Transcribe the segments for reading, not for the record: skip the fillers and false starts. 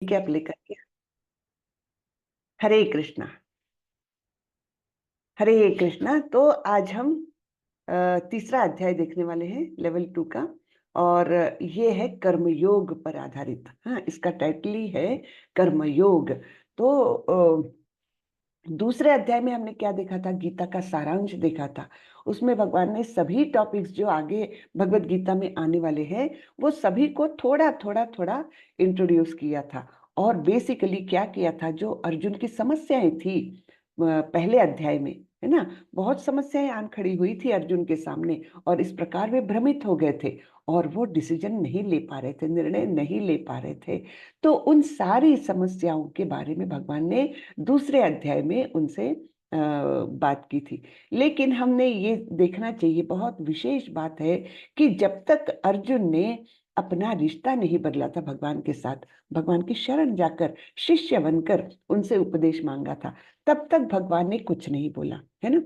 क्या प्ले करके। हरे कृष्णा। हरे कृष्णा। तो आज हम तीसरा अध्याय देखने वाले हैं लेवल 2 का। और ये है कर्मयोग पर आधारित। हाँ, इसका टाइटल ही है कर्मयोग। तो दूसरे अध्याय में हमने क्या देखा था? गीता का सारांश देखा था। उसमें भगवान ने सभी टॉपिक्स जो आगे भगवत गीता में आने वाले हैं वो सभी को थोड़ा थोड़ा थोड़ा इंट्रोड्यूस किया था। और बेसिकली क्या किया था, जो अर्जुन की समस्याएं थी पहले अध्याय में, है ना, बहुत समस्याएं आन खड़ी हुई थी अर्जुन के सामने। और इस प्रकार वे भ्रमित हो गए थे और वो डिसीजन नहीं ले पा रहे थे, निर्णय नहीं ले पा रहे थे। तो उन सारी समस्याओं के बारे में भगवान ने दूसरे अध्याय में उनसे बात की थी। लेकिन हमने ये देखना चाहिए, बहुत विशेष बात है कि जब तक अर्जुन ने अपना रिश्ता नहीं बदला था भगवान के साथ, भगवान की शरण जाकर शिष्य बनकर उनसे उपदेश मांगा था, तब तक भगवान ने कुछ नहीं बोला, है ना।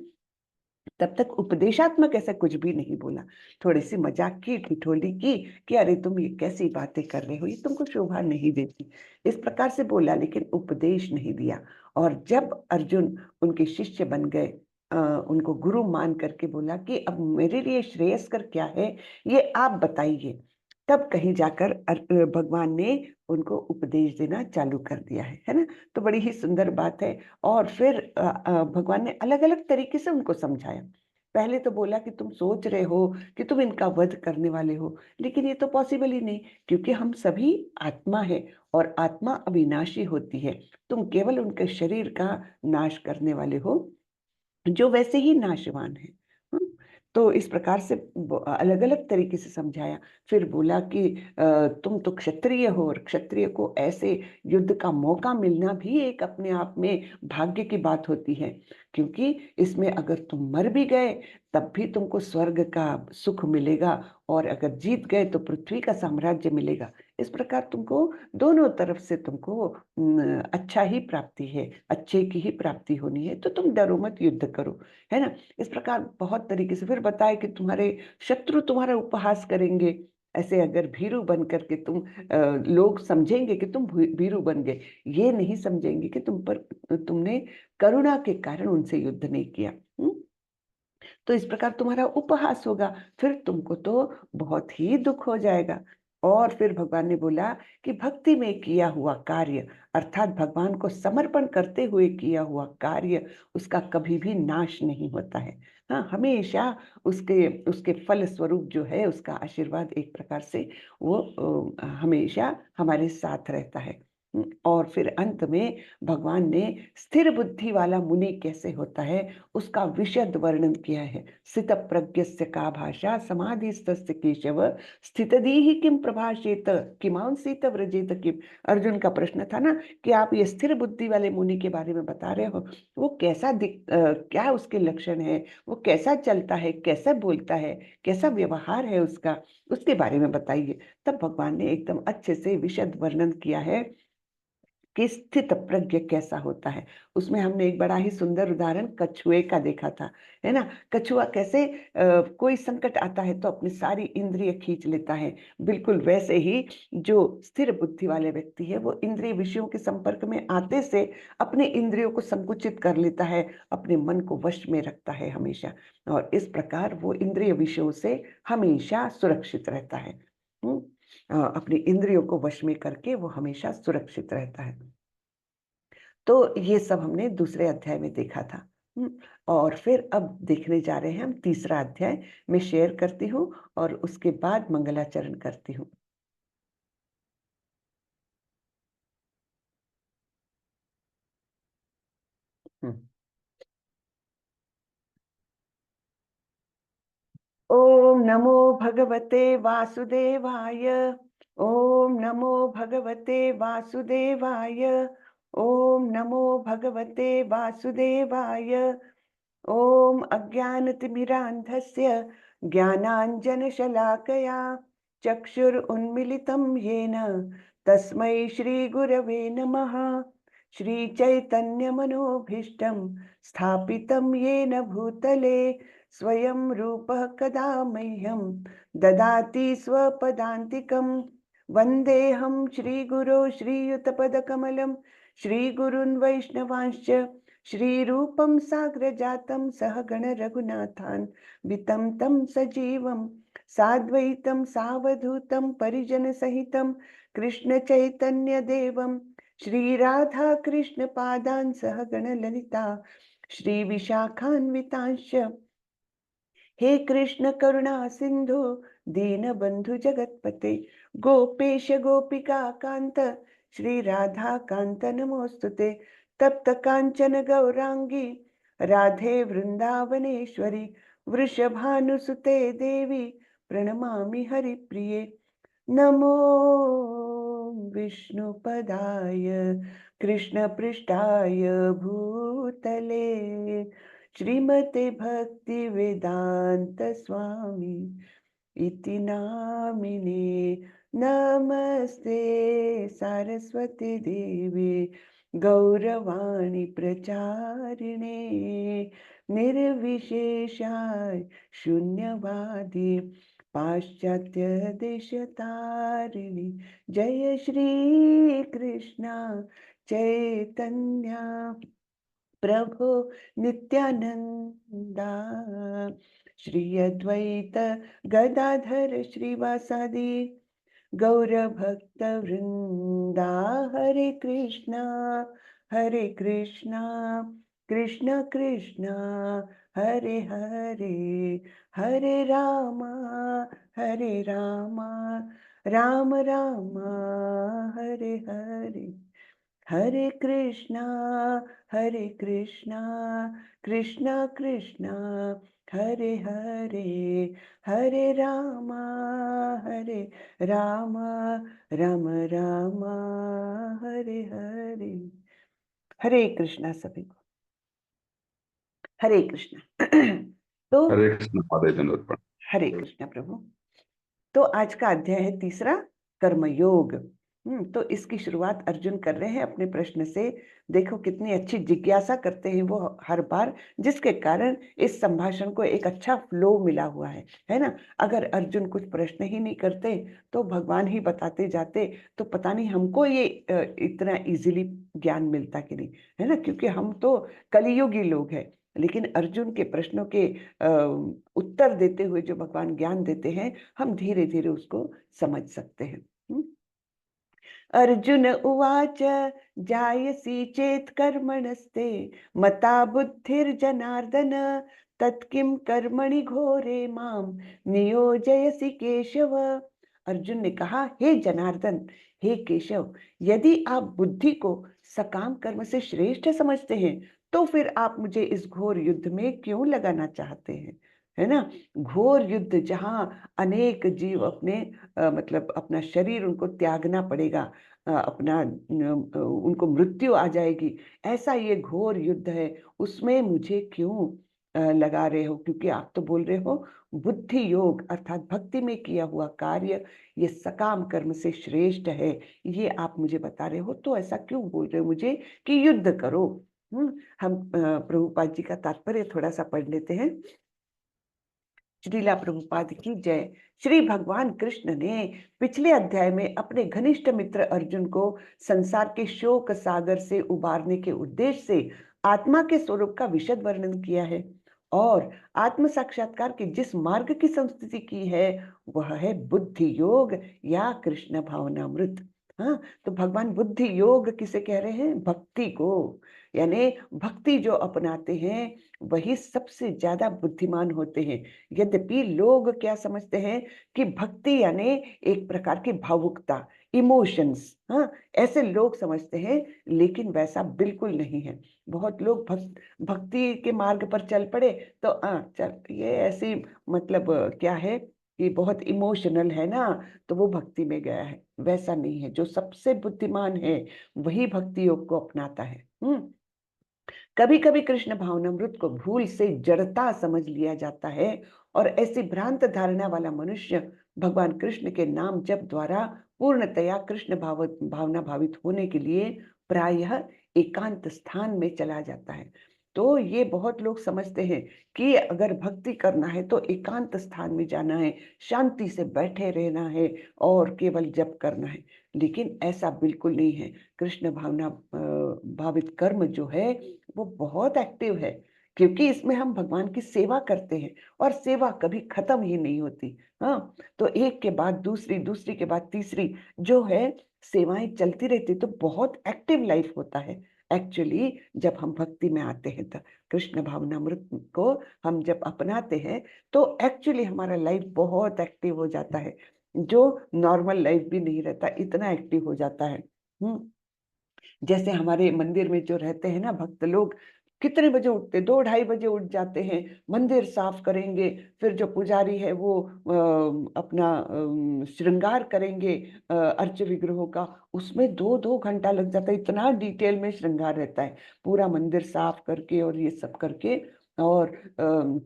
तब तक उपदेशात्मक ऐसा कुछ भी नहीं बोला। थोड़ी सी मजाक की, ठिठोली की कि अरे तुम ये कैसी बातें कर रहे हो, ये तुमको शोभा नहीं देती, इस प्रकार से बोला, लेकिन उपदेश नहीं दिया। और जब अर्जुन उनके शिष्य बन गए, उनको गुरु मान करके बोला कि अब मेरे लिए श्रेयस्कर क्या है ये आप बताइए, तब कहीं जाकर भगवान ने उनको उपदेश देना चालू कर दिया है ना। तो बड़ी ही सुंदर बात है। और फिर भगवान ने अलग अलग तरीके से उनको समझाया। पहले तो बोला कि तुम सोच रहे हो कि तुम इनका वध करने वाले हो, लेकिन ये तो पॉसिबल ही नहीं, क्योंकि हम सभी आत्मा है और आत्मा अविनाशी होती है। तुम केवल उनके शरीर का नाश करने वाले हो जो वैसे ही नाशवान है। हम्म, तो इस प्रकार से अलग अलग तरीके से समझाया। फिर बोला कि तुम तो क्षत्रिय हो और क्षत्रिय को ऐसे युद्ध का मौका मिलना भी एक अपने आप में भाग्य की बात होती है, क्योंकि इसमें अगर तुम मर भी गए तब भी तुमको स्वर्ग का सुख मिलेगा, और अगर जीत गए तो पृथ्वी का साम्राज्य मिलेगा। इस प्रकार तुमको दोनों तरफ से तुमको अच्छा ही प्राप्ति है, अच्छे की ही प्राप्ति होनी है, तो तुम डरो मत, युद्ध करो, है ना। इस प्रकार बहुत तरीके से फिर बताए कि तुम्हारे शत्रु तुम्हारा उपहास करेंगे। ऐसे अगर भीरू बन करके तुम लोग समझेंगे कि तुम भीरू बन गए, ये नहीं समझेंगे कि तुमने करुणा के कारण उनसे युद्ध नहीं किया। तो इस प्रकार तुम्हारा उपहास होगा, फिर तुमको तो बहुत ही दुख हो जाएगा। और फिर भगवान ने बोला कि भक्ति में किया हुआ कार्य, अर्थात भगवान को समर्पण करते हुए किया हुआ कार्य, उसका कभी भी नाश नहीं होता है। हाँ, हमेशा उसके उसके फल स्वरूप जो है, उसका आशीर्वाद एक प्रकार से वो हमेशा हमारे साथ रहता है। और फिर अंत में भगवान ने स्थिर बुद्धि वाला मुनि कैसे होता है उसका विशद वर्णन किया है। स्थित प्रज्ञस्य का भाषा समाधिस्तस्य केशव, स्थितधीहि किम प्रभाषेत, किमांसीत व्रजेत किम। अर्जुन का प्रश्न था ना कि आप ये स्थिर बुद्धि वाले मुनि के बारे में बता रहे हो, वो कैसा क्या उसके लक्षण है, वो कैसा चलता है, कैसा बोलता है, कैसा व्यवहार है उसका, उसके बारे में बताइए। तब भगवान ने एकदम अच्छे से विशद वर्णन किया है कि स्थित प्रज्ञ कैसा होता है। उसमें हमने एक बड़ा ही सुंदर उदाहरण कछुए का देखा था, है ना। कछुआ कैसे कोई संकट आता है तो अपनी सारी इंद्रिय खींच लेता है, बिल्कुल वैसे ही जो स्थिर बुद्धि वाले व्यक्ति है वो इंद्रिय विषयों के संपर्क में आते से अपने इंद्रियों को संकुचित कर लेता है, अपने मन को वश में रखता है हमेशा, और इस प्रकार वो इंद्रिय विषयों से हमेशा सुरक्षित रहता है। अपनी इंद्रियों को वश में करके वो हमेशा सुरक्षित रहता है। तो ये सब हमने दूसरे अध्याय में देखा था। और फिर अब देखने जा रहे हैं हम तीसरा अध्याय। मैं शेयर करती हूँ और उसके बाद मंगलाचरण करती हूँ। हम्म। ओम नमो भगवते वासुदेवाय। ओम नमो भगवते वासुदेवाय। ओम नमो भगवते वासुदेवाय। ओम अज्ञानतिमिरान्धस्य ज्ञानाञ्जनशलाकया चक्षुरुन्मिलितं येन तस्मै श्रीगुरवे नमः। श्रीचैतन्यमनोभीष्टं स्थापितं येन भूतले स्वयं रूपः कदा मह्यं ददाति स्वपदान्तिकं। वन्देऽहं श्रीगुरो श्रीयुतपदकमलं श्रीगुरून् वैष्णवांश्च श्रीरूपं साग्रजातं सहगण रघुनाथान् वितं तं सजीवं साद्वैतं सावधूतं परिजनसहितं कृष्णचैतन्यदेवं श्रीराधा कृष्णपादान् सहगण ललिता श्रीविशाखान्वितांश्च हे कृष्ण करुणा सिंधु दीनबंधु जगतपते गोपेश गोपिका कांत श्री राधा कांत नमोस्तुते तप्त कांचन गौरांगी राधे वृंदावनेश्वरी वृषभानुसुते देवी प्रणमामि हरिप्रिये नमो विष्णुपदाय कृष्णपृष्ठाय भूतले श्रीमते भक्ति वेदांत स्वामी इति नामिने नमस्ते सारस्वती देवी गौरवाणी प्रचारिणे निर्विशेषाय शून्यवादी पाश्चात्य देशतारिणी जय श्री कृष्ण चैतन्य प्रभो नित्यानंदा श्री अद्वैत गदाधर श्रीवासादि गौर भक्त वृंदा हरे कृष्णा कृष्ण कृष्णा हरे हरे हरे रामा राम रामा हरे हरे हरे कृष्णा कृष्णा कृष्णा हरे हरे हरे रामा राम रामा हरे हरे हरे कृष्णा सभी को हरे कृष्णा तो हरे कृष्ण माधव दंडवत हरे कृष्णा प्रभु। तो आज का अध्याय है तीसरा कर्मयोग। तो इसकी शुरुआत अर्जुन कर रहे हैं अपने प्रश्न से। देखो कितनी अच्छी जिज्ञासा करते हैं वो हर बार, जिसके कारण इस संभाषण को एक अच्छा फ्लो मिला हुआ है ना। अगर अर्जुन कुछ प्रश्न ही नहीं करते तो भगवान ही बताते जाते तो पता नहीं हमको ये इतना इजीली ज्ञान मिलता कि नहीं, है ना। क्योंकि हम तो कलियुगी लोग हैं, लेकिन अर्जुन के प्रश्नों के उत्तर देते हुए जो भगवान ज्ञान देते हैं हम धीरे धीरे उसको समझ सकते हैं। अर्जुन उवाच जायसी चेत् कर्मणस्ते मता बुद्धिर्जनार्दन तत्किं कर्मणि घोरे मां नियोजयसि केशव। अर्जुन ने कहा, हे जनार्दन, हे केशव, यदि आप बुद्धि को सकाम कर्म से श्रेष्ठ समझते हैं तो फिर आप मुझे इस घोर युद्ध में क्यों लगाना चाहते हैं, है ना। घोर युद्ध जहां अनेक जीव अपने मतलब अपना शरीर उनको त्यागना पड़ेगा, अपना उनको मृत्यु आ जाएगी, ऐसा ये घोर युद्ध है, उसमें मुझे क्यों लगा रहे हो। क्योंकि आप तो बोल रहे हो बुद्धि योग अर्थात भक्ति में किया हुआ कार्य ये सकाम कर्म से श्रेष्ठ है, ये आप मुझे बता रहे हो, तो ऐसा क्यों बोल रहे हो मुझे कि युद्ध करो। हम प्रभुपाद जी का तात्पर्य थोड़ा सा पढ़ लेते हैं। श्रीला प्रभुपाद की जय। श्री भगवान कृष्ण ने पिछले अध्याय में अपने घनिष्ठ मित्र अर्जुन को संसार के शोक सागर से उबारने के उद्देश्य से आत्मा के स्वरूप का विशद वर्णन किया है और आत्म साक्षात्कार के जिस मार्ग की संस्तुति की है वह है बुद्धि योग या कृष्ण भावनामृत। हाँ, तो भगवान बुद्धि योग किसे कह रहे हैं? भक्ति को। यानी भक्ति जो अपनाते हैं वही सबसे ज्यादा बुद्धिमान होते हैं। यद्यपि लोग क्या समझते हैं कि भक्ति यानी एक प्रकार की भावुकता, इमोशंस, हाँ, ऐसे लोग समझते हैं, लेकिन वैसा बिल्कुल नहीं है। बहुत लोग भक्ति के मार्ग पर चल पड़े तो चल ये ऐसी मतलब क्या है कि बहुत इमोशनल है ना, तो वो भक्ति में गया है। वैसा नहीं है। जो सबसे बुद्धिमान है वही भक्ति योग को अपनाता है। कभी कभी कृष्ण भावनामृत को भूल से जड़ता समझ लिया जाता है और ऐसी भ्रांत धारणा वाला मनुष्य भगवान कृष्ण के नाम जप द्वारा पूर्णतया कृष्ण भावना भावित होने के लिए प्रायः एकांत स्थान में चला जाता है। तो ये बहुत लोग समझते हैं कि अगर भक्ति करना है तो एकांत स्थान में जाना है, शांति से बैठे रहना है और केवल जप करना है। लेकिन ऐसा बिल्कुल नहीं है। कृष्ण भावना भावित कर्म जो है वो बहुत एक्टिव है, क्योंकि इसमें हम भगवान की सेवा करते हैं और सेवा कभी खत्म ही नहीं होती। हाँ, तो एक के बाद दूसरी, दूसरी के बाद तीसरी जो है सेवाएं चलती रहती, तो बहुत एक्टिव लाइफ होता है एक्चुअली। जब हम भक्ति में आते हैं तो कृष्ण भावनामृत को हम जब अपनाते हैं तो एक्चुअली हमारा लाइफ बहुत एक्टिव हो जाता है, जो नॉर्मल लाइफ भी नहीं रहता, इतना एक्टिव हो जाता है। जैसे हमारे मंदिर में जो रहते हैं ना भक्त लोग, कितने बजे उठते, 2-2:30 बजे उठ जाते हैं, मंदिर साफ करेंगे, फिर जो पुजारी है वो अपना श्रृंगार करेंगे अर्च विग्रहों का, उसमें 2-2 घंटा लग जाता है, इतना डिटेल में श्रृंगार रहता है, पूरा मंदिर साफ करके और ये सब करके। और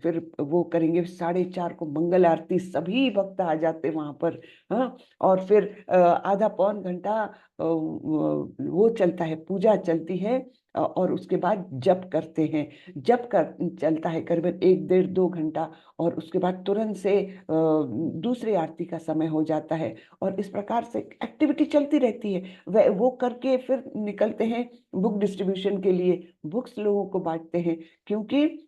फिर वो करेंगे 4:30 को मंगल आरती, सभी भक्त आ जाते वहां पर। हाँ, और फिर आधा पौन घंटा वो चलता है, पूजा चलती है, और उसके बाद जप करते हैं। जप कर चलता है करीबन 1-1.5-2 घंटा, और उसके बाद तुरंत से दूसरी आरती का समय हो जाता है, और इस प्रकार से एक्टिविटी चलती रहती है। वह वो करके फिर निकलते हैं बुक डिस्ट्रीब्यूशन के लिए, बुक्स लोगों को बांटते हैं, क्योंकि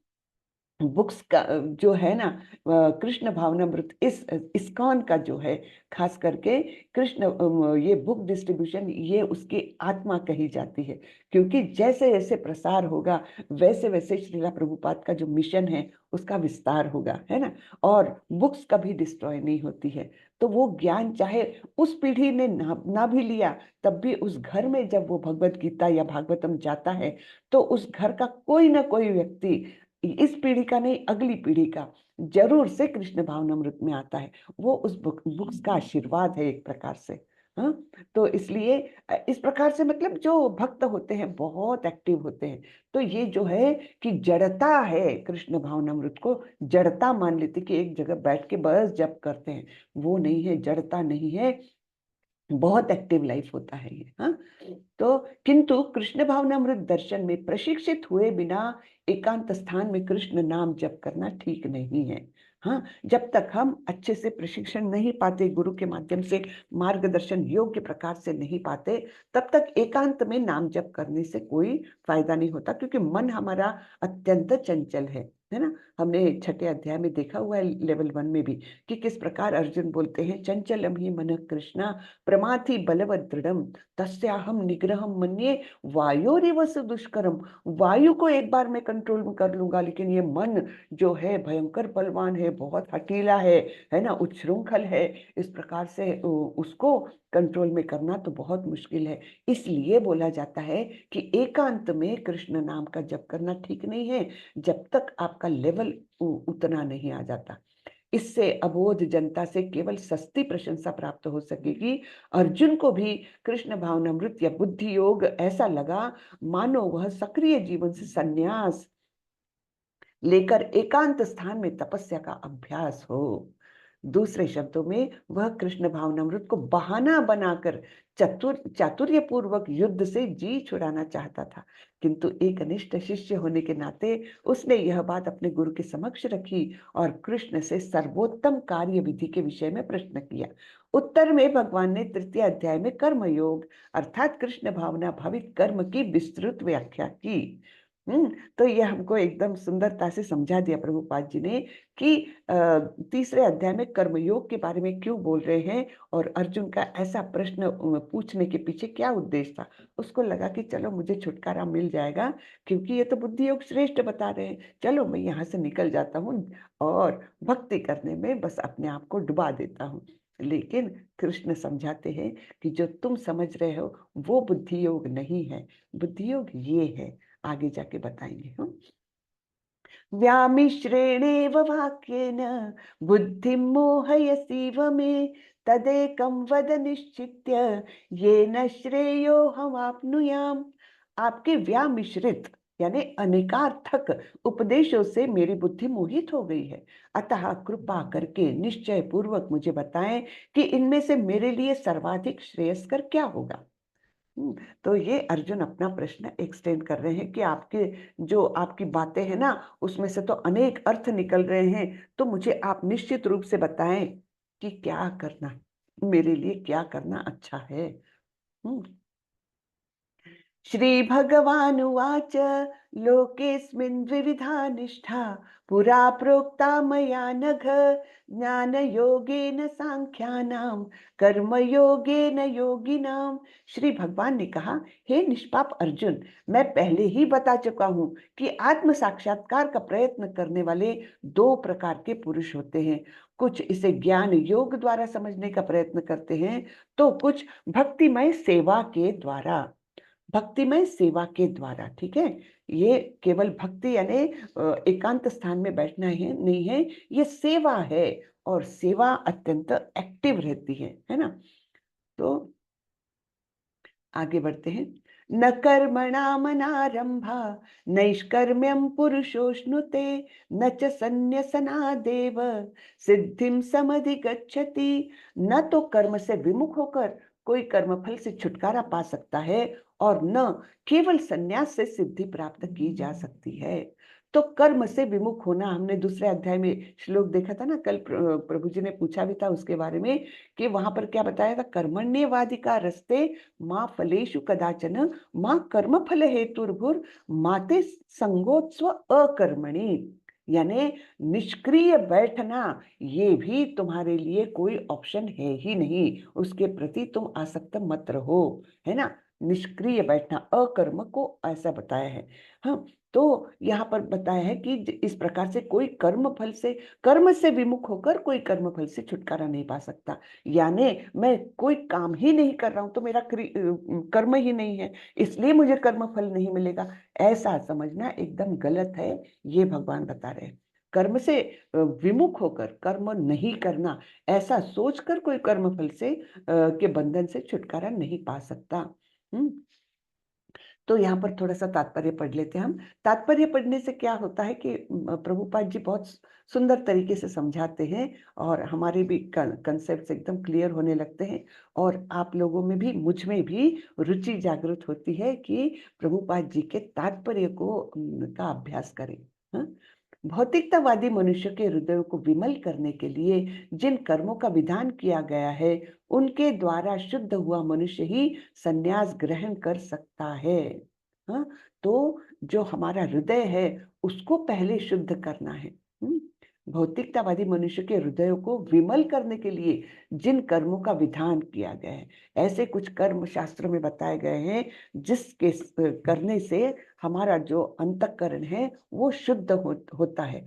बुक्स का जो है ना, कृष्ण भावनामृत इस इस्कॉन का जो है, खास करके कृष्ण ये बुक डिस्ट्रीब्यूशन, ये उसकी आत्मा कही जाती है, क्योंकि जैसे जैसे प्रसार होगा वैसे वैसे श्रीला प्रभुपाद का जो मिशन है उसका विस्तार होगा, है ना। और बुक्स कभी डिस्ट्रॉय नहीं होती है, तो वो ज्ञान चाहे उस पीढ़ी ने ना भी लिया, तब भी उस घर में जब वो भगवत गीता या भागवतम जाता है, तो उस घर का कोई ना कोई व्यक्ति, इस पीढ़ी का नहीं अगली पीढ़ी का, जरूर से कृष्ण भावनामृत में आता है। वो उस बुक्स का आशीर्वाद है एक प्रकार से। हाँ, तो इसलिए इस प्रकार से मतलब जो भक्त होते हैं बहुत एक्टिव होते हैं। तो ये जो है कि जड़ता है, कृष्ण भावनामृत को जड़ता मान लेते कि एक जगह बैठ के बस जप करते हैं, वो नहीं है, जड़ता नहीं है, बहुत एक्टिव लाइफ होता है ये। हाँ, तो किंतु कृष्ण भावनामृत दर्शन में प्रशिक्षित हुए बिना एकांत स्थान में कृष्ण नाम जप करना ठीक नहीं है। हाँ, जब तक हम अच्छे से प्रशिक्षण नहीं पाते, गुरु के माध्यम से मार्गदर्शन योग्य प्रकार से नहीं पाते, तब तक एकांत में नाम जप करने से कोई फायदा नहीं होता, क्योंकि मन हमारा अत्यंत चंचल है ना। हमने 6 अध्याय में देखा हुआ है, लेवल 1 में भी, कि किस प्रकार अर्जुन बोलते हैं, चंचलम ही मन कृष्णा प्रमाथि बलवत दृढ़म तस्याहम निग्रहम मन्ये वायोरिव दुष्करम। वायु को एक बार में कंट्रोल में कर लूंगा, लेकिन ये मन जो है भयंकर बलवान है, बहुत हठीला है ना, उच्छृंखल है। इस प्रकार से उसको कंट्रोल में करना तो बहुत मुश्किल है। इसलिए बोला जाता है कि एकांत में कृष्ण नाम का जप करना ठीक नहीं है, जब तक आपका लेवल उतना नहीं आ जाता। इससे अबोध जनता से केवल सस्ती प्रशंसा प्राप्त हो सकेगी। अर्जुन को भी कृष्ण भावनामृत या बुद्धि योग ऐसा लगा मानो वह सक्रिय जीवन से संन्यास लेकर एकांत स्थान में तपस्या का अभ्यास हो। दूसरे शब्दों में वह कृष्ण भावनामृत को बहाना बनाकर चातुर्य पूर्वक युद्ध से जी छुड़ाना चाहता था, किंतु एक अनिष्ट शिष्य होने के नाते उसने यह बात अपने गुरु के समक्ष रखी और कृष्ण से सर्वोत्तम कार्य विधि के विषय में प्रश्न किया। उत्तर में भगवान ने 3 अध्याय में कर्म योग अर्थात कृष्ण भावना भावित कर्म की विस्तृत व्याख्या की। तो ये हमको एकदम सुंदरता से समझा दिया प्रभुपाद जी ने कि 3 अध्याय में कर्मयोग के बारे में क्यों बोल रहे हैं, और अर्जुन का ऐसा प्रश्न पूछने के पीछे क्या उद्देश्य था। उसको लगा कि चलो मुझे छुटकारा मिल जाएगा, क्योंकि ये तो बुद्धि योग श्रेष्ठ बता रहे हैं, चलो मैं यहाँ से निकल जाता हूँ और भक्ति करने में बस अपने आप को डुबा देता हूँ। लेकिन कृष्ण समझाते हैं कि जो तुम समझ रहे हो वो बुद्धि योग नहीं है, बुद्धि योग ये है, आगे जाके बताएंगे हम। व्यामिश्रेणेव वाक्येन बुद्धिं मोहयसीव मे तदेकं वद निश्चित्य येन श्रेयोऽहमाप्नुयाम्। आपके व्यामिश्रित यानी अनेकार्थक उपदेशों से मेरी बुद्धि मोहित हो गई है, अतः कृपा करके निश्चय पूर्वक मुझे बताएं कि इनमें से मेरे लिए सर्वाधिक श्रेयस्कर क्या होगा। तो ये अर्जुन अपना प्रश्न एक्सटेंड कर रहे हैं कि आपके जो आपकी बातें हैं ना, उसमें से तो अनेक अर्थ निकल रहे हैं, तो मुझे आप निश्चित रूप से बताएं कि क्या करना, मेरे लिए क्या करना अच्छा है। हम्म श्रीभगवानुवाच लोकेऽस्मिन् द्विविधा निष्ठा पुरा प्रोक्ता मया नघ ज्ञानयोगेन सांख्यानां कर्मयोगेन योगिनां। श्री भगवान ने कहा, हे निष्पाप अर्जुन, मैं पहले ही बता चुका हूँ कि आत्म साक्षात्कार का प्रयत्न करने वाले दो प्रकार के पुरुष होते हैं। कुछ इसे ज्ञान योग द्वारा समझने का प्रयत्न करते हैं, तो कुछ भक्तिमय सेवा के द्वारा, भक्तिमय सेवा के द्वारा। ठीक है, ये केवल भक्ति यानी एकांत स्थान में बैठना है नहीं है, ये सेवा है, और सेवा अत्यंत एक्टिव रहती है ना। तो आगे बढ़ते हैं। न कर्मणामनारंभा नैष्कर्म्यं पुरुषोश्नुते न च संन्यसनादेव सिद्धिं समधिगच्छति। न तो कर्म से विमुख होकर कोई कर्मफल से छुटकारा पा सकता है, और न केवल संन्यास से सिद्धि प्राप्त की जा सकती है। तो कर्म से विमुख होना, हमने दूसरे अध्याय में श्लोक देखा था ना, कल प्रभु जी ने पूछा भी था उसके बारे में, कि वहां पर क्या बताया था, कर्मण्येवाधिकार रस्ते माँ फलेषु कदाचन माँ कर्म फल हेतुर्भुर माते संगोत्स्व अकर्मणि। यानी निष्क्रिय बैठना ये भी तुम्हारे लिए कोई ऑप्शन है ही नहीं, उसके प्रति तुम आसक्त मत रहो, है ना। निष्क्रिय बैठना, अकर्म को ऐसा बताया है। हाँ, तो यहाँ पर बताया है कि इस प्रकार से कोई कर्म से विमुख होकर कोई कर्म फल से छुटकारा नहीं पा सकता। यानी मैं कोई काम ही नहीं कर रहा हूं तो मेरा कर्म ही नहीं है, इसलिए मुझे कर्म फल नहीं मिलेगा, ऐसा समझना एकदम गलत है। ये भगवान बता रहे हैं। कर्म से विमुख होकर कर्म नहीं करना, ऐसा सोचकर कोई कर्म फल से के बंधन से छुटकारा नहीं पा सकता। हम्म तो यहाँ पर थोड़ा सा तात्पर्य पढ़ लेते हैं हम। तात्पर्य पढ़ने से क्या होता है कि प्रभुपाद जी बहुत सुंदर तरीके से समझाते हैं, और हमारे भी कंसेप्ट एकदम क्लियर होने लगते हैं, और आप लोगों में भी, मुझ में भी रुचि जागृत होती है कि प्रभुपाद जी के तात्पर्य को का अभ्यास करें। हाँ? भौतिकतावादी मनुष्य के हृदय को विमल करने के लिए जिन कर्मों का विधान किया गया है, उनके द्वारा शुद्ध हुआ मनुष्य ही संन्यास ग्रहण कर सकता है। हाँ, तो जो हमारा हृदय है उसको पहले शुद्ध करना है। भौतिकतावादी मनुष्य के हृदय को विमल करने के लिए जिन कर्मों का विधान किया गया है, ऐसे कुछ कर्म शास्त्रों में बताए गए हैं जिसके करने से हमारा जो अंतःकरण है वो शुद्ध होता है।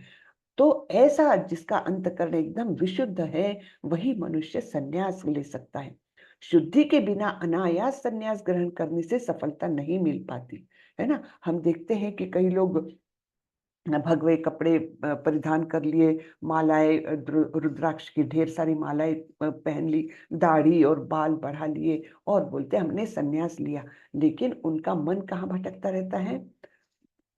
तो ऐसा जिसका अंतःकरण एकदम विशुद्ध है, वही मनुष्य संन्यास ले सकता है। शुद्धि के बिना अनायास संन्यास ग्रहण करने से सफलता नहीं मिल पाती, है ना। हम देखते हैं कि कई लोग भगवे कपड़े परिधान कर लिए, मालाएं, रुद्राक्ष की ढेर सारी मालाएं पहन ली, दाढ़ी और बाल बढ़ा लिए, और बोलते हमने संन्यास लिया, लेकिन उनका मन कहाँ भटकता रहता है,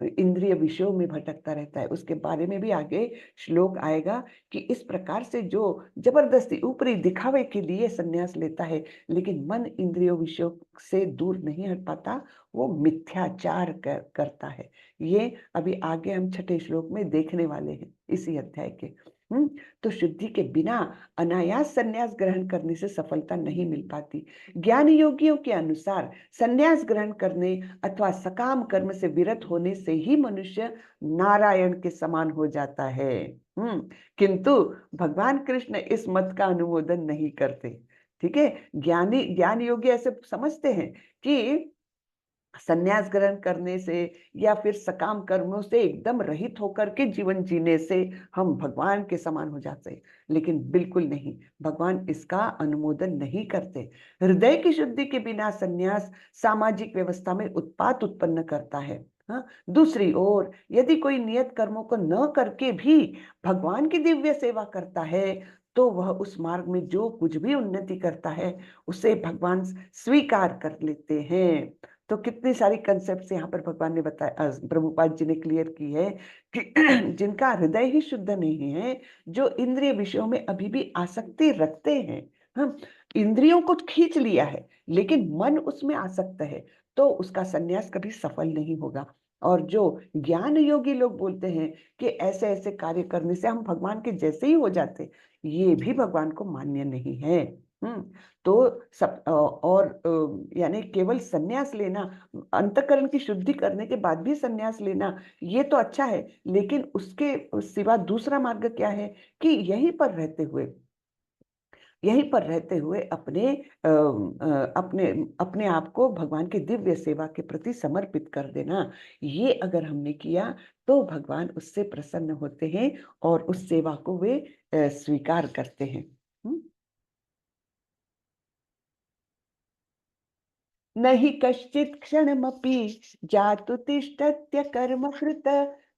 इंद्रिय विषयों में भटकता रहता है। उसके बारे में भी आगे श्लोक आएगा कि इस प्रकार से जो जबरदस्ती ऊपरी दिखावे के लिए संन्यास लेता है, लेकिन मन इंद्रियों विषयों से दूर नहीं हट पाता, वो मिथ्याचार करता है। ये अभी आगे हम छठे श्लोक में देखने वाले हैं इसी अध्याय के। हम्म तो शुद्धि के बिना अनायास संन्यास ग्रहण करने से सफलता नहीं मिल पाती। ज्ञान योगियों के अनुसार संन्यास ग्रहण करने अथवा सकाम कर्म से विरत होने से ही मनुष्य नारायण के समान हो जाता है। किंतु भगवान कृष्ण इस मत का अनुमोदन नहीं करते। ठीक है, ज्ञान योगी ऐसे समझते हैं कि संन्यास ग्रहण करने से या फिर सकाम कर्मों से एकदम रहित होकर के जीवन जीने से हम भगवान के समान हो जाते हैं, लेकिन बिल्कुल नहीं, भगवान इसका अनुमोदन नहीं करते। हृदय की शुद्धि के बिना संन्यास सामाजिक व्यवस्था में उत्पात उत्पन्न करता है। हाँ, दूसरी ओर यदि कोई नियत कर्मों को न करके भी भगवान की दिव्य सेवा करता है, तो वह उस मार्ग में जो कुछ भी उन्नति करता है उसे भगवान स्वीकार कर लेते हैं। तो कितनी सारी कंसेप्ट यहाँ पर भगवान ने बताया, प्रभुपाद जी ने क्लियर की है कि जिनका हृदय ही शुद्ध नहीं है, जो इंद्रिय विषयों में अभी भी आसक्ति रखते हैं, हम इंद्रियों को खींच लिया है लेकिन मन उसमें आसक्त है, तो उसका संन्यास कभी सफल नहीं होगा। और जो ज्ञान योगी लोग बोलते हैं कि ऐसे ऐसे कार्य करने से हम भगवान के जैसे ही हो जाते, ये भी भगवान को मान्य नहीं है। हम्म तो सब और यानी केवल संन्यास लेना, अंतःकरण की शुद्धि करने के बाद भी संन्यास लेना, ये तो अच्छा है, लेकिन उसके सिवा दूसरा मार्ग क्या है कि यहीं पर रहते हुए अपने अपने आप को भगवान की दिव्य सेवा के प्रति समर्पित कर देना। ये अगर हमने किया तो भगवान उससे प्रसन्न होते हैं और उस सेवा को वे स्वीकार करते हैं। हम्म? न हि कश्चित् क्षणमपि जातु तिष्ठत्य कर्मकृत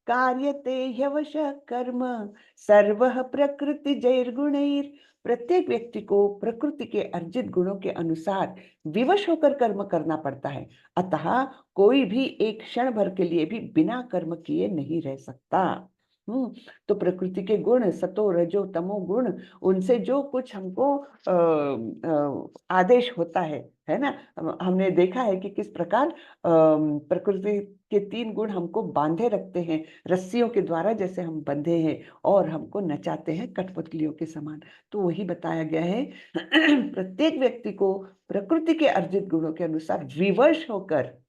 कार्यते ह्यवशः कर्म सर्वः प्रकृतिजैर्गुणैर। प्रत्येक व्यक्ति को प्रकृति के अर्जित गुणों के अनुसार विवश होकर कर्म करना पड़ता है। अतः कोई भी एक क्षण भर के लिए भी बिना कर्म किए नहीं रह सकता। हम्म तो प्रकृति के गुण, सतो रजो तमो गुण, उनसे जो कुछ हमको आदेश होता है ना। हमने देखा है कि किस प्रकार प्रकृति के तीन गुण हमको बांधे रखते हैं, रस्सियों के द्वारा जैसे हम बंधे हैं, और हमको नचाते हैं कठपुतलियों के समान। तो वही बताया गया है प्रत्येक व्यक्ति को प्रकृति के अर्जित गुणों के अनुसार विवश होकर,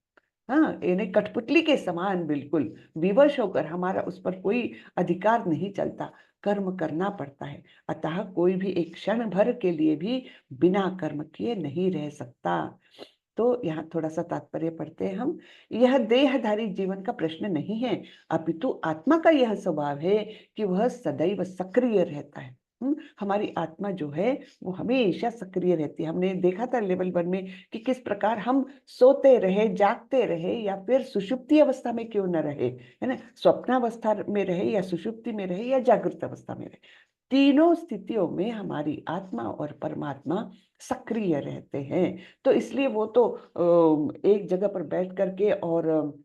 हाँ, यानी कठपुतली के समान बिल्कुल विवश होकर, हमारा उस पर कोई अधिकार नहीं चलता, कर्म करना पड़ता है। अतः कोई भी एक क्षण भर के लिए भी बिना कर्म किए नहीं रह सकता। तो यहाँ थोड़ा सा तात्पर्य पढ़ते हैं हम। यह देहधारी जीवन का प्रश्न नहीं है, अपितु आत्मा का यह स्वभाव है कि वह सदैव सक्रिय रहता है। हमारी आत्मा जो है वो हमेशा सक्रिय रहती है। हमने देखा था लेवल 1 में कि किस प्रकार हम सोते रहे, जागते रहे, या फिर सुषुप्ति अवस्था में क्यों न रहे, है ना, स्वप्नावस्था में रहे या सुषुप्ति में रहे या जागृत अवस्था में रहे, तीनों स्थितियों में हमारी आत्मा और परमात्मा सक्रिय रहते हैं। तो इसलिए वो तो एक जगह पर बैठ करके और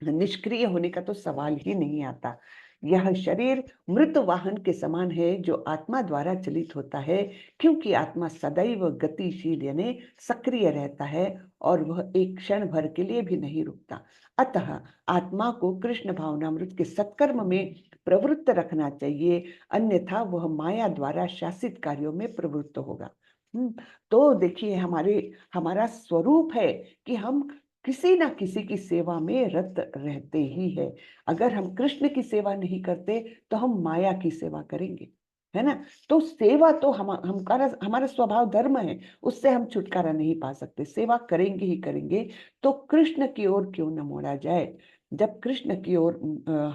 निष्क्रिय होने का तो सवाल ही नहीं आता। यह शरीर मृत वाहन के समान है जो आत्मा द्वारा चलित होता है, क्योंकि आत्मा सदैव गतिशील यानी सक्रिय रहता है और वह एक क्षण भर के लिए भी नहीं रुकता। अतः आत्मा को कृष्ण भावनामृत के सत्कर्म में प्रवृत्त रखना चाहिए, अन्यथा वह माया द्वारा शासित कार्यों में प्रवृत्त होगा। तो देखिए, हमारा स्वरूप है कि हम किसी ना किसी की सेवा में रत रहते ही है। अगर हम कृष्ण की सेवा नहीं करते तो हम माया की सेवा करेंगे, है ना। तो सेवा तो हमारा स्वभाव धर्म है, उससे हम छुटकारा नहीं पा सकते, सेवा करेंगे ही करेंगे। तो कृष्ण की ओर क्यों न मोड़ा जाए। जब कृष्ण की ओर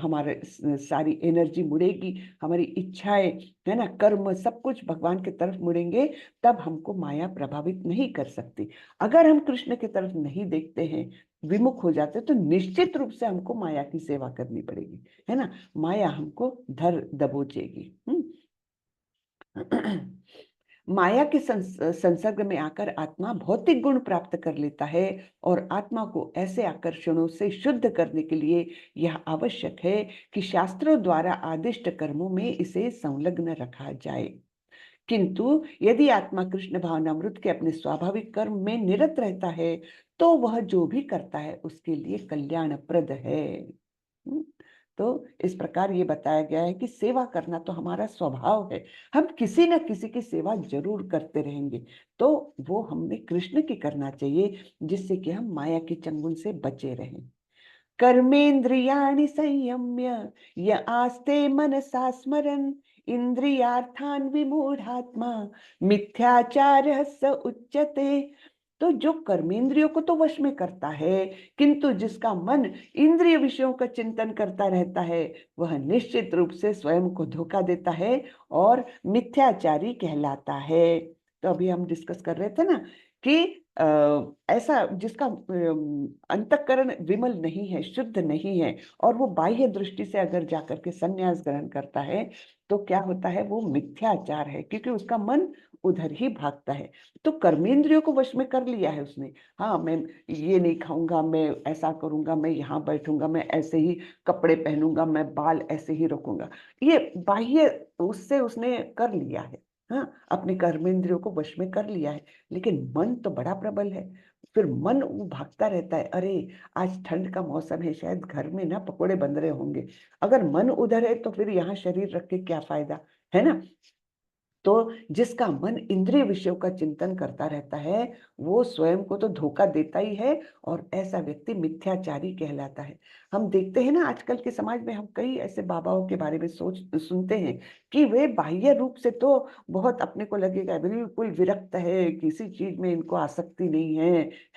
हमारे सारी एनर्जी मुड़ेगी, हमारी इच्छाएं, है ना, कर्म, सब कुछ भगवान की तरफ मुड़ेंगे, तब हमको माया प्रभावित नहीं कर सकती। अगर हम कृष्ण की तरफ नहीं देखते हैं, विमुख हो जाते, तो निश्चित रूप से हमको माया की सेवा करनी पड़ेगी, है ना। माया हमको धर दबोचेगी। माया के संसर्ग में आकर आत्मा भौतिक गुण प्राप्त कर लेता है, और आत्मा को ऐसे आकर्षणों से शुद्ध करने के लिए यह आवश्यक है कि शास्त्रों द्वारा आदिष्ट कर्मों में इसे संलग्न रखा जाए। किंतु यदि आत्मा कृष्ण भावनामृत के अपने स्वाभाविक कर्म में निरत रहता है, तो वह जो भी करता है उसके लिए कल्याणप्रद है। हम्म, तो इस प्रकार ये बताया गया है कि सेवा करना तो हमारा स्वभाव है, हम किसी न किसी की सेवा जरूर करते रहेंगे। तो वो हमने कृष्ण की करना चाहिए, जिससे कि हम माया के चंगुल से बचे रहें। कर्मेन्द्रियाणि संयम्य य आस्ते मनसा स्मरन् इंद्रियार्थान विमूढ़ात्मा मिथ्याचारः स उच्यते। तो जो कर्मेंद्रियों को तो वश में करता है, किंतु जिसका मन इंद्रिय विषयों का चिंतन करता रहता है, वह निश्चित रूप से स्वयं को धोखा देता है और मिथ्याचारी कहलाता है। तो अभी हम डिस्कस कर रहे थे ना कि ऐसा जिसका अंतःकरण विमल नहीं है, शुद्ध नहीं है, और वो बाह्य दृष्टि से अगर जाकर के संन्यास ग्रहण करता है, तो क्या होता है, वो मिथ्याचार है, क्योंकि उसका मन उधर ही भागता है। तो कर्मेंद्रियों को वश में कर लिया है उसने। हाँ, मैं ये नहीं खाऊंगा, मैं ऐसा करूंगा, मैं यहाँ बैठूंगा, मैं ऐसे ही कपड़े पहनूंगा, मैं बाल ऐसे ही रखूंगा, ये बाह्य उससे उसने कर लिया है। हाँ, अपने कर्मेंद्रियों को वश में कर लिया है, लेकिन मन तो बड़ा प्रबल है। फिर मन वो भागता रहता है, अरे आज ठंड का मौसम है, शायद घर में ना पकोड़े बन रहे होंगे। अगर मन उधर है तो फिर यहाँ शरीर रख के क्या फायदा, है ना? तो जिसका मन इंद्रिय विषयों का चिंतन करता रहता है, वो स्वयं को तो धोखा देता ही है, और ऐसा व्यक्ति मिथ्याचारी कहलाता है। हम देखते हैं ना, आजकल के समाज में हम कई ऐसे बाबाओं के बारे में सुनते हैं कि वे बाह्य रूप से तो बहुत, अपने को लगेगा बिल्कुल विरक्त है, किसी चीज में इनको आसक्ति नहीं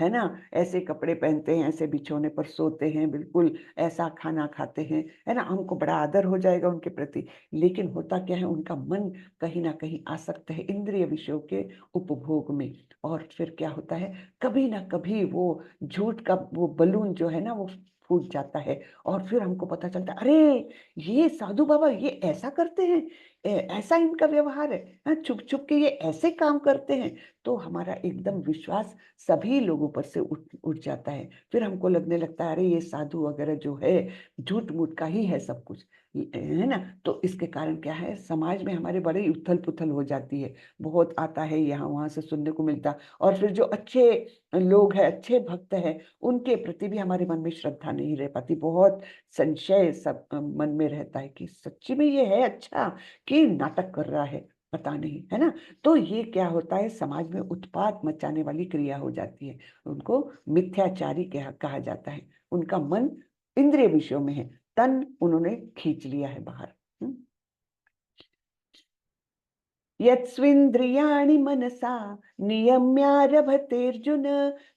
है ना? ऐसे कपड़े पहनते हैं, ऐसे बिछौने पर सोते हैं, बिल्कुल ऐसा खाना खाते हैं, है ना? हमको बड़ा आदर हो जाएगा उनके प्रति। लेकिन होता क्या है, उनका मन कहीं ना कहीं आसक्त है इंद्रिय विषयों के उपभोग में। और फिर क्या होता है, कभी ना कभी वो झूठ का वो बलून जो है ना, वो फूट जाता है, और फिर हमको पता चलता है, अरे ये साधु बाबा ये ऐसा करते हैं, ऐसा इनका व्यवहार है, हाँ, छुप छुप के ये ऐसे काम करते हैं। तो हमारा एकदम विश्वास सभी लोगों पर से उठ उठ जाता है। फिर हमको लगने लगता है, अरे ये साधु वगैरह जो है, झूठ मूठ का ही है सब कुछ, है ना? तो इसके कारण क्या है, समाज में हमारे बड़े उथल पुथल हो जाती है, बहुत आता है यहाँ वहां से सुनने को मिलता। और फिर जो अच्छे लोग हैं, अच्छे भक्त हैं, उनके प्रति भी हमारे मन में श्रद्धा नहीं रह पाती, बहुत संशय सब मन में रहता है कि सच्ची में ये है अच्छा कि नाटक कर रहा है, पता नहीं, है ना? तो ये क्या होता है, समाज में उत्पात मचाने वाली क्रिया हो जाती है। उनको मिथ्याचारी कहा जाता है। उनका मन इंद्रिय विषयों में है, तन उन्होंने खींच लिया है बाहर। हम्म। यत्स्विन्द्रियाणि मनसा नियम्यारभतेऽर्जुन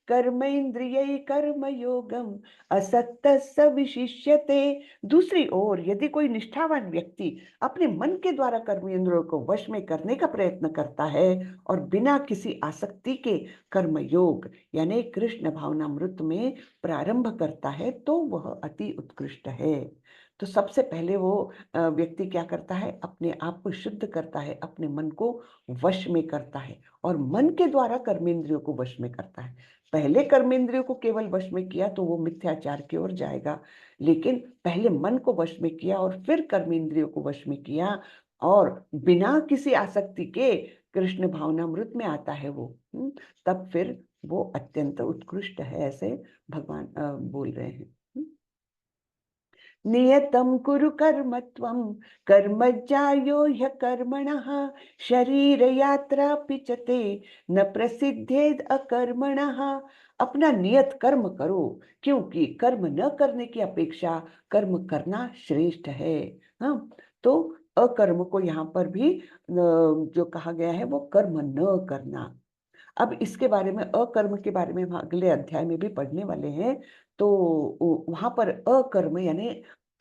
कर्मेन्द्रियैः कर्मयोगम असक्तः स विशिष्यते। दूसरी ओर यदि कोई निष्ठावान व्यक्ति अपने मन के द्वारा कर्मेंद्रियों को वश में करने का प्रयत्न करता है और बिना किसी आसक्ति के कर्मयोग यानी कृष्ण भावनामृत में प्रारंभ करता है, तो वह अति उत्कृष्ट है। तो सबसे पहले वो व्यक्ति क्या करता है, अपने आप को शुद्ध करता है, अपने मन को वश में करता है, और मन के द्वारा कर्मेंद्रियों को वश में करता है। पहले कर्मेंद्रियों को केवल वश में किया तो वो मिथ्याचार की ओर जाएगा, लेकिन पहले मन को वश में किया और फिर कर्मेंद्रियों को वश में किया, और बिना किसी आसक्ति के कृष्ण भावनामृत में आता है वो, तब फिर वो अत्यंत उत्कृष्ट है, ऐसे भगवान बोल रहे हैं। नियतं कुरु कर्म त्वं कर्मज्जायो ह्यकर्मणः शरीरयात्रापि च ते न प्रसिद्धेद अकर्मणः। अपना नियत कर्म करो, क्योंकि कर्म न करने की अपेक्षा कर्म करना श्रेष्ठ है। हाँ, तो अकर्म को यहाँ पर भी जो कहा गया है वो कर्म न करना। अब इसके बारे में, अकर्म के बारे में हम अगले अध्याय में भी पढ़ने वाले हैं। तो वहां पर अकर्म यानी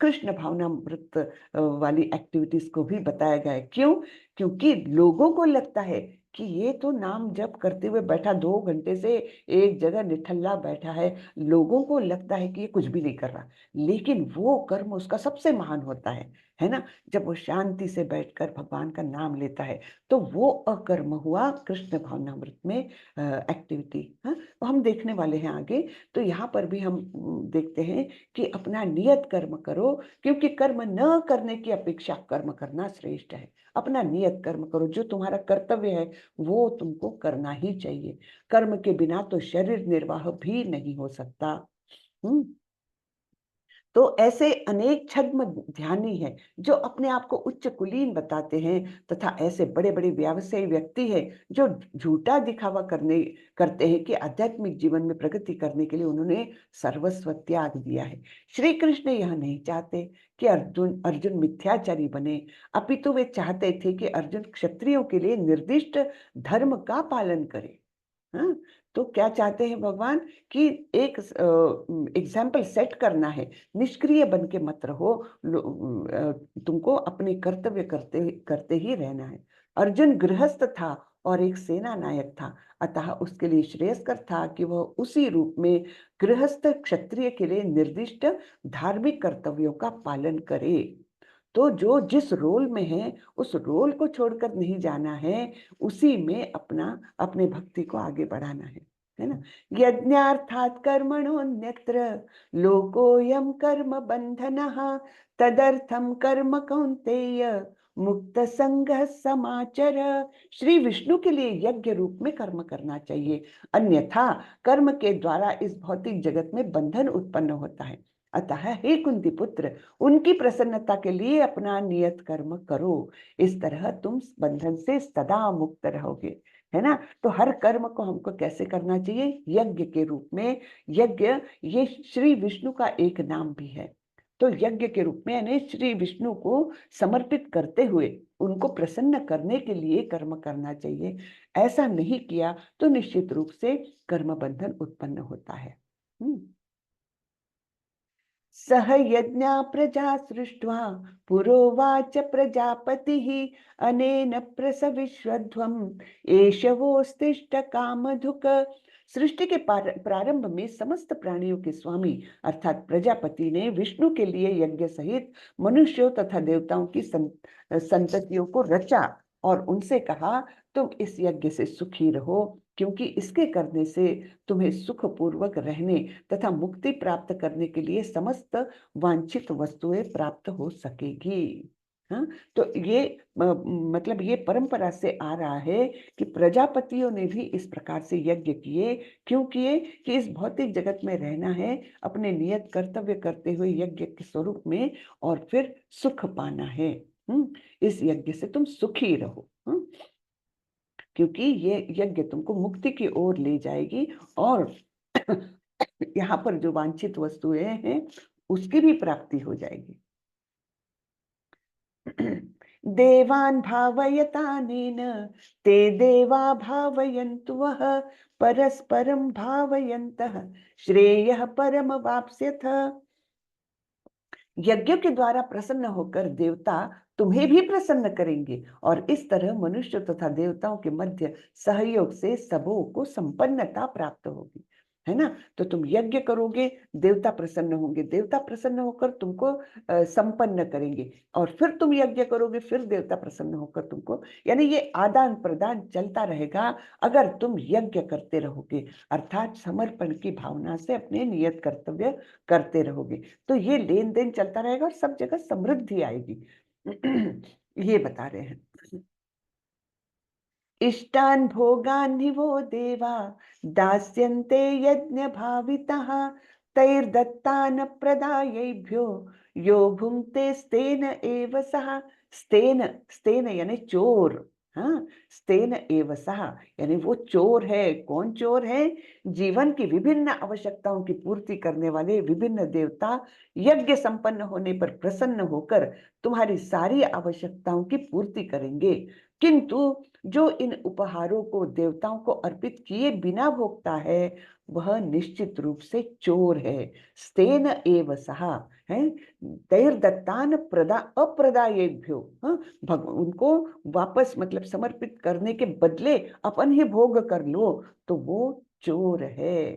कृष्ण भावनामृत वाली एक्टिविटीज को भी बताया गया है। क्यों? क्योंकि लोगों को लगता है कि ये तो नाम जप करते हुए बैठा, 2 घंटे से एक जगह निठल्ला बैठा है, लोगों को लगता है कि ये कुछ भी नहीं कर रहा, लेकिन वो कर्म उसका सबसे महान होता है ना? जब वो शांति से बैठकर भगवान का नाम लेता है, तो वो अकर्म हुआ कृष्ण भावनामृत में एक्टिविटी। हाँ, तो हम देखने वाले हैं आगे। तो यहाँ पर भी हम देखते हैं कि अपना नियत कर्म करो, क्योंकि कर्म न करने की अपेक्षा कर्म करना श्रेष्ठ है। अपना नियत कर्म करो, जो तुम्हारा कर्तव्य है वो तुमको करना ही चाहिए। कर्म के बिना तो शरीर निर्वाह भी नहीं हो सकता। हम्म। तो ऐसे अनेक छद्म ध्यानी हैं जो अपने आप को उच्च कुलीन बताते हैं, तथा ऐसे बड़े बड़े व्यावसायी व्यक्ति हैं जो झूठा दिखावा करते हैं कि आध्यात्मिक जीवन में प्रगति करने के लिए उन्होंने सर्वस्व त्याग दिया है। श्री कृष्ण यह नहीं चाहते कि अर्जुन अर्जुन मिथ्याचारी बने, अपितु वे चाहते थे कि अर्जुन क्षत्रियों के लिए निर्दिष्ट धर्म का पालन करे। हाँ, तो क्या चाहते हैं भगवान कि एक एग्जाम्पल सेट करना है, निष्क्रिय बन के मत रहो, तुमको अपने कर्तव्य करते करते ही रहना है। अर्जुन गृहस्थ था और एक सेना नायक था, अतः उसके लिए श्रेयस्कर था कि वह उसी रूप में गृहस्थ क्षत्रिय के लिए निर्दिष्ट धार्मिक कर्तव्यों का पालन करे। तो जो जिस रोल में है उस रोल को छोड़कर नहीं जाना है, उसी में अपना अपने भक्ति को आगे बढ़ाना है ना? यज्ञार्थात् कर्मणोऽन्यत्र लोकोऽयं कर्म बंधनः तदर्थं कर्म कौन्तेय मुक्त संग समाचर। श्री विष्णु के लिए यज्ञ रूप में कर्म करना चाहिए, अन्यथा कर्म के द्वारा इस भौतिक जगत में बंधन उत्पन्न होता है। अतः हे कुंती पुत्र, उनकी प्रसन्नता के लिए अपना नियत कर्म करो, इस तरह तुम बंधन से सदा मुक्त रहोगे, है ना। तो हर कर्म को हमको कैसे करना चाहिए? यज्ञ के रूप में। यज्ञ ये श्री विष्णु का एक नाम भी है, तो यज्ञ के रूप में यानी श्री विष्णु को समर्पित करते हुए उनको प्रसन्न करने के लिए कर्म करना चाहिए। ऐसा नहीं किया तो निश्चित रूप से कर्म बंधन उत्पन्न होता है। सह यज्ञा प्रजा सृष्ट्वा पुरोवाच प्रजापतिः अनेन प्रसविष्वध्वम् एषवोस्तिष्ठ कामधुक। सृष्टि के प्रारंभ में समस्त प्राणियों के स्वामी अर्थात प्रजापति ने विष्णु के लिए यज्ञ सहित मनुष्यों तथा देवताओं की संततियों को रचा और उनसे कहा, तुम इस यज्ञ से सुखी रहो, क्योंकि इसके करने से तुम्हें सुख पूर्वक रहने तथा मुक्ति प्राप्त करने के लिए समस्त वांछित वस्तुएं प्राप्त हो सकेगी। हाँ, तो ये मतलब ये परंपरा से आ रहा है कि प्रजापतियों ने भी इस प्रकार से यज्ञ किए। क्यों किए? कि इस भौतिक जगत में रहना है, अपने नियत कर्तव्य करते हुए यज्ञ के स्वरूप में, और फिर सुख पाना है। इस यज्ञ से तुम सुखी रहो, क्योंकि ये यज्ञ तुमको मुक्ति की ओर ले जाएगी और यहाँ पर जो वांछित वस्तुएं हैं उसकी भी प्राप्ति हो जाएगी। देवान् भावयतानेन ते देवा भावयन्तु वः परस्परं भावयन्तः श्रेयः परमवाप्स्यथ। यज्ञ के द्वारा प्रसन्न होकर देवता तुम्हें भी प्रसन्न करेंगे और इस तरह मनुष्य तथा देवताओं के मध्य सहयोग से सबों को संपन्नता प्राप्त होगी, है ना। तो तुम यज्ञ करोगे, देवता प्रसन्न होंगे, देवता प्रसन्न होकर तुमको संपन्न करेंगे, और फिर तुम यज्ञ करोगे, फिर देवता प्रसन्न होकर तुमको, यानी ये आदान प्रदान चलता रहेगा अगर तुम यज्ञ करते रहोगे, अर्थात समर्पण की भावना से अपने नियत कर्तव्य करते रहोगे, तो ये लेन देन चलता रहेगा और सब जगह समृद्धि आएगी। ये बता रहे हैं। इष्टान् भोगान् हि वो देवा दास्यन्ते यज्ञ भावितः तैर्दत्तान् प्रदायैभ्यो यो भुङ्क्ते स्तेन एव सः। स्तेन, स्तेन यानी चोर, हाँ, स्तेन एव सः यानी वो चोर है। कौन चोर है? जीवन की विभिन्न आवश्यकताओं की पूर्ति करने वाले विभिन्न देवता यज्ञ संपन्न होने पर प्रसन्न होकर तुम्हारी सारी आवश्यकताओं की पूर्ति करेंगे, किंतु जो इन उपहारों को देवताओं को अर्पित किए बिना भोगता है वह निश्चित रूप से चोर है। स्तेन एव सः है, तैर्दत्तान प्रदा अप्रदायेभ्यो, उनको वापस मतलब समर्पित करने के बदले अपन ही भोग कर लो तो वो चोर है।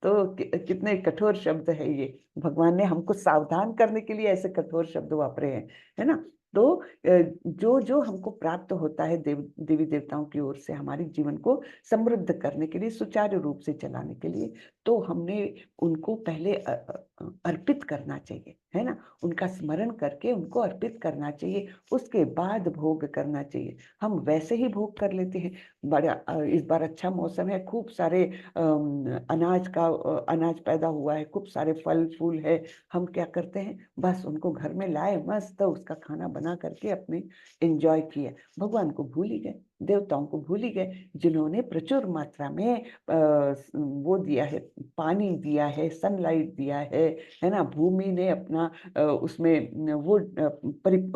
तो कितने कठोर शब्द है ये, भगवान ने हमको सावधान करने के लिए ऐसे कठोर शब्द वापरे हैं, है ना। तो जो जो हमको प्राप्त होता है देवी देवताओं की ओर से हमारे जीवन को समृद्ध करने के लिए, सुचारू रूप से चलाने के लिए, तो हमने उनको पहले अर्पित करना चाहिए, है ना। उनका स्मरण करके उनको अर्पित करना चाहिए, उसके बाद भोग करना चाहिए। हम वैसे ही भोग कर लेते हैं। बड़ा इस बार अच्छा मौसम है, खूब सारे अनाज पैदा हुआ है, खूब सारे फल फूल है, हम क्या करते हैं, बस उनको घर में लाए, मस्त उसका खाना बना करके अपने एंजॉय किए, भगवान को भूल ही गए, देवताओं को भूल ही गए, जिन्होंने प्रचुर मात्रा में वो दिया है, पानी दिया है, सनलाइट दिया है ना। भूमि ने अपना उसमें वो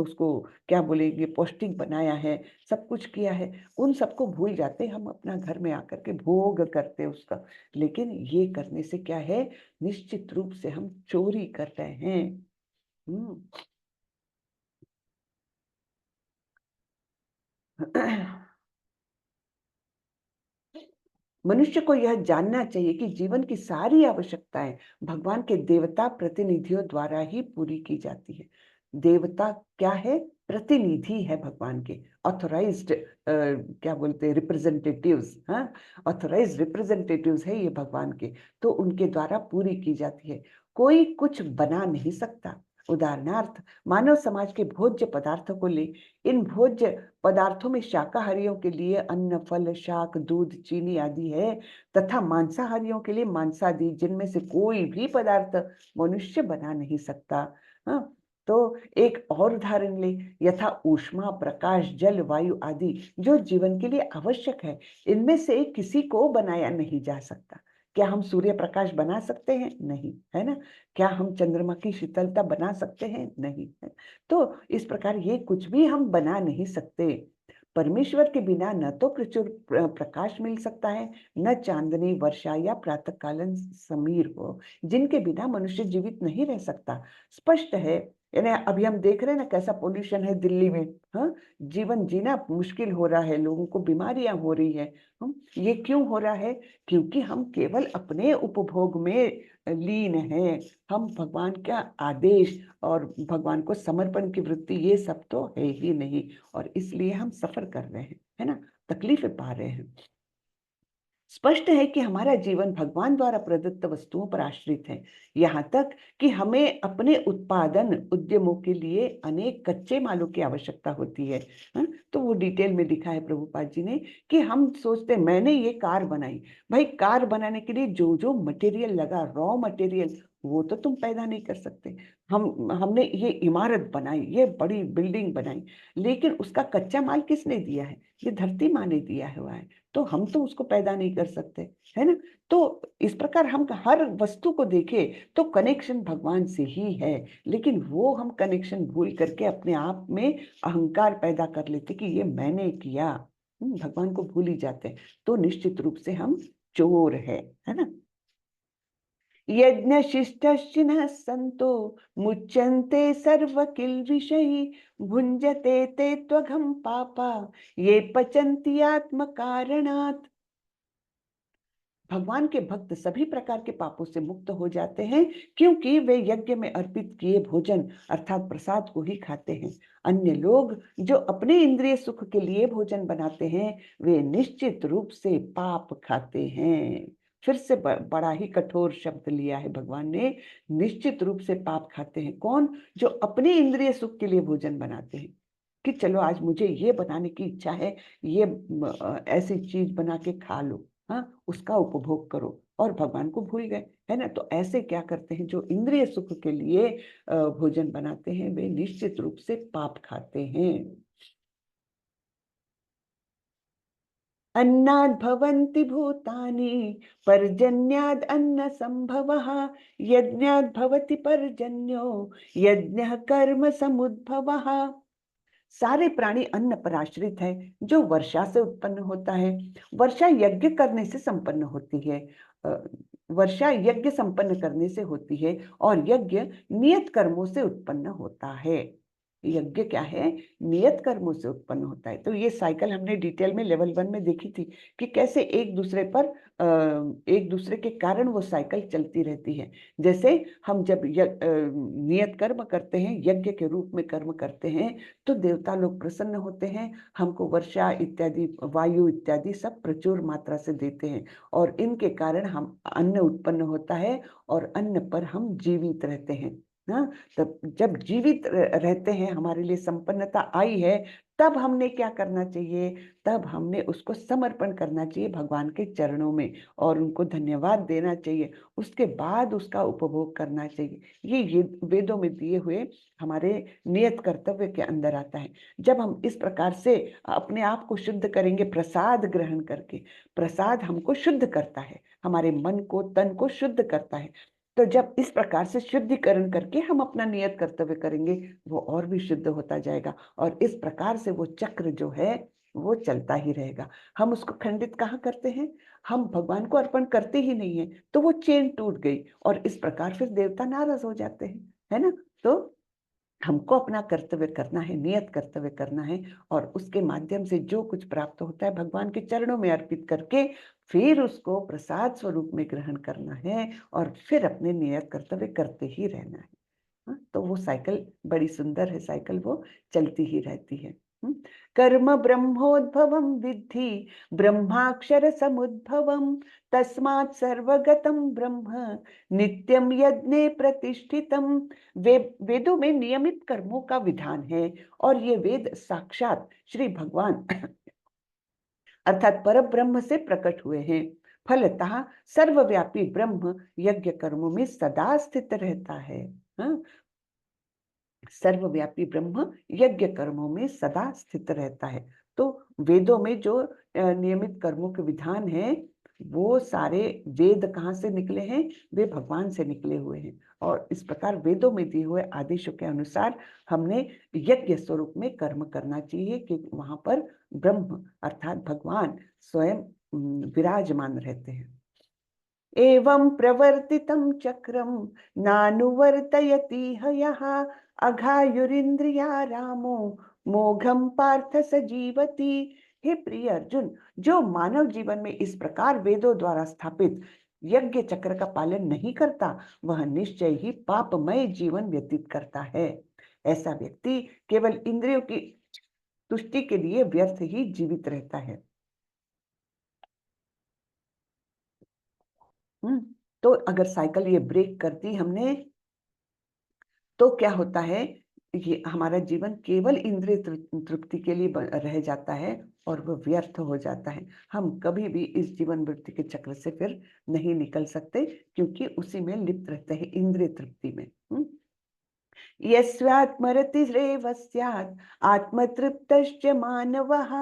उसको क्या बोलेंगे, पौष्टिक बनाया है, सब कुछ किया है, उन सबको भूल जाते हम अपना घर में आकर के भोग करते उसका। लेकिन ये करने से क्या है, निश्चित रूप से हम चोरी कर रहे हैं। मनुष्य को यह जानना चाहिए कि जीवन की सारी आवश्यकताएं भगवान के देवता प्रतिनिधियों द्वारा ही पूरी की जाती है। देवता क्या है? प्रतिनिधि है भगवान के, ऑथोराइज्ड क्या बोलते हैं, रिप्रेजेंटेटिव्स, हाँ, ऑथोराइज्ड रिप्रेजेंटेटिव्स है ये भगवान के, तो उनके द्वारा पूरी की जाती है। कोई कुछ बना नहीं सकता, उदाहरणार्थ मानव समाज के भोज्य पदार्थों को ले। इन भोज्य पदार्थों में शाकाहारियों के लिए अन्न, फल, शाक, दूध, चीनी आदि है, तथा मांसाहारियों के लिए मांसादि, जिनमें से कोई भी पदार्थ मनुष्य बना नहीं सकता। हाँ, तो एक और उदाहरण ले, यथा ऊष्मा, प्रकाश, जल, वायु आदि जो जीवन के लिए आवश्यक है, इनमें से किसी को बनाया नहीं जा सकता। क्या हम सूर्य प्रकाश बना सकते हैं? नहीं, है ना? क्या हम चंद्रमा की शीतलता बना सकते हैं? नहीं, है। तो इस प्रकार ये कुछ भी हम बना नहीं सकते। परमेश्वर के बिना न तो प्रचुर प्रकाश मिल सकता है, न चांदनी, वर्षा या प्रातःकालीन समीर हो, जिनके बिना मनुष्य जीवित नहीं रह सकता। स्पष्ट है, यानी अभी हम देख रहे हैं ना कैसा पोल्यूशन है दिल्ली में। हाँ, जीवन जीना मुश्किल हो रहा है, लोगों को बीमारियां हो रही है। ये क्यों हो रहा है? क्योंकि हम केवल अपने उपभोग में लीन हैं। हम भगवान का आदेश और भगवान को समर्पण की वृत्ति, ये सब तो है ही नहीं, और इसलिए हम सफर कर रहे हैं, है ना? तकलीफें पा रहे हैं। स्पष्ट है कि हमारा जीवन भगवान द्वारा प्रदत्त वस्तुओं पर आश्रित है, यहाँ तक कि हमें अपने उत्पादन उद्यमों के लिए अनेक कच्चे मालों की आवश्यकता होती है। हाँ? तो वो डिटेल में लिखा है प्रभुपाद जी ने कि हम सोचते मैंने ये कार बनाई, भाई कार बनाने के लिए जो जो मटेरियल लगा, रॉ मटेरियल, वो तो तुम पैदा नहीं कर सकते। हमने ये इमारत बनाई, ये बड़ी बिल्डिंग बनाई, लेकिन उसका कच्चा माल किसने दिया है? ये धरती माँ ने दिया हुआ है, तो हम तो उसको पैदा नहीं कर सकते, है ना? तो इस प्रकार हम हर वस्तु को देखें तो कनेक्शन भगवान से ही है, लेकिन वो हम कनेक्शन भूल करके अपने आप में अहंकार पैदा कर लेते कि ये मैंने किया। भगवान को भूल ही जाते हैं, तो निश्चित रूप से हम चोर है ना? यज्ञ शिष्टशिनः सन्तो मुच्यन्ते सर्व किल विषयी भुंजते ते त्वघं पापा ये पचन्ति आत्म कारणात्। भगवान के भक्त सभी प्रकार के पापों से मुक्त हो जाते हैं, क्योंकि वे यज्ञ में अर्पित किए भोजन अर्थात प्रसाद को ही खाते हैं। अन्य लोग जो अपने इंद्रिय सुख के लिए भोजन बनाते हैं, वे निश्चित रूप से पाप खाते हैं। फिर से बड़ा ही कठोर शब्द लिया है भगवान ने, निश्चित रूप से पाप खाते हैं। कौन? जो अपने इंद्रिय सुख के लिए भोजन बनाते हैं, कि चलो आज मुझे ये बनाने की इच्छा है, ये ऐसी चीज बना के खा लो, हाँ, उसका उपभोग करो, और भगवान को भूल गए, है ना? तो ऐसे क्या करते हैं, जो इंद्रिय सुख के लिए भोजन बनाते हैं, वे निश्चित रूप से पाप खाते हैं। अन्नाद् भवन्ति भूतानि पर्जन्याद् अन्न संभवः यज्ञाद् भवति पर्जन्यो यज्ञः कर्म समुद्भवः। सारे प्राणी अन्न पर आश्रित है, जो वर्षा से उत्पन्न होता है। वर्षा यज्ञ करने से संपन्न होती है। अ, वर्षा यज्ञ संपन्न करने से होती है, और यज्ञ नियत कर्मों से उत्पन्न होता है। यज्ञ क्या है? नियत कर्मों से उत्पन्न होता है। तो ये साइकिल हमने डिटेल में लेवल 1 में देखी थी कि कैसे एक दूसरे पर एक दूसरे के कारण वो साइकिल चलती रहती है। जैसे हम जब नियत कर्म करते हैं, यज्ञ के रूप में कर्म करते हैं, तो देवता लोग प्रसन्न होते हैं, हमको वर्षा इत्यादि, वायु इत्यादि सब प्रचुर मात्रा से देते हैं, और इनके कारण हम अन्न उत्पन्न होता है, और अन्न पर हम जीवित रहते हैं। हाँ, तब जब जीवित रहते हैं, हमारे लिए संपन्नता आई है, तब हमने क्या करना चाहिए? तब हमने उसको समर्पण करना चाहिए भगवान के चरणों में, और उनको धन्यवाद देना चाहिए। उसके बाद उसका उपभोग करना चाहिए। ये वेदों में दिए हुए हमारे नियत कर्तव्य के अंदर आता है। जब हम इस प्रकार से अपने आप को शुद्ध करेंगे प्रसाद ग्रहण करके, प्रसाद हमको शुद्ध करता है, हमारे मन को, तन को शुद्ध करता है। तो जब इस प्रकार से शुद्धिकरण करके हम अपना नियत कर्तव्य करेंगे, वो और भी शुद्ध होता जाएगा, और इस प्रकार से वो चक्र जो है वो चलता ही रहेगा। हम उसको खंडित कहाँ करते हैं? हम भगवान को अर्पण करते ही नहीं है, तो वो चेन टूट गई, और इस प्रकार फिर देवता नाराज हो जाते हैं, है ना? तो हमको अपना कर्तव्य करना है, नियत कर्तव्य करना है, और उसके माध्यम से जो कुछ प्राप्त होता है भगवान के चरणों में अर्पित करके फिर उसको प्रसाद स्वरूप में ग्रहण करना है, और फिर अपने नियत कर्तव्य करते ही रहना है। हाँ, तो वो साइकिल बड़ी सुंदर है, साइकिल वो चलती ही रहती है। कर्म ब्रह्मोद्भवम विद्धि ब्रह्माक्षर समुद्भवम तस्मात् सर्वगतं ब्रह्म नित्यम यज्ञे प्रतिष्ठितम। वेदों में नियमित कर्मों का विधान है और ये वेद साक्षात श्री भगवान अर्थात पर ब्रह्म से प्रकट हुए हैं। फलतः सर्वव्यापी ब्रह्म यज्ञ कर्मों में सदा स्थित रहता है। हाँ? सर्वव्यापी ब्रह्म यज्ञ कर्मों में सदा स्थित रहता है। तो वेदों में जो नियमित कर्मों के विधान है, वो सारे वेद कहाँ से निकले हैं? वे भगवान से निकले हुए हैं। और इस प्रकार वेदों में दिए हुए आदेशों के अनुसार हमने यज्ञ स्वरूप में कर्म करना चाहिए कि वहां पर ब्रह्म अर्थात भगवान स्वयं विराजमान रहते हैं। एवं प्रवर्तितं चक्रम नानुवर्तयति यः अघायुरिंद्रिया रामो मोघम पार्थ सजीवति। हे प्रिय अर्जुन, जो मानव जीवन में इस प्रकार वेदों द्वारा स्थापित यज्ञ चक्र का पालन नहीं करता, वह निश्चय ही पापमय जीवन व्यतीत करता है। ऐसा व्यक्ति केवल इंद्रियों की तुष्टि के लिए व्यर्थ ही जीवित रहता है। हम्म तो अगर साइकिल ये ब्रेक करती हमने, तो क्या होता है? ये हमारा जीवन केवल इंद्रिय तृप्ति के लिए रह जाता है और वह व्यर्थ हो जाता है। हम कभी भी इस जीवन वृत्ति के चक्र से फिर नहीं निकल सकते, क्योंकि उसी में लिप्त रहते हैं, इंद्रिय तृप्ति में। यस्यात्मरतिरेव स्यात् आत्मतृप्तश्च मानवः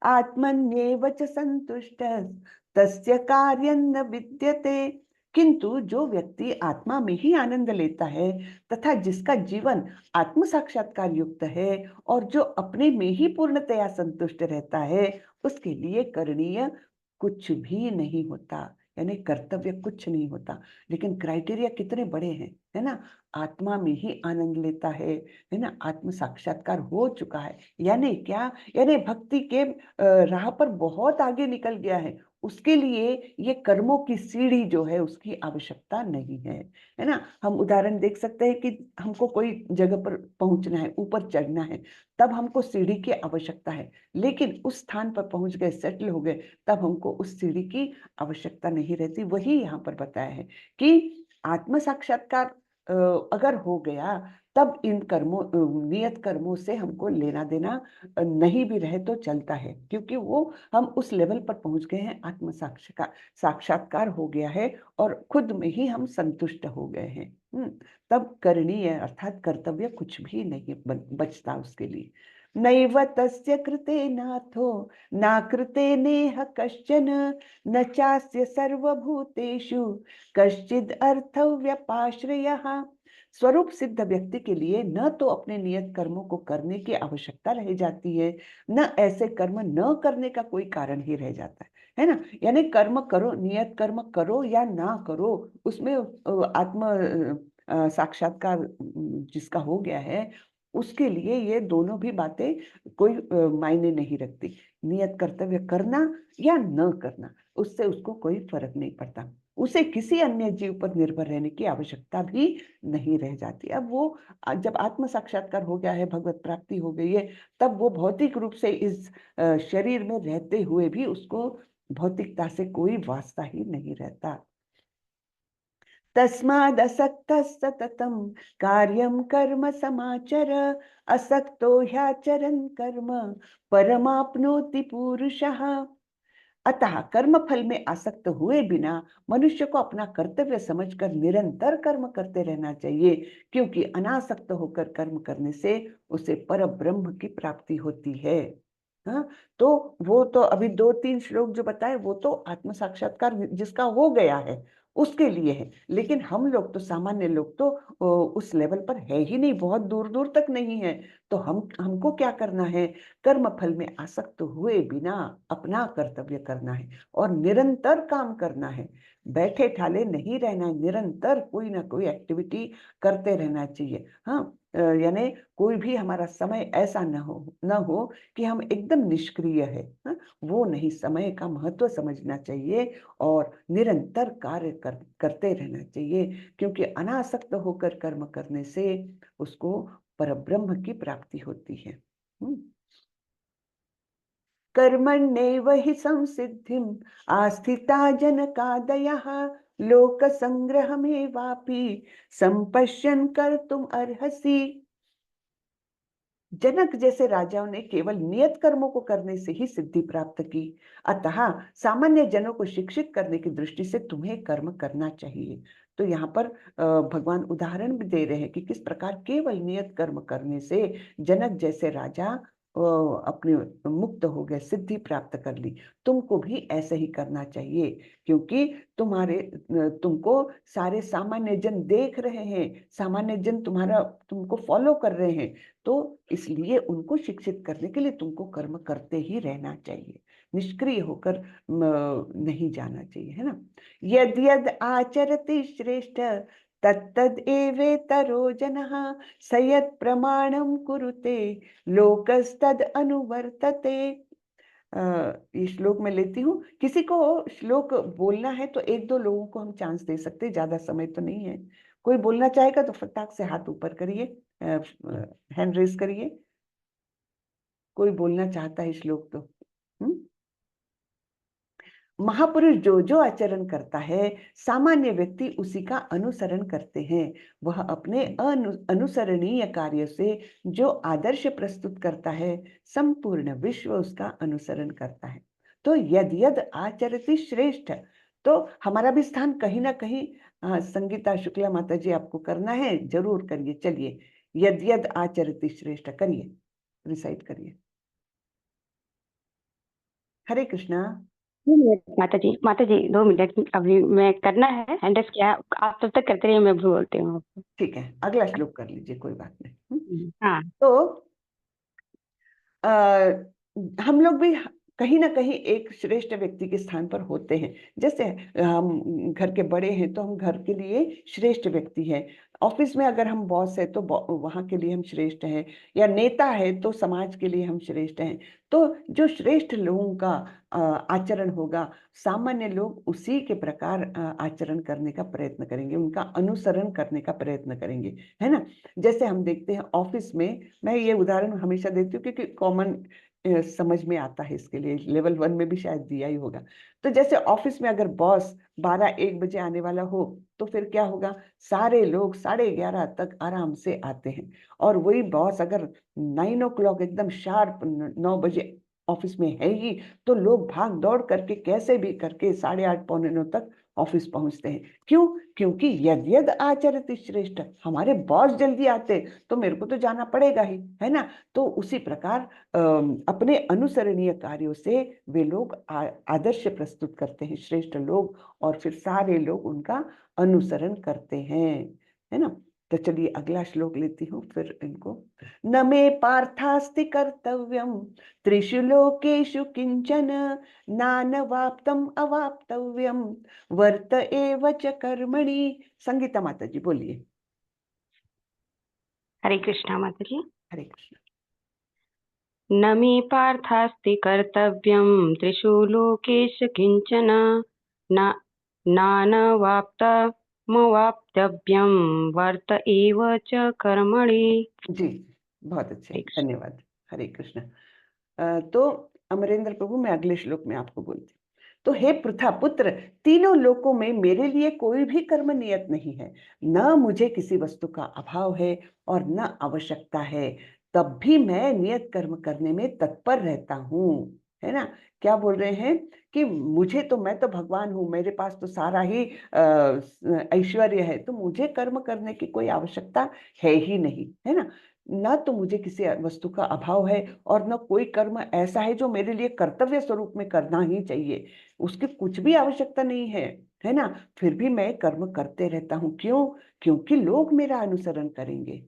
आत्मन्येव च संतुष्टः तस्य कार्यं न विद्यते। किंतु जो व्यक्ति आत्मा में ही आनंद लेता है तथा जिसका जीवन आत्म साक्षात्कार युक्त है और जो अपने में ही पूर्णतया संतुष्ट रहता है, उसके लिए करणीय कुछ भी नहीं होता, यानी कर्तव्य कुछ नहीं होता। लेकिन क्राइटेरिया कितने बड़े हैं, है ना? आत्मा में ही आनंद लेता है ना? आत्म साक्षात्कार हो चुका है, यानी क्या? यानी भक्ति के राह पर बहुत आगे निकल गया है। उसके लिए ये कर्मों की सीढ़ी जो है उसकी आवश्यकता नहीं है ना? हम उदाहरण देख सकते हैं कि हमको कोई जगह पर पहुंचना है, ऊपर चढ़ना है, तब हमको सीढ़ी की आवश्यकता है। लेकिन उस स्थान पर पहुंच गए, सेटल हो गए, तब हमको उस सीढ़ी की आवश्यकता नहीं रहती। वही यहाँ पर बताया है कि आत्म साक्षात्कार अगर हो गया, तब इन कर्मों नियत कर्मों से हमको लेना देना नहीं भी रहे तो चलता है, क्योंकि वो हम उस लेवल पर पहुंच गए हैं, आत्म साक्षात्कार हो गया है और खुद में ही हम संतुष्ट हो गए हैं। तब करणीय अर्थात कर्तव्य कुछ भी नहीं बचता उसके लिए। नैव तस्य कृते नाथो ना कृते नेह कश्चन न चास्य सर्वभूतेषु कश्चिद अर्थ व्यपाश्रयः। स्वरूप सिद्ध व्यक्ति के लिए न तो अपने नियत कर्मों को करने की आवश्यकता रह जाती है, न ऐसे कर्म न करने का कोई कारण ही रह जाता है ना? यानी कर्म करो, नियत कर्म करो या ना करो, उसमें आत्म साक्षात्कार जिसका हो गया है, उसके लिए ये दोनों भी बातें कोई मायने नहीं रखती। नियत कर्तव्य करना या न करना, उससे उसको कोई फर्क नहीं पड़ता। उसे किसी अन्य जीव पर निर्भर रहने की आवश्यकता भी नहीं रह जाती। अब वो जब आत्म साक्षात्कार हो गया है, भगवत प्राप्ति हो गई है, तब वो भौतिक रूप से इस शरीर में रहते हुए भी उसको भौतिकता से कोई वास्ता ही नहीं रहता। तस्मादसक्तः सततं कार्यं कर्म समाचर असक्तो ह्याचरन् कर्म परमाप्नोति पुरुषः। अतः कर्म फल में आसक्त हुए बिना मनुष्य को अपना कर्तव्य समझकर निरंतर कर्म करते रहना चाहिए, क्योंकि अनासक्त होकर कर्म करने से उसे पर ब्रह्म की प्राप्ति होती है। हाँ, तो वो तो अभी 2-3 श्लोक जो बताए वो तो आत्म साक्षात्कार जिसका हो गया है उसके लिए है। लेकिन हम लोग तो, सामान्य लोग तो उस लेवल पर है ही नहीं, बहुत दूर दूर तक नहीं है। तो हमको क्या करना है? कर्म फल में आसक्त हुए बिना अपना कर्तव्य करना है और निरंतर काम करना है। बैठे ठाले नहीं रहना है, निरंतर कोई ना कोई एक्टिविटी करते रहना चाहिए। हाँ, यानी कोई भी हमारा समय ऐसा न हो कि हम एकदम निष्क्रिय है। हाँ? वो नहीं, समय का महत्व समझना चाहिए और निरंतर कार्य करते रहना चाहिए, क्योंकि अनासक्त होकर कर्म करने से उसको परब्रह्म की प्राप्ति होती है। कर्मण्येव हि संसिद्धिम् आस्थिता जनकादयः लोकसंग्रहमेवापि संपश्यन् कर्तुम् अर्हसि। जनक जैसे राजाओं ने केवल नियत कर्मों को करने से ही सिद्धि प्राप्त की, अतः सामान्य जनों को शिक्षित करने की दृष्टि से तुम्हें कर्म करना चाहिए। तो यहाँ पर भगवान उदाहरण भी दे रहे हैं कि किस प्रकार केवल नियत कर्म करने से जनक जैसे राजा अपने मुक्त हो गए, सिद्धि प्राप्त कर ली। तुमको भी ऐसे ही करना चाहिए, क्योंकि तुमको सारे सामान्य जन देख रहे हैं, सामान्य जन तुमको फॉलो कर रहे हैं, तो इसलिए उनको शिक्षित करने के लिए तुमको कर्म करते ही रहना चाहिए, निष्क्रिय होकर नहीं जाना चाहिए, है ना। यद यद आचरति श्रेष्ठ तत्तद एवेतरो जनः स यत् प्रमाणं कुरुते लोकस्तद अनुवर्तते। ये श्लोक मैं लेती हूँ। किसी को श्लोक बोलना है तो एक दो लोगों को हम चांस दे सकते हैं, ज्यादा समय तो नहीं है। कोई बोलना चाहेगा तो फटाक से हाथ ऊपर करिए, हैंड रेस करिए। कोई बोलना चाहता है श्लोक तो। महापुरुष जो जो आचरण करता है, सामान्य व्यक्ति उसी का अनुसरण करते हैं। वह अपने अनुसरणीय कार्य से जो आदर्श प्रस्तुत करता है, संपूर्ण विश्व उसका अनुसरण करता है। तो यद यद आचरति श्रेष्ठ, तो हमारा भी स्थान कहीं ना कहीं संगीता शुक्ला माता जी आपको करना है, जरूर करिए। चलिए, यद यद आचरति श्रेष्ठ करिए, रिसाइट करिए। हरे कृष्णा। माता जी 2 मिनट अभी मैं करना है, हैंडस क्या आप तब तक करते रहिए, मैं बोलती हूँ आपको। ठीक है, अगला श्लोक कर लीजिए, कोई बात नहीं। हाँ, तो हम लोग भी कहीं ना कहीं एक श्रेष्ठ व्यक्ति के स्थान पर होते हैं। जैसे हम घर के बड़े हैं तो हम घर के लिए श्रेष्ठ व्यक्ति हैं। ऑफिस में अगर हम बॉस है तो वहां के लिए हम श्रेष्ठ हैं, या नेता है तो समाज के लिए हम श्रेष्ठ हैं। तो जो श्रेष्ठ लोगों का आचरण होगा, सामान्य लोग उसी के प्रकार आचरण करने का प्रयत्न करेंगे, उनका अनुसरण करने का प्रयत्न करेंगे, है ना। जैसे हम देखते हैं ऑफिस में, मैं ये उदाहरण हमेशा देती हूँ क्योंकि कॉमन समझ में आता है, इसके लिए लेवल 1 में भी शायद दिया ही होगा। तो जैसे ऑफिस में अगर बॉस 12-1 बजे आने वाला हो तो फिर क्या होगा, सारे लोग 11:30 तक आराम से आते हैं। और वही बॉस अगर 9 o'clock एकदम शार्प 9 बजे ऑफिस में है ही, तो लोग भाग दौड़ करके कैसे भी करके 8:30 पौने 9 तक ऑफिस पहुंचते हैं। क्यों? क्योंकि यद यद आचरति श्रेष्ठ, हमारे बॉस जल्दी आते तो मेरे को तो जाना पड़ेगा ही, है ना। तो उसी प्रकार अपने अनुसरणीय कार्यों से वे लोग आदर्श प्रस्तुत करते हैं, श्रेष्ठ लोग, और फिर सारे लोग उनका अनुसरण करते हैं, है ना। तो चलिए अगला श्लोक लेती हूँ फिर इनको। न मे पार्थास्ति कर्तव्यम त्रिषु लोकेषु किंचन नानवाप्तम अवाप्तव्यम वर्त एव च कर्मणि। संगीता माता जी बोलिए। हरे कृष्णा माता जी। हरे कृष्ण। न मे पार्थास्ति कर्तव्यं त्रिषु लोकेषु किंचन नानवाप्तमवाप्तव्यं वर्त एव च कर्मणि। जी, बहुत अच्छे, धन्यवाद। हरे कृष्ण। तो अमरेंद्र प्रभु, मैं अगले श्लोक में आपको बोलती हूँ। तो हे पृथा पुत्र, तीनों लोकों में मेरे लिए कोई भी कर्म नियत नहीं है। न मुझे किसी वस्तु का अभाव है और न आवश्यकता है, तब भी मैं नियत कर्म करने में तत्पर रहता हूँ, है ना। क्या बोल रहे हैं कि मैं तो भगवान हूँ, मेरे पास तो सारा ही ऐश्वर्य है, तो मुझे कर्म करने की कोई आवश्यकता है ही नहीं, है ना। न तो मुझे किसी वस्तु का अभाव है और न कोई कर्म ऐसा है जो मेरे लिए कर्तव्य स्वरूप में करना ही चाहिए, उसकी कुछ भी आवश्यकता नहीं है ना। फिर भी मैं कर्म करते रहता हूँ। क्यों? क्योंकि लोग मेरा अनुसरण करेंगे।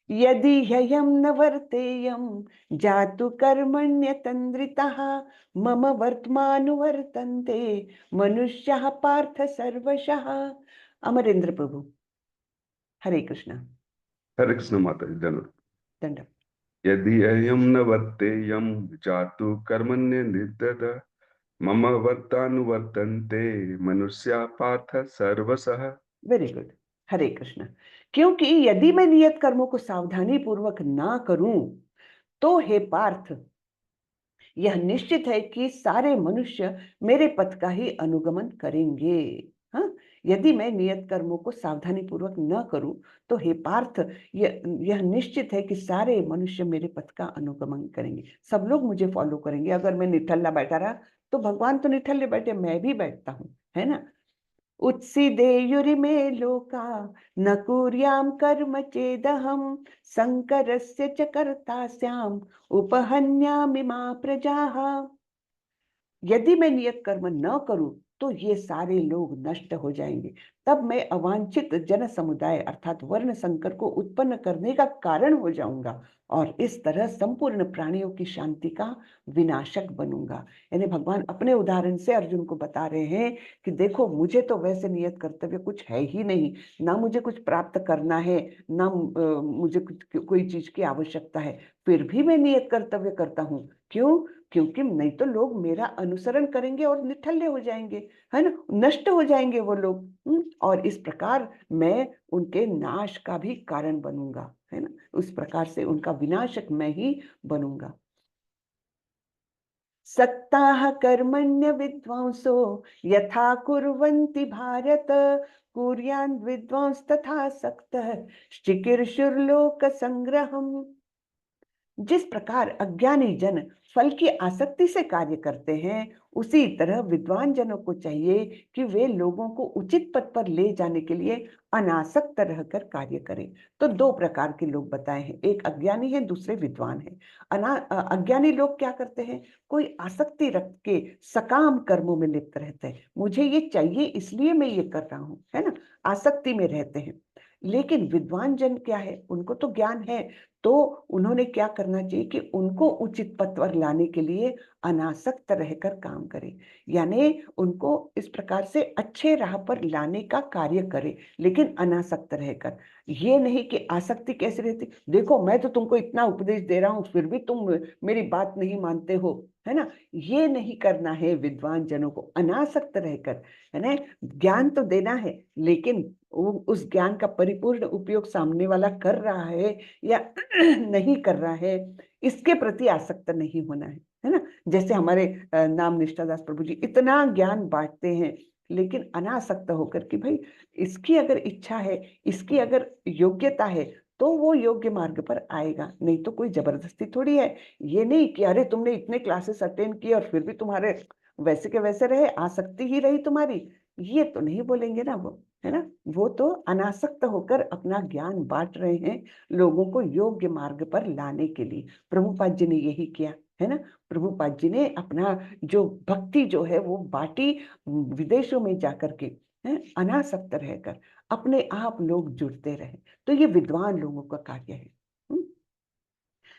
यदि ह्ययं न वर्तेयं जातु कर्मण्यतन्द्रितः मम वर्तमानुवर्तन्ते मनुष्यः पार्थ सर्वशः। अमरेंद्र प्रभु, हरे कृष्ण। हरे कृष्ण माता जी, जरूर। दंड। यदि अयम न वर्तेयम जातु कर्मण्य निदत मम वर्तानुवर्तन्ते मनुष्या पार्थ सर्वशः। Very good. हरे कृष्ण। क्योंकि यदि मैं नियत कर्मों को सावधानी पूर्वक ना करूं तो हे पार्थ, यह निश्चित है कि सारे मनुष्य मेरे पथ का ही अनुगमन करेंगे। हाँ, यदि मैं नियत कर्मों को सावधानी पूर्वक न करूं तो हे पार्थ, यह निश्चित है कि सारे मनुष्य मेरे पथ का अनुगमन करेंगे, सब लोग मुझे फॉलो करेंगे। अगर मैं निठल्ला बैठा रहा तो भगवान तो निठल्ले बैठे, मैं भी बैठता हूँ, है ना। उत्सीदेयुरिमे लोका न कुर्याम कर्म चेदहम संकरस्य च कर्तास्याम उपहन्यामि मा प्रजाः। यदि मैं नियत कर्म न करूं तो ये सारे लोग नष्ट हो जाएंगे, तब मैं अवांछित जन समुदाय अर्थात वर्ण संकर को उत्पन्न करने का कारण हो जाऊंगा और इस तरह संपूर्ण प्राणियों की शांति का विनाशक बनूंगा। यानी भगवान अपने उदाहरण से अर्जुन को बता रहे हैं कि देखो, मुझे तो वैसे नियत कर्तव्य कुछ है ही नहीं, ना मुझे कुछ प्राप्त करना है, ना मुझे कोई चीज की आवश्यकता है, फिर भी मैं नियत कर्तव्य करता हूँ। क्यों? क्योंकि नहीं तो लोग मेरा अनुसरण करेंगे और निठल्ले हो जाएंगे, है ना, नष्ट हो जाएंगे वो लोग। और इस प्रकार मैं उनके नाश का भी कारण बनूंगा, है ना, उस प्रकार से उनका विनाशक मैं ही बनूंगा। सक्ताः कर्मण्य विद्वांसो यथा कुर्वन्ति भारत, कुर्यान् विद्वांस तथा सक्तः चिकीर्षुर्लोक संग्रहम्। जिस प्रकार अज्ञानी जन फल की आसक्ति से कार्य करते हैं, उसी तरह विद्वान जनों को चाहिए कि वे लोगों को उचित पथ पर ले जाने के लिए अनासक्त रहकर कार्य करें। तो दो प्रकार के लोग बताए हैं, एक अज्ञानी है, दूसरे विद्वान है। अज्ञानी लोग क्या करते हैं? कोई आसक्ति रख के सकाम कर्मों में लिप्त रहते हैं, मुझे ये चाहिए इसलिए मैं ये कर रहा हूँ, है ना, आसक्ति में रहते हैं। लेकिन विद्वान जन क्या है? उनको तो ज्ञान है, तो उन्होंने क्या करना चाहिए कि उनको उचित पथ पर लाने के लिए अनासक्त रहकर काम करे, यानी उनको इस प्रकार से अच्छे राह पर लाने का कार्य करे, लेकिन अनासक्त रहकर। ये नहीं कि आसक्ति कैसे रहती, देखो मैं तो तुमको इतना उपदेश दे रहा हूं फिर भी तुम मेरी बात नहीं मानते हो, है ना। ये नहीं करना है विद्वान जनों को, अनासक्त रहकर, है ना। ज्ञान तो देना है, लेकिन उस ज्ञान का परिपूर्ण उपयोग सामने वाला कर रहा है या नहीं कर रहा है, इसके प्रति आसक्त नहीं होना है ना। जैसे हमारे नाम निष्ठादास प्रभु जी इतना ज्ञान बांटते हैं, लेकिन अनासक्त होकर कि भाई इसकी अगर इच्छा है, इसकी अगर योग्यता है तो वो योग्य मार्ग पर आएगा, नहीं तो कोई जबरदस्ती थोड़ी है। ये नहीं कि अरे तुमने इतने क्लासेस अटेंड किए और फिर भी तुम्हारे वैसे के वैसे रहे, आसक्ति ही रही तुम्हारी, ये तो नहीं बोलेंगे ना वो, है ना। वो तो अनासक्त होकर अपना ज्ञान बांट रहे हैं लोगों को योग्य मार्ग पर लाने के लिए। प्रभुपाद जी ने यही किया, है ना। प्रभुपाद जी ने अपना जो भक्ति जो है वो बांटी विदेशों में जाकर के, है, अनासक्त रहकर अपने आप लोग जुड़ते रहे। तो ये विद्वान लोगों का कार्य है।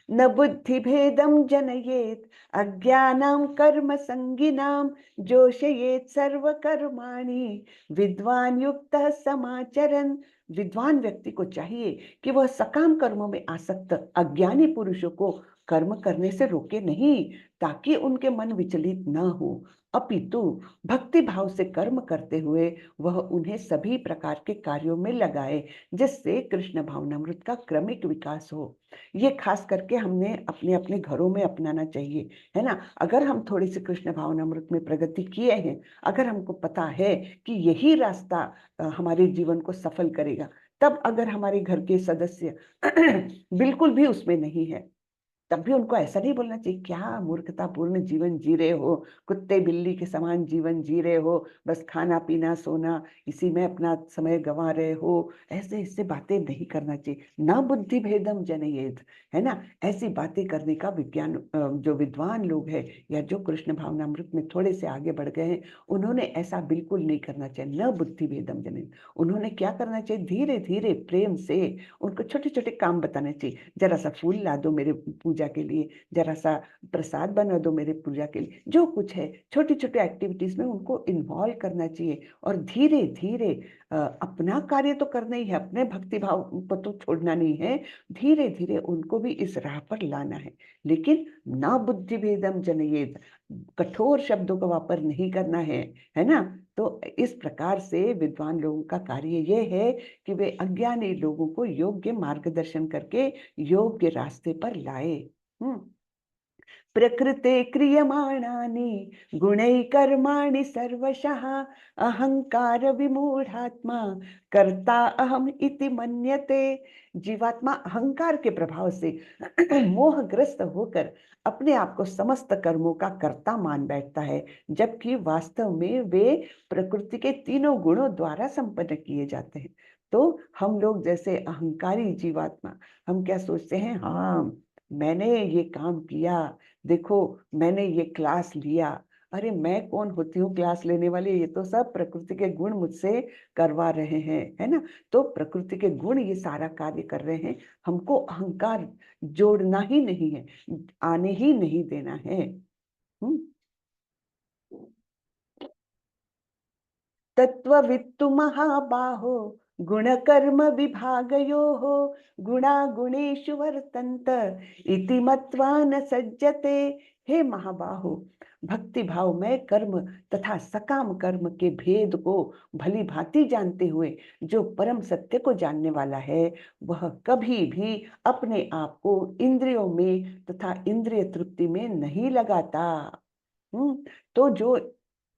न बुद्धि भेदम जनयेत अज्ञानाम कर्म संगिनाम जोशयेत सर्व कर्माणि विद्वान युक्त समाचरन। विद्वान व्यक्ति को चाहिए कि वह सकाम कर्मों में आसक्त अज्ञानी पुरुषों को कर्म करने से रोके नहीं, ताकि उनके मन विचलित न हो, अपितु भक्ति भाव से कर्म करते हुए वह उन्हें सभी प्रकार के कार्यों में लगाए, जिससे कृष्ण भावनामृत का क्रमिक विकास हो। ये खास करके हमने अपने अपने घरों में अपनाना चाहिए, है ना। अगर हम थोड़ी सी कृष्ण भावनामृत में प्रगति किए हैं, अगर हमको पता है कि यही रास्ता हमारे जीवन को सफल करेगा, तब अगर हमारे घर के सदस्य बिल्कुल भी उसमें नहीं है, तब भी उनको ऐसा नहीं बोलना चाहिए क्या मूर्खतापूर्ण जीवन जी रहे हो, कुत्ते बिल्ली के समान जीवन जी रहे हो, बस खाना पीना सोना इसी में अपना समय गंवा रहे हो। ऐसे इससे बातें नहीं करना चाहिए। ना बुद्धि भेदम जनयेत, है ना। ऐसी बातें करने का विज्ञान जो विद्वान लोग हैं या जो कृष्ण भावनामृत में थोड़े से आगे बढ़ गए हैं, उन्होंने ऐसा बिल्कुल नहीं करना चाहिए। न बुद्धि भेदम जनयेत, उन्होंने क्या करना चाहिए, धीरे धीरे प्रेम से उनको छोटे छोटे काम बताने चाहिए। जरा सा फूल ला दो मेरे पूजा के लिए, जरा सा प्रसाद बना दो मेरे पूजा के लिए, जो कुछ है छोटी छोटी एक्टिविटीज में उनको इन्वॉल्व करना चाहिए। और धीरे धीरे अपना कार्य तो करना ही है, अपने भक्ति भाव को तो छोड़ना नहीं है, धीरे धीरे उनको भी इस राह पर लाना है। लेकिन ना बुद्धि भेदम जनयेत, कठोर शब्दों का वापर नहीं करना है ना। तो इस प्रकार से विद्वान लोगों का कार्य ये है कि वे अज्ञानी लोगों को योग्य मार्गदर्शन करके योग्य रास्ते पर लाए। प्रकृते क्रियमाणानि गुणैः कर्माणि सर्वशः अहंकार विमूढ़ात्मा कर्ता अहम इति मन्यते। जीवात्मा अहंकार के प्रभाव से मोहग्रस्त होकर अपने आप को समस्त कर्मों का कर्ता मान बैठता है, जबकि वास्तव में वे प्रकृति के तीनों गुणों द्वारा संपन्न किए जाते हैं। तो हम लोग जैसे अहंकारी जीवात्मा, हम क्या सोचते हैं, हाँ मैंने ये काम किया, देखो मैंने ये क्लास लिया, अरे मैं कौन होती हूँ क्लास लेने वाली, ये तो सब प्रकृति के गुण मुझसे करवा रहे हैं, है ना। तो प्रकृति के गुण ये सारा कार्य कर रहे हैं, हमको अहंकार जोड़ना ही नहीं है, आने ही नहीं देना है। तत्त्ववित्तु महाबाहो गुणकर्म विभागयोः गुणागुणेषु वर्तन्त इति मत्वा न सज्जते। हे महाबाहो, भक्ति भाव में कर्म तथा सकाम कर्म के भेद को भली भांति जानते हुए जो परम सत्य को जानने वाला है, वह कभी भी अपने आप को इंद्रियों में तथा इंद्रिय तृप्ति में नहीं लगाता। तो जो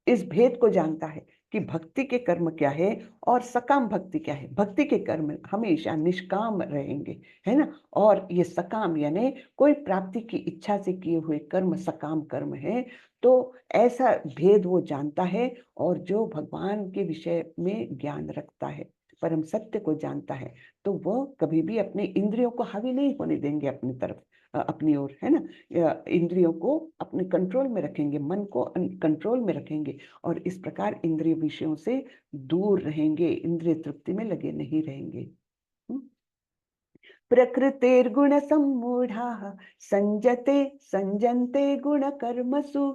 इस भेद को जानता है कि भक्ति के कर्म क्या है और सकाम भक्ति क्या है, भक्ति के कर्म हमेशा निष्काम रहेंगे, है ना, और ये सकाम यानी कोई प्राप्ति की इच्छा से किए हुए कर्म सकाम कर्म है। तो ऐसा भेद वो जानता है, और जो भगवान के विषय में ज्ञान रखता है, परम सत्य को जानता है, तो वो कभी भी अपने इंद्रियों को हावी नहीं होने देंगे अपनी तरफ, अपनी ओर, है ना। इंद्रियों को अपने कंट्रोल में रखेंगे, मन को कंट्रोल में रखेंगे, और इस प्रकार इंद्रिय विषयों से दूर रहेंगे, इंद्रिय तृप्ति में लगे नहीं रहेंगे। प्रकृतेर्गुण सम्मूढ़ाः संजते संजन्ते गुण कर्मसु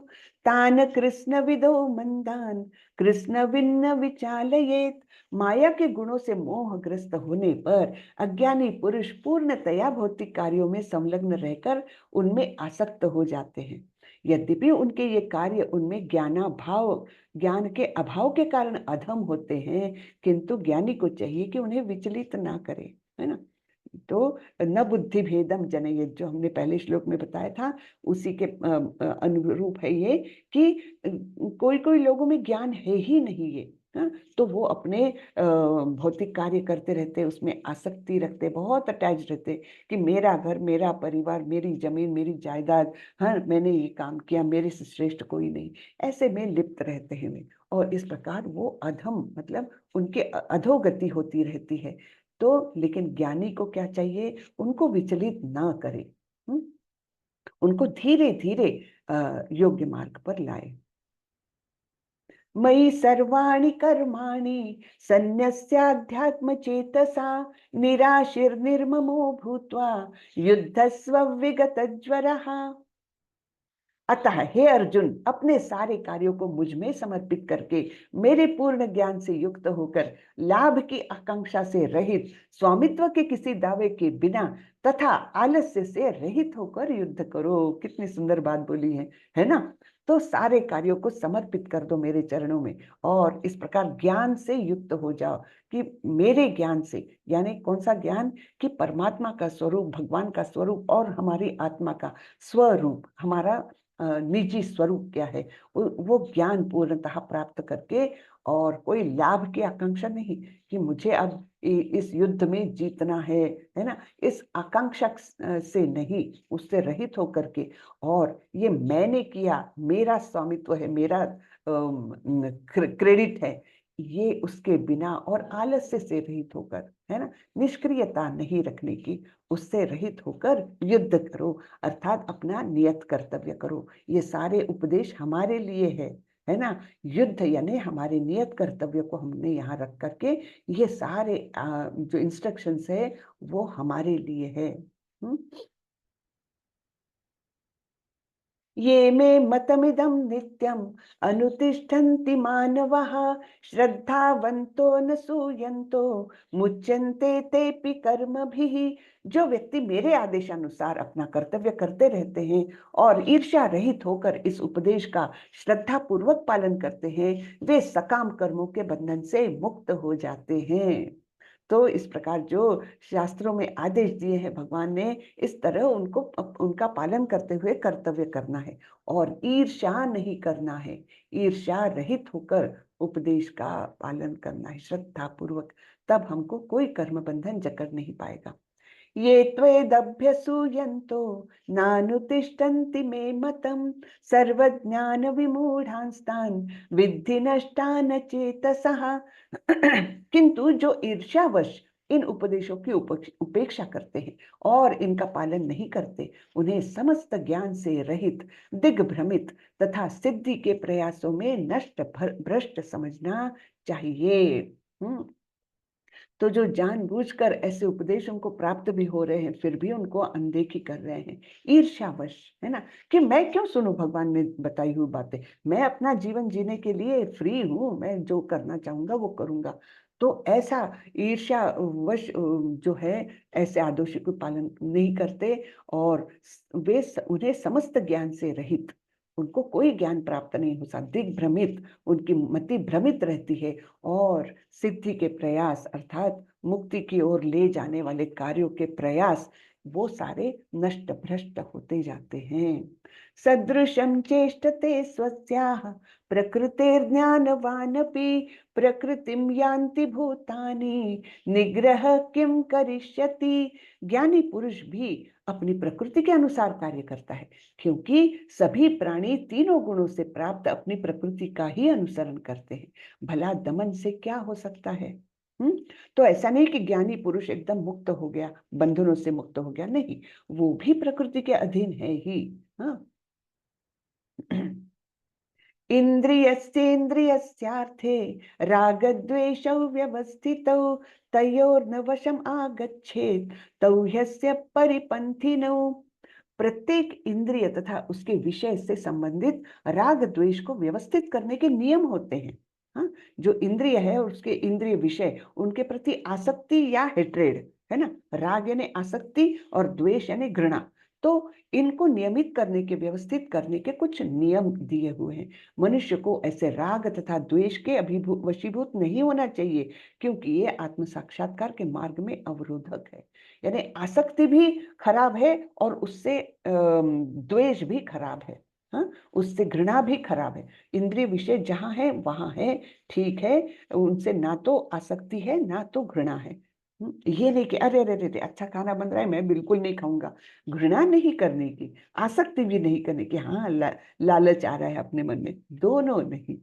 तान कृष्ण विदो मंदान कृष्ण विन्न विचालयेत। माया के गुणों से मोहग्रस्त होने पर अज्ञानी पुरुष पूर्णतया भौतिक कार्यों में संलग्न रहकर उनमें आसक्त हो जाते हैं। यद्यपि उनके ये कार्य उनमें ज्ञान के अभाव के कारण अधम होते हैं, किंतु ज्ञानी को चाहिए कि उन्हें विचलित ना करे, है ना। तो न बुद्धि भेदम जनयेत, जो हमने पहले श्लोक में बताया था, उसी के अनुरूप है ये कि कोई कोई लोगों में ज्ञान है ही नहीं ये, तो वो अपने भौतिक कार्य करते रहते, उसमें आसक्ति रखते, बहुत अटैच रहते कि मेरा घर, मेरा परिवार, मेरी जमीन, मेरी जायदाद, हाँ मैंने ये काम किया, मेरे से श्रेष्ठ कोई नहीं, ऐसे में लिप्त रहते हैं वे, और इस प्रकार वो अधम मतलब उनके अधोगति होती रहती है। तो लेकिन ज्ञानी को क्या चाहिए, उनको विचलित ना करे, उनको धीरे धीरे योग्य मार्ग पर लाए। मयि सर्वाणि कर्माणि सन्न्यस्याध्यात्म चेतसा निराशिर्निर्ममो भूत्वा युद्धस्व विगतज्वरः। अतः हे अर्जुन, अपने सारे कार्यों को मुझ में समर्पित करके मेरे पूर्ण ज्ञान से युक्त होकर लाभ की आकांक्षा से रहित, स्वामित्व के किसी दावे के बिना तथा आलस्य से रहित होकर युद्ध करो। कितनी सुंदर बात बोली है ना। तो सारे कार्यों को समर्पित कर दो मेरे चरणों में, और इस प्रकार ज्ञान से युक्त हो जाओ कि मेरे ज्ञान से, यानी कौन सा ज्ञान, कि परमात्मा का स्वरूप, भगवान का स्वरूप और हमारी आत्मा का स्वरूप, हमारा निजी स्वरूप क्या है, वो ज्ञान पूर्णतः प्राप्त करके, और कोई लाभ की आकांक्षा नहीं कि मुझे अब इस युद्ध में जीतना है ना, इस आकांक्षा से नहीं, उससे रहित होकर के, और ये मैंने किया, मेरा स्वामित्व है, मेरा क्रेडिट है, ये उसके बिना, और आलस्य से रहित होकर, है ना, निष्क्रियता नहीं रखने की, उससे रहित होकर युद्ध करो, अर्थात अपना नियत कर्तव्य करो। ये सारे उपदेश हमारे लिए है ना। युद्ध यानी हमारे नियत कर्तव्य को हमने यहाँ रख करके, ये सारे जो इंस्ट्रक्शंस है वो हमारे लिए है। ये मे मतमिदं नित्यम् अनुतिष्ठन्ति मानवः श्रद्धावन्तो न सूयन्तो मुच्यन्ते तेपि कर्मभिः। जो व्यक्ति मेरे आदेशानुसार अपना कर्तव्य करते रहते हैं और ईर्ष्या रहित होकर इस उपदेश का श्रद्धा पूर्वक पालन करते हैं, वे सकाम कर्मों के बंधन से मुक्त हो जाते हैं। तो इस प्रकार जो शास्त्रों में आदेश दिए हैं भगवान ने, इस तरह उनको उनका पालन करते हुए कर्तव्य करना है और ईर्ष्या नहीं करना है। ईर्ष्या रहित होकर उपदेश का पालन करना है श्रद्धा पूर्वक, तब हमको कोई कर्म बंधन जकड़ नहीं पाएगा। ये त्वेदभ्यसूयन्तो नानुतिष्ठन्ति मे मतम् सर्वज्ञान विमूढ़ांस्तान् विद्धि नष्टान चेतसः। किंतु जो ईर्ष्यावश इन उपदेशों की उपेक्षा करते हैं और इनका पालन नहीं करते, उन्हें समस्त ज्ञान से रहित, दिग्भ्रमित तथा सिद्धि के प्रयासों में नष्ट भ्रष्ट समझना चाहिए। तो जो जानबूझकर ऐसे उपदेश उनको प्राप्त भी हो रहे हैं, फिर भी उनको अनदेखी कर रहे हैं ईर्ष्यावश, है ना, कि मैं क्यों सुनूं भगवान ने बताई हुई बातें, मैं अपना जीवन जीने के लिए फ्री हूं, मैं जो करना चाहूंगा वो करूंगा। तो ऐसा ईर्ष्यावश जो है, ऐसे आदर्शों का पालन नहीं करते और वे उन्हें समस्त ज्ञान से रहित, उनको कोई ज्ञान प्राप्त नहीं होता, दिग्भ्रमित, उनकी मति भ्रमित रहती है और सिद्धि के प्रयास अर्थात मुक्ति की ओर ले जाने वाले कार्यों के प्रयास वो सारे नष्ट भ्रष्ट होते जाते हैं। सदृशं चेष्टते स्वस्याः प्रकृतिर्ज्ञानवानपि प्रकृतिं यान्ति भूतानि निग्रह किं करिष्यति। ज्ञानी पुरुष भी अपनी प्रकृति के अनुसार कार्य करता है, क्योंकि सभी प्राणी तीनों गुणों से प्राप्त अपनी प्रकृति का ही अनुसरण करते हैं। भला दमन से क्या हो सकता है? तो ऐसा नहीं कि ज्ञानी पुरुष एकदम मुक्त हो गया, बंधनों से मुक्त हो गया, नहीं, वो भी प्रकृति के अधीन है ही। हाँ। इन्द्रियस्येन्द्रियस्यार्थे रागद्वेषौ व्यवस्थितौ तयोर्न वशम् आगच्छेत् तौ ह्यस्य परिपन्थिनौ। प्रत्येक इंद्रिय तथा उसके विषय से संबंधित राग द्वेष को व्यवस्थित करने के नियम होते हैं। हाँ, जो इंद्रिय है और उसके इंद्रिय विषय, उनके प्रति आसक्ति या हेट्रेड, है ना, राग यानी आसक्ति और द्वेष यानी घृणा, तो इनको नियमित करने के, व्यवस्थित करने के कुछ नियम दिए हुए हैं। मनुष्य को ऐसे राग तथा द्वेष के वशीभूत नहीं होना चाहिए, क्योंकि ये आत्म साक्षात्कार के मार्ग में अवरोधक है। यानी आसक्ति भी खराब है और उससे द्वेष भी खराब है। हाँ, उससे घृणा भी खराब है। इंद्रिय विषय जहां है वहां है, ठीक है, उनसे ना तो आसक्ति है ना तो घृणा है। ये नहीं कि अरे अरे अरे अच्छा खाना बन रहा है मैं बिल्कुल नहीं खाऊंगा, घृणा नहीं करने की, आसक्ति भी नहीं करने की, हाँ लालच आ रहा है अपने मन में, दोनों नहीं।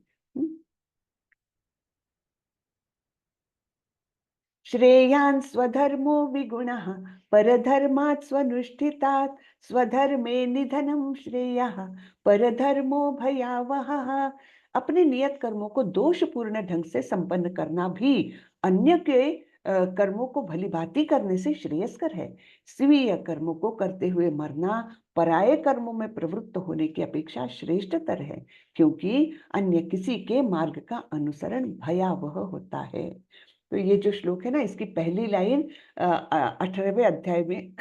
श्रेयान् स्वधर्मो विगुणः परधर्मात् स्वनुष्ठितात् स्वधर्मे निधनं श्रेयः परधर्मो भयावहः। अपने नियत कर्मों को दोषपूर्ण ढंग से संपन्न करना भी अन्य के कर्मों को भलीभांति करने से श्रेयस्कर है। स्वीय कर्मों को करते हुए मरना पराये कर्मों में प्रवृत्त होने की अपेक्षा श्रेष्ठतर है, क्योंकि अन्य किसी के मार्ग का अनुसरण भयावह होता है। तो ये जो श्लोक है ना, इसकी पहली लाइन 18वें अध्याय में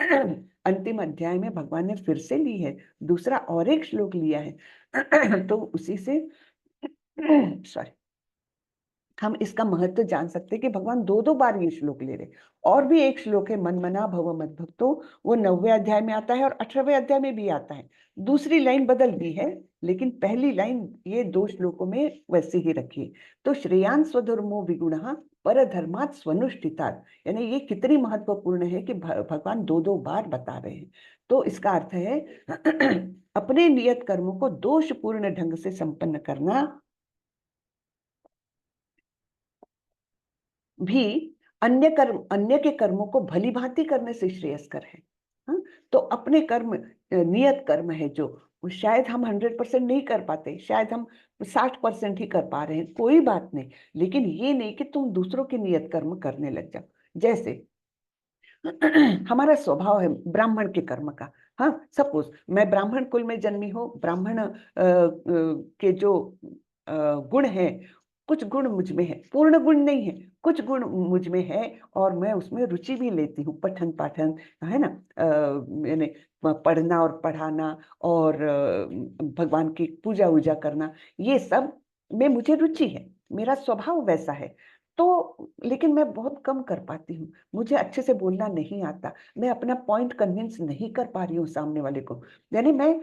अंतिम अध्याय में भगवान ने फिर से ली है, दूसरा और एक श्लोक लिया है। तो उसी से सॉरी, हम इसका महत्व जान सकते हैं कि भगवान दो दो बार ये श्लोक ले रहे। और भी एक श्लोक है मनमना भव मद्भक्तो, वो 9वें अध्याय में आता है और 18वें अध्याय में भी आता है। दूसरी लाइन बदल दी है, लेकिन पहली लाइन ये दो श्लोकों में वैसे ही रखी है। तो श्रेयान स्वधर्मो विगुणः परधर्मात् स्वनुष्ठितात्, यानी ये कितनी महत्वपूर्ण है कि भगवान दो दो बार बता रहे हैं। तो इसका अर्थ है अपने नियत कर्मों को दोषपूर्ण ढंग से संपन्न करना भी अन्य के कर्मों को भली भांति करने से श्रेयस्कर है। हाँ? तो अपने कर्म, नियत कर्म है जो, शायद हम 100% नहीं कर पाते, शायद हम 60% ही कर पा रहे हैं, कोई बात नहीं, लेकिन ये नहीं कि तुम दूसरों के नियत कर्म करने लग जाओ। जैसे हमारा स्वभाव है ब्राह्मण के कर्म का। हाँ, सपोज मैं ब्राह्मण कुल में जन्मी हूँ, ब्राह्मण के जो गुण है, कुछ गुण मुझ में है, पूर्ण गुण नहीं है, कुछ गुण मुझ में है और मैं उसमें रुचि भी लेती हूँ, पठन पाठन, है ना, मैंने पढ़ना और पढ़ाना और भगवान की पूजा वूजा करना, ये सब में मुझे रुचि है, मेरा स्वभाव वैसा है। तो लेकिन मैं बहुत कम कर पाती हूँ, मुझे अच्छे से बोलना नहीं आता, मैं अपना पॉइंट कन्विंस नहीं कर पा रही हूँ सामने वाले को। यानी मैं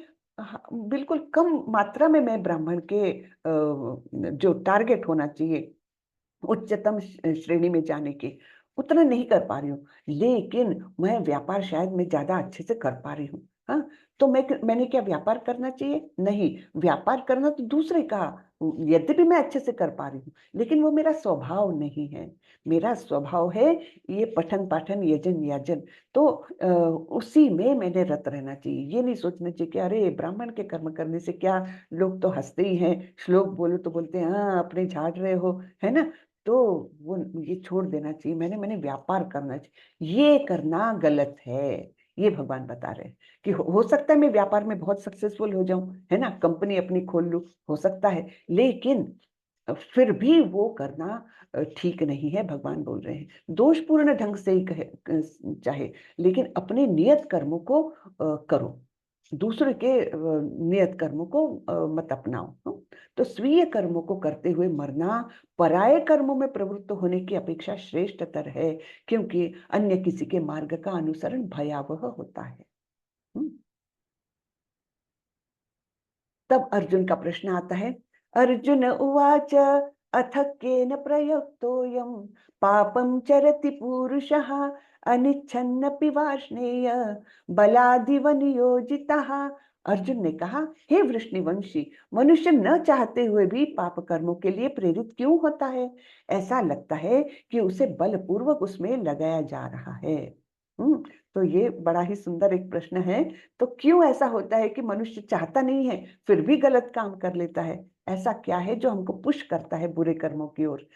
बिल्कुल कम मात्रा में मैं ब्राह्मण के जो टारगेट होना चाहिए उच्चतम श्रेणी में जाने की, उतना नहीं कर पा रही हूँ। लेकिन मैं व्यापार शायद मैं ज़्यादा अच्छे से कर पा रही हूँ। हाँ, तो मैंने क्या व्यापार करना चाहिए? नहीं, व्यापार करना तो दूसरे का, यद्यपि मैं अच्छे से कर पा रही हूँ, लेकिन वो मेरा स्वभाव नहीं है। मेरा स्वभाव है ये पठन-पाठन, यजन-याजन, तो उसी में मैंने रत रहना चाहिए। ये नहीं सोचना चाहिए कि अरे! ब्राह्मण के कर्म करने से क्या, लोग तो हँसते ही हैं, श्लोक बोलो तो बोलते हैं हाँ, अपने झाड़ रहे हो, है ना? तो वो ये छोड़ देना चाहिए, मैंने व्यापार करना चाहिए। ये करना गलत है, ये भगवान बता रहे हैं कि हो सकता है मैं व्यापार में बहुत सक्सेसफुल हो जाऊं, है ना, कंपनी अपनी खोल लूं, हो सकता है, लेकिन फिर भी वो करना ठीक नहीं है। भगवान बोल रहे हैं दोषपूर्ण ढंग से ही चाहे, लेकिन अपने नियत कर्मों को करो, दूसरे के नियत कर्मों को मत अपनाओ। तो स्वीय कर्मों को करते हुए मरना पराये कर्मों में प्रवृत्त होने की अपेक्षा श्रेष्ठतर है, क्योंकि अन्य किसी के मार्ग का अनुसरण भयावह होता है। हम्म। तब अर्जुन का प्रश्न आता है, अर्जुन उवाच अथ केन प्रयुक्तोऽयं पापं चरति पूरुषः अनिच्छन्नपि वार्ष्णेय बलादिव नियोजितः। अर्जुन ने कहा, हे वृष्णिवंशी, मनुष्य न चाहते हुए भी पाप कर्मों के लिए प्रेरित क्यों होता है? ऐसा लगता है कि उसे बलपूर्वक उसमें लगाया जा रहा है। हम्म। तो ये बड़ा ही सुंदर एक प्रश्न है। तो क्यों ऐसा होता है कि मनुष्य चाहता नहीं है फिर भी गलत काम कर लेता है? ऐसा क्या है जो हमको पुश करता है बुरे कर्मों की ओर?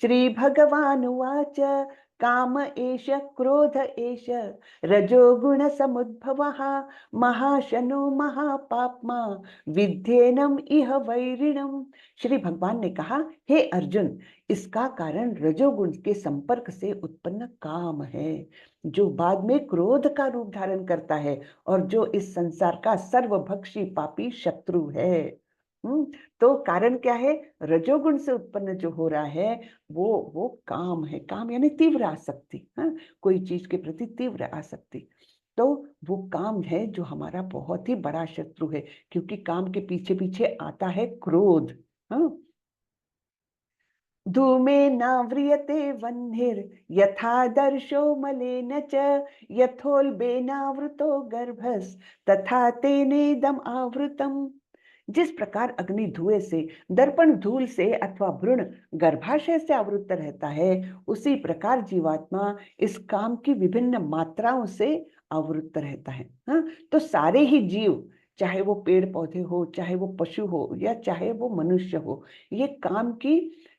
श्री भगवान उवाच काम एष क्रोध एष रजोगुण समुद्भवः महाशनो महापाप्मा विध्येनम इह वैरिणम। श्री भगवान ने कहा, हे अर्जुन, इसका कारण रजोगुण के संपर्क से उत्पन्न काम है, जो बाद में क्रोध का रूप धारण करता है और जो इस संसार का सर्वभक्षी पापी शत्रु है। हम्म। तो कारण क्या है? रजोगुण से उत्पन्न जो हो रहा है वो काम है। काम यानी तीव्र आसक्ति, हाँ, कोई चीज के प्रति तीव्र आसक्ति। तो वो काम है जो हमारा बहुत ही बड़ा शत्रु है, क्योंकि काम के पीछे पीछे आता है क्रोध। हाँ, धूमेनाव्रियते वह्निर् यथादर्शो मलेन च यथोल्बेनावृतो गर्भस् तथा तेनेदम् आवृतम्। जिस प्रकार अग्नि धुएं से, दर्पण धूल से अथवा भ्रूण गर्भाशय से आवृत रहता है, उसी प्रकार जीवात्मा इस काम की विभिन्न मात्राओं से आवृत रहता है। हाँ, तो सारे ही जीव, चाहे वो पेड़ पौधे हो, चाहे वो पशु हो, या चाहे वो मनुष्य हो, ये काम की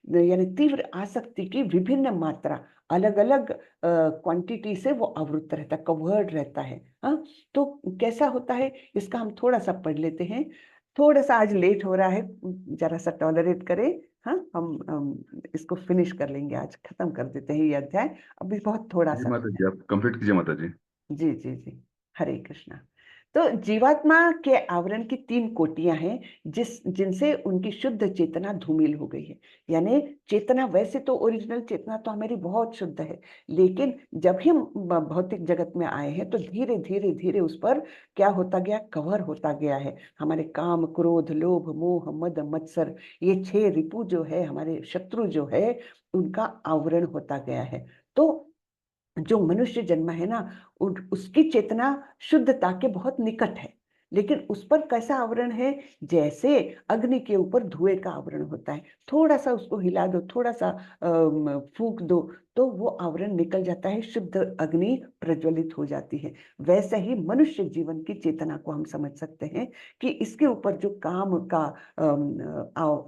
यानी तीव्र आसक्ति की विभिन्न मात्रा, अलग अलग क्वांटिटी से वो आवृत रहता है, कवर्ड रहता है। हाँ, तो कैसा होता है इसका हम थोड़ा सा पढ़ लेते हैं। थोड़ा सा आज लेट हो रहा है, जरा सा टॉलरेट करें। हाँ, हम इसको फिनिश कर लेंगे, आज खत्म कर देते हैं ये अध्याय, अभी बहुत थोड़ा जी सा। माता जी, आप कंप्लीट कीजिए माता जी। जी जी जी, हरे कृष्णा। तो जीवात्मा के आवरण की 3 कोटियां हैं, जिनसे उनकी शुद्ध चेतना धूमिल हो गई है। यानी चेतना, वैसे तो ओरिजिनल चेतना तो हमारी बहुत शुद्ध है, लेकिन जब हम भौतिक जगत में आए हैं तो धीरे धीरे धीरे उस पर क्या होता गया, कवर होता गया है। हमारे काम, क्रोध, लोभ, मोह, मद, मत्सर, ये 6 रिपु जो है, हमारे शत्रु जो है, उनका आवरण होता गया है। तो जो मनुष्य जन्म है ना, उसकी चेतना शुद्धता के बहुत निकट है, लेकिन उस पर कैसा आवरण है? जैसे अग्नि के ऊपर धुएं का आवरण होता है, थोड़ा सा उसको हिला दो, थोड़ा सा फूंक दो, तो वो आवरण निकल जाता है, शुद्ध अग्नि प्रज्वलित हो जाती है। वैसे ही मनुष्य जीवन की चेतना को हम समझ सकते हैं कि इसके ऊपर जो काम का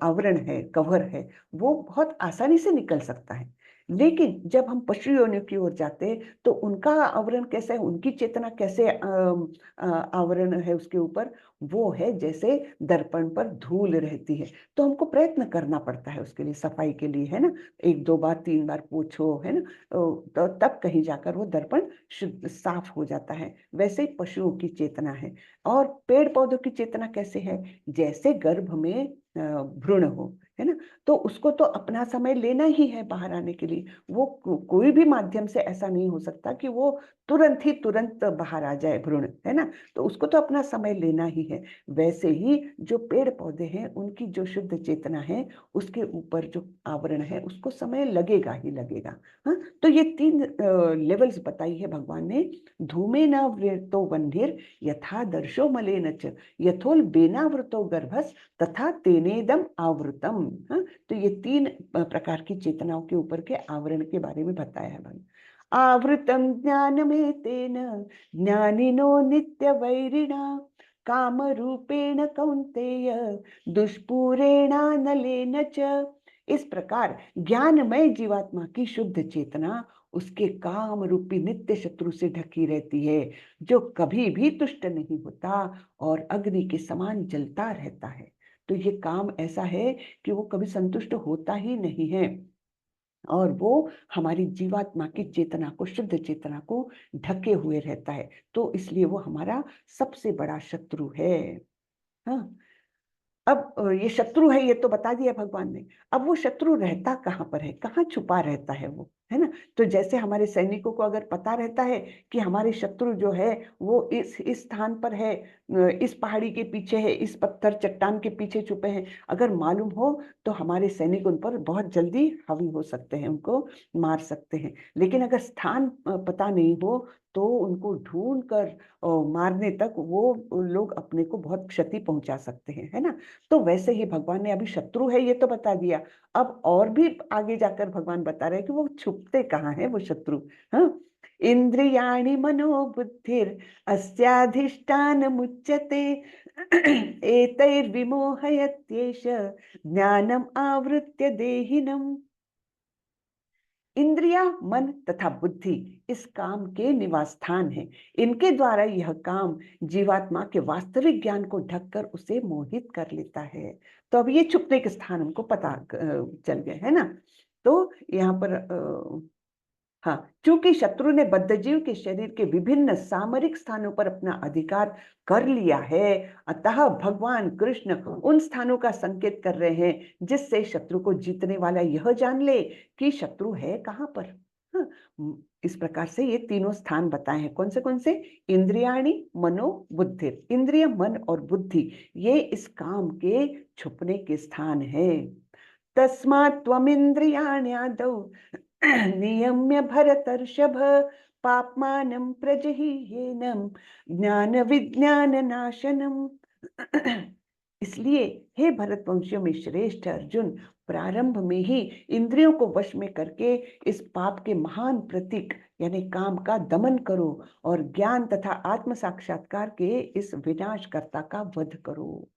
आवरण है, कवर है, वो बहुत आसानी से निकल सकता है। लेकिन जब हम पशु योनियों की ओर जाते हैं तो उनका आवरण कैसा है, उनकी चेतना कैसे आवरण है उसके ऊपर? वो है जैसे दर्पण पर धूल रहती है। तो हमको प्रयत्न करना पड़ता है उसके लिए, सफाई के लिए, है ना, 1-2 बार 3 बार पोछो, है ना, तो तब कहीं जाकर वो दर्पण शुद्ध साफ हो जाता है। वैसे ही पशुओं की चेतना है। और पेड़ पौधों की चेतना कैसे है? जैसे गर्भ में भ्रूण हो, है ना। तो उसको तो अपना समय लेना ही है बाहर आने के लिए। वो कोई भी माध्यम से ऐसा नहीं हो सकता कि वो तुरंत बाहर आ जाए भ्रूण, है ना। तो उसको तो अपना समय लेना ही है। वैसे ही जो पेड़ पौधे हैं उनकी जो शुद्ध चेतना है उसके ऊपर जो आवरण है उसको समय लगेगा ही लगेगा। हाँ, तो ये 3 लेवल्स बताई है भगवान ने। धूमेन वृतो वह्निर यथा दर्शो मलेन च यथोल बेनावृतो गर्भस तथा तेनेदम आवृतम। हाँ, तो ये 3 प्रकार की चेतनाओं के ऊपर के आवरण के बारे में बताया है भाई। आवृतम ज्ञानमेतेन ज्ञानिनो नित्य वैरिणा काम रूपेण कौन्तेय दुष्पूरेणानलेन च। इस प्रकार ज्ञानमय जीवात्मा की शुद्ध चेतना उसके काम रूपी नित्य शत्रु से ढकी रहती है, जो कभी भी तुष्ट नहीं होता और अग्नि के समान जलता रहता है। तो ये काम ऐसा है कि वो कभी संतुष्ट होता ही नहीं है और वो हमारी जीवात्मा की चेतना को, शुद्ध चेतना को ढके हुए रहता है। तो इसलिए वो हमारा सबसे बड़ा शत्रु है। हाँ, अब ये शत्रु है ये तो बता दिया भगवान ने। अब वो शत्रु रहता कहाँ पर है, कहाँ छुपा रहता है वो, है ना। तो जैसे हमारे सैनिकों को अगर पता रहता है कि हमारे शत्रु जो है वो इस स्थान पर है, इस पहाड़ी के पीछे है, इस पत्थर चट्टान के पीछे छुपे हैं, अगर मालूम हो तो हमारे सैनिक उन पर बहुत जल्दी हावी हो सकते हैं, उनको मार सकते हैं। लेकिन अगर स्थान पता नहीं हो तो उनको ढूंढ कर मारने तक वो लोग अपने को बहुत क्षति पहुंचा सकते हैं, है ना। तो वैसे ही भगवान ने अभी शत्रु है ये तो बता दिया। अब और भी आगे जाकर भगवान बता रहे हैं कि वो छुपते कहाँ हैं वो शत्रु। हाँ, इंद्रियाणि मनोबुद्धिर अस्याधिष्ठान मुच्यते एतैर्विमोहयत्येष ज्ञानम आवृत्य देहिनम। इंद्रिया, मन तथा बुद्धि इस काम के निवास स्थान है। इनके द्वारा यह काम जीवात्मा के वास्तविक ज्ञान को ढककर उसे मोहित कर लेता है। तो अब ये छुपने के स्थान हमको पता चल गए, है ना। तो यहाँ पर हाँ, चूंकि शत्रु ने बद्धजीव के शरीर के विभिन्न सामरिक स्थानों पर अपना अधिकार कर लिया है, अतः भगवान कृष्ण उन स्थानों का संकेत कर रहे हैं जिससे शत्रु को जीतने वाला यह जान ले कि शत्रु है कहाँ पर। हाँ, इस प्रकार से ये तीनों स्थान बताए हैं। कौन से? इंद्रियाणि, मनो, बुद्धि। इंद्रिय, मन और बुद्धि ये इस काम के छुपने के स्थान है। तस्मात् त्वमिन्द्रियाण्यादौ नियम्य भरतर्षभ पाप्मानं प्रजहीयेनं ज्ञान विज्ञान नाशनम। इसलिए हे भरतवंशियों में श्रेष्ठ अर्जुन, प्रारंभ में ही इंद्रियों को वश में करके इस पाप के महान प्रतीक यानी काम का दमन करो और ज्ञान तथा आत्म साक्षात्कार के इस विनाशकर्ता का वध करो।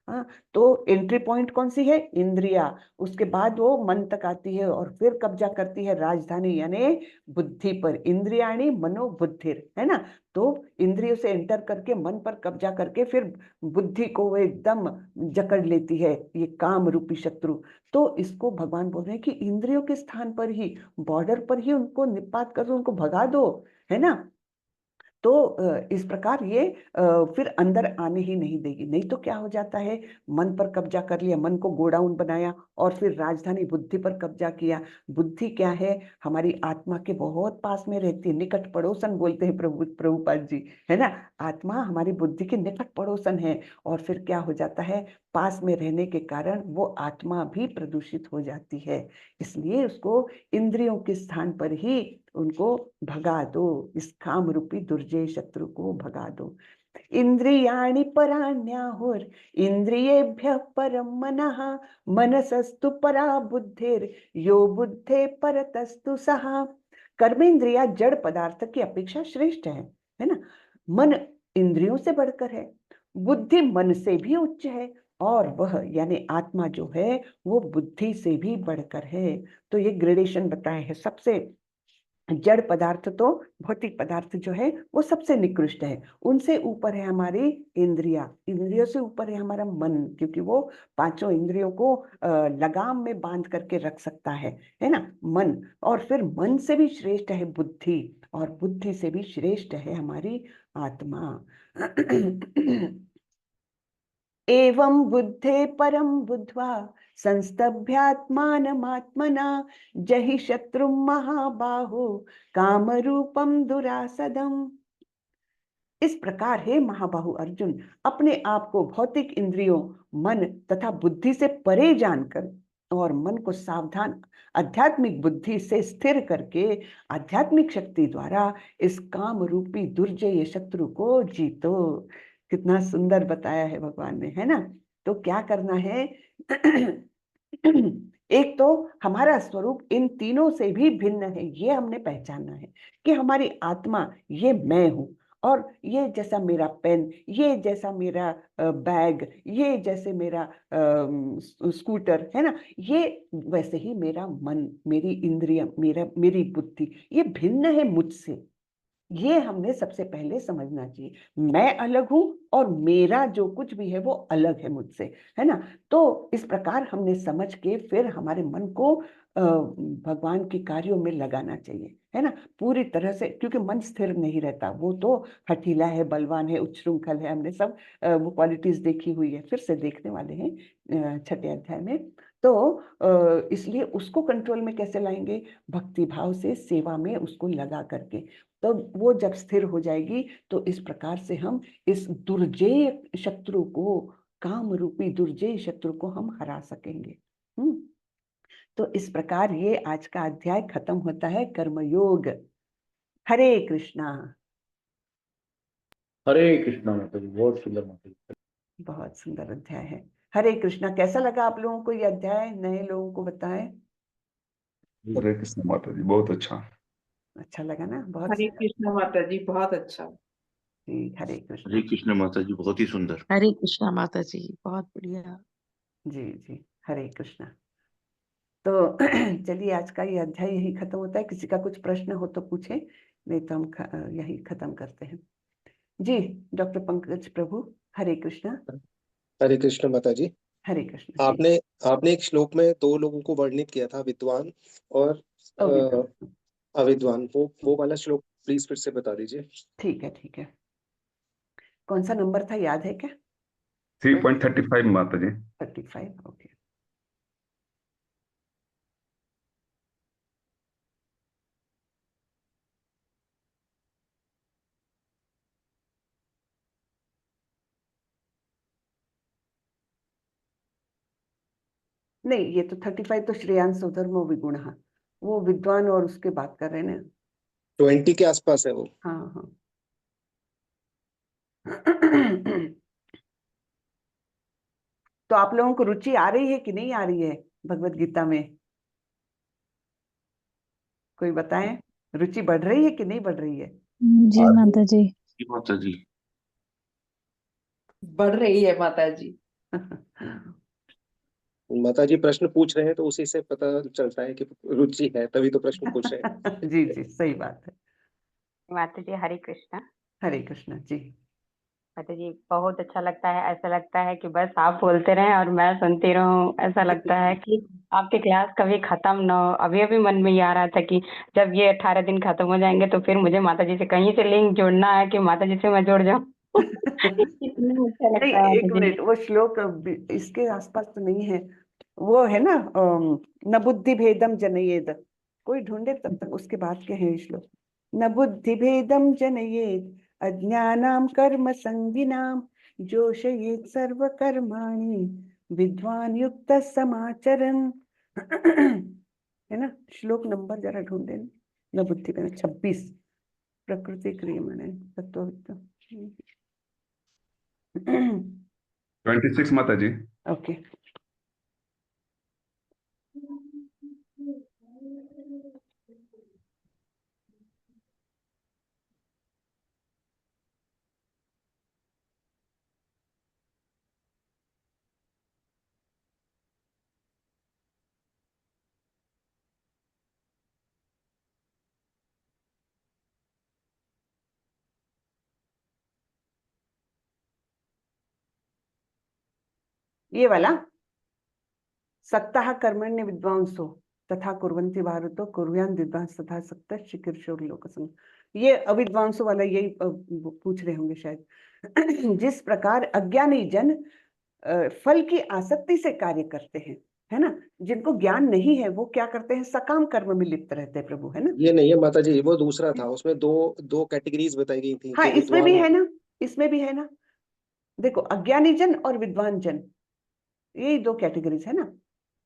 हाँ, तो एंट्री पॉइंट कौन सी है? इंद्रिया। उसके बाद वो मन तक आती है और फिर कब्जा करती है राजधानी यानी बुद्धि पर। इंद्रियाणी मनो बुद्धिर, है ना। तो इंद्रियों से एंटर करके मन पर कब्जा करके फिर बुद्धि को वो एकदम जकड़ लेती है ये काम रूपी शत्रु। तो इसको भगवान बोल रहे हैं कि इंद्रियों के स्थान पर ही, बॉर्डर पर ही उनको निपात कर दो, उनको भगा दो, है ना। तो इस प्रकार ये फिर अंदर आने ही नहीं देगी। नहीं तो क्या हो जाता है, मन पर कब्जा कर लिया, मन को गोडाउन बनाया और फिर राजधानी बुद्धि पर कब्जा किया। बुद्धि क्या है? हमारी आत्मा के बहुत पास में रहती है, निकट पड़ोसन बोलते हैं प्रभुपाद जी, है ना। आत्मा हमारी बुद्धि के निकट पड़ोसन है और फिर क्या हो जाता है, पास में रहने के कारण वो आत्मा भी प्रदूषित हो जाती है। इसलिए उसको इंद्रियों के स्थान पर ही उनको भगा दो, इस काम रूपी दुर्जय शत्रु को भगा दो। इंद्रियाणि पराण्याहुर इंद्रियेभ्यः परम मनः मनसस्तु परा बुद्धिर यो बुद्धे परतस्तु सहा। कर्मेंद्रिया जड़ पदार्थ की अपेक्षा श्रेष्ठ है ना। मन इंद्रियों से बढ़कर है, बुद्धि मन से भी उच्च है और वह यानी आत्मा जो है वो बुद्धि से भी बढ़कर है। तो ये ग्रेडेशन बताए हैं। सबसे जड़ पदार्थ तो भौतिक पदार्थ जो है वो सबसे निकृष्ट है, उनसे ऊपर है हमारी इंद्रिया, इंद्रियों से ऊपर है हमारा मन, क्योंकि वो पांचों इंद्रियों को लगाम में बांध करके रख सकता है ना मन। और फिर मन से भी श्रेष्ठ है बुद्धि और बुद्धि से भी श्रेष्ठ है हमारी आत्मा। एवं बुद्धे परम बुद्ध्वा संस्तभ्यात्मानमात्मना जहि शत्रुं महाबाहो कामरूपम दुरासदम। इस प्रकार हे महाबाहु अर्जुन, अपने आप को भौतिक इंद्रियों, मन तथा बुद्धि से परे जानकर और मन को सावधान आध्यात्मिक बुद्धि से स्थिर करके आध्यात्मिक शक्ति द्वारा इस काम रूपी दुर्जय शत्रु को जीतो। कितना सुंदर बताया है भगवान ने, है ना। तो क्या करना है? एक तो हमारा स्वरूप इन तीनों से भी भिन्न है, ये हमने पहचानना है कि हमारी आत्मा ये मैं हूं, और ये जैसा मेरा पेन, ये जैसा मेरा बैग, ये जैसे मेरा स्कूटर है ना, ये वैसे ही मेरा मन, मेरी इंद्रिय, मेरी बुद्धि, ये भिन्न है मुझसे। ये हमने सबसे पहले समझना चाहिए। मैं अलग हूं और मेरा जो कुछ भी है वो अलग है मुझसे, है ना। तो इस प्रकार हमने समझ के फिर हमारे मन को भगवान के कार्यों में लगाना चाहिए, है ना, पूरी तरह से। क्योंकि मन स्थिर नहीं रहता, वो तो हठीला है, बलवान है, उच्छृंखल है। हमने सब वो क्वालिटीज देखी हुई है, फिर से देखने वाले हैं छठे अध्याय में। तो इसलिए उसको कंट्रोल में कैसे लाएंगे? भक्ति भाव से सेवा में उसको लगा करके। तो वो जब स्थिर हो जाएगी तो इस प्रकार से हम इस दुर्जय शत्रु को, काम रूपी दुर्जय शत्रु को हम हरा सकेंगे। तो इस प्रकार ये आज का अध्याय खत्म होता है, कर्मयोग। हरे कृष्णा। हरे कृष्णा माता जी, बहुत सुंदर माता जी। बहुत सुंदर अध्याय है। हरे कृष्णा। कैसा लगा आप लोगों को ये अध्याय? नए लोगों को बताएं। हरे कृष्ण माता जी, बहुत अच्छा। अच्छा लगा ना? बहुत हरे कृष्ण माता जी, बहुत अच्छा। जी, हरे कृष्णा। हरे कृष्ण माता जी, बहुत ही सुंदर। हरे कृष्णा माता जी, बहुत बढ़िया। जी जी, हरे कृष्णा। तो चलिए, आज का ये अध्याय यही खत्म होता है। किसी का कुछ प्रश्न हो तो पूछें, नहीं तो हम यही खत्म करते हैं। जी, डॉक्टर पंकज प्रभु, हरे कृष्णा। हरे कृष्ण माता जी। हरे कृष्ण जी। आपने एक श्लोक में दो लोगों को वर्णित किया था, विद्वान और विद्वान। अविद्वान। वो वाला श्लोक प्लीज फिर से बता दीजिए। ठीक है, ठीक है। कौन सा नंबर था, याद है क्या? 3.35 माता जी। 35, ओके। नहीं, ये तो 35 तो श्रेयांश धर्मो विगुण, वो विद्वान और उसके बात कर रहे हैं ना। 20 के आसपास है वो। हाँ हाँ। तो आप लोगों को रुचि आ रही है कि नहीं आ रही है भगवत गीता में? कोई बताएं, रुचि बढ़ रही है कि नहीं बढ़ रही है? जी माता जी। जी माता जी। बढ़ रही है माता जी। माता जी प्रश्न पूछ रहे हैं तो उसी से पता चलता है कि रुचि है, तभी तो प्रश्न पूछ रहे हैं। जी जी, सही बात है। माता जी हरे कृष्णा। हरे कृष्ण जी। माता जी बहुत अच्छा लगता है, ऐसा लगता है कि बस आप बोलते रहें और मैं सुनती रहूं। ऐसा लगता है कि आपकी क्लास कभी खत्म ना हो। अभी अभी मन में ये आ रहा था कि जब ये 18 दिन खत्म हो जाएंगे तो फिर मुझे माता जी से कहीं से लिंक जोड़ना है कि माता जी से मैं जुड़ जाऊं। इतना अच्छा नहीं, लगता है एक माता जी। मिनट, वो श्लोक इसके आसपास तो नहीं है। वो है ना, न बुद्धि भेदम जनयेद। कोई ढूंढे तब तक, उसके बाद के हैं श्लोक। न बुद्धि भेदम जनयेद अज्ञानाम कर्म संगिनाम जोशयेत सर्व कर्माणि विद्वान युक्त समाचरन्। है ना, श्लोक नंबर जरा ढूंढे। न बुद्धि भेदम 26, प्रकृति क्रियमाण तत्व। 26 माता जी। ओके। ये वाला, सक्तः कर्मण्य विद्वांसो तथा कुर्वन्ति भारतो कुर्यान् विद्वांस तथा सक्तः चिकीर्षो लोकसंग। ये अविद्वांसों वाला यही पूछ रहे होंगे शायद। जिस प्रकार अज्ञानी जन फल की आसक्ति से कार्य करते हैं, है ना। जिनको ज्ञान नहीं है वो क्या करते हैं, सकाम कर्म में लिप्त रहते हैं प्रभु, है ना। ये नहीं है माता जी, वो दूसरा था, उसमें दो दो कैटेगरीज बताई गई थी हाँ कि इसमें भी विद्वान। है ना, इसमें भी है ना। देखो अज्ञानी जन और विद्वान जन, यही दो कैटेगरीज है ना।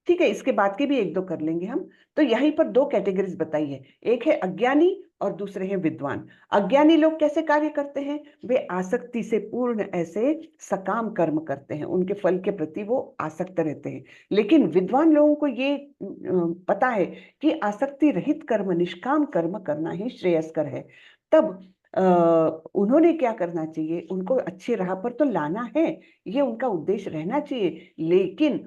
ठीक है, इसके बाद के भी एक दो कर लेंगे हम। तो यहीं पर दो कैटेगरीज बताई है, एक है अज्ञानी और दूसरे हैं विद्वान। अज्ञानी लोग कैसे कार्य करते हैं, वे आसक्ति से पूर्ण ऐसे सकाम कर्म करते हैं, उनके फल के प्रति वो आसक्त रहते हैं। लेकिन विद्वान लोगों को ये पता है कि आसक्ति रहित कर्म, निष्काम कर्म करना ही श्रेयस्कर है। तब उन्होंने क्या करना चाहिए, उनको अच्छी राह पर तो लाना है, ये उनका उद्देश्य रहना चाहिए, लेकिन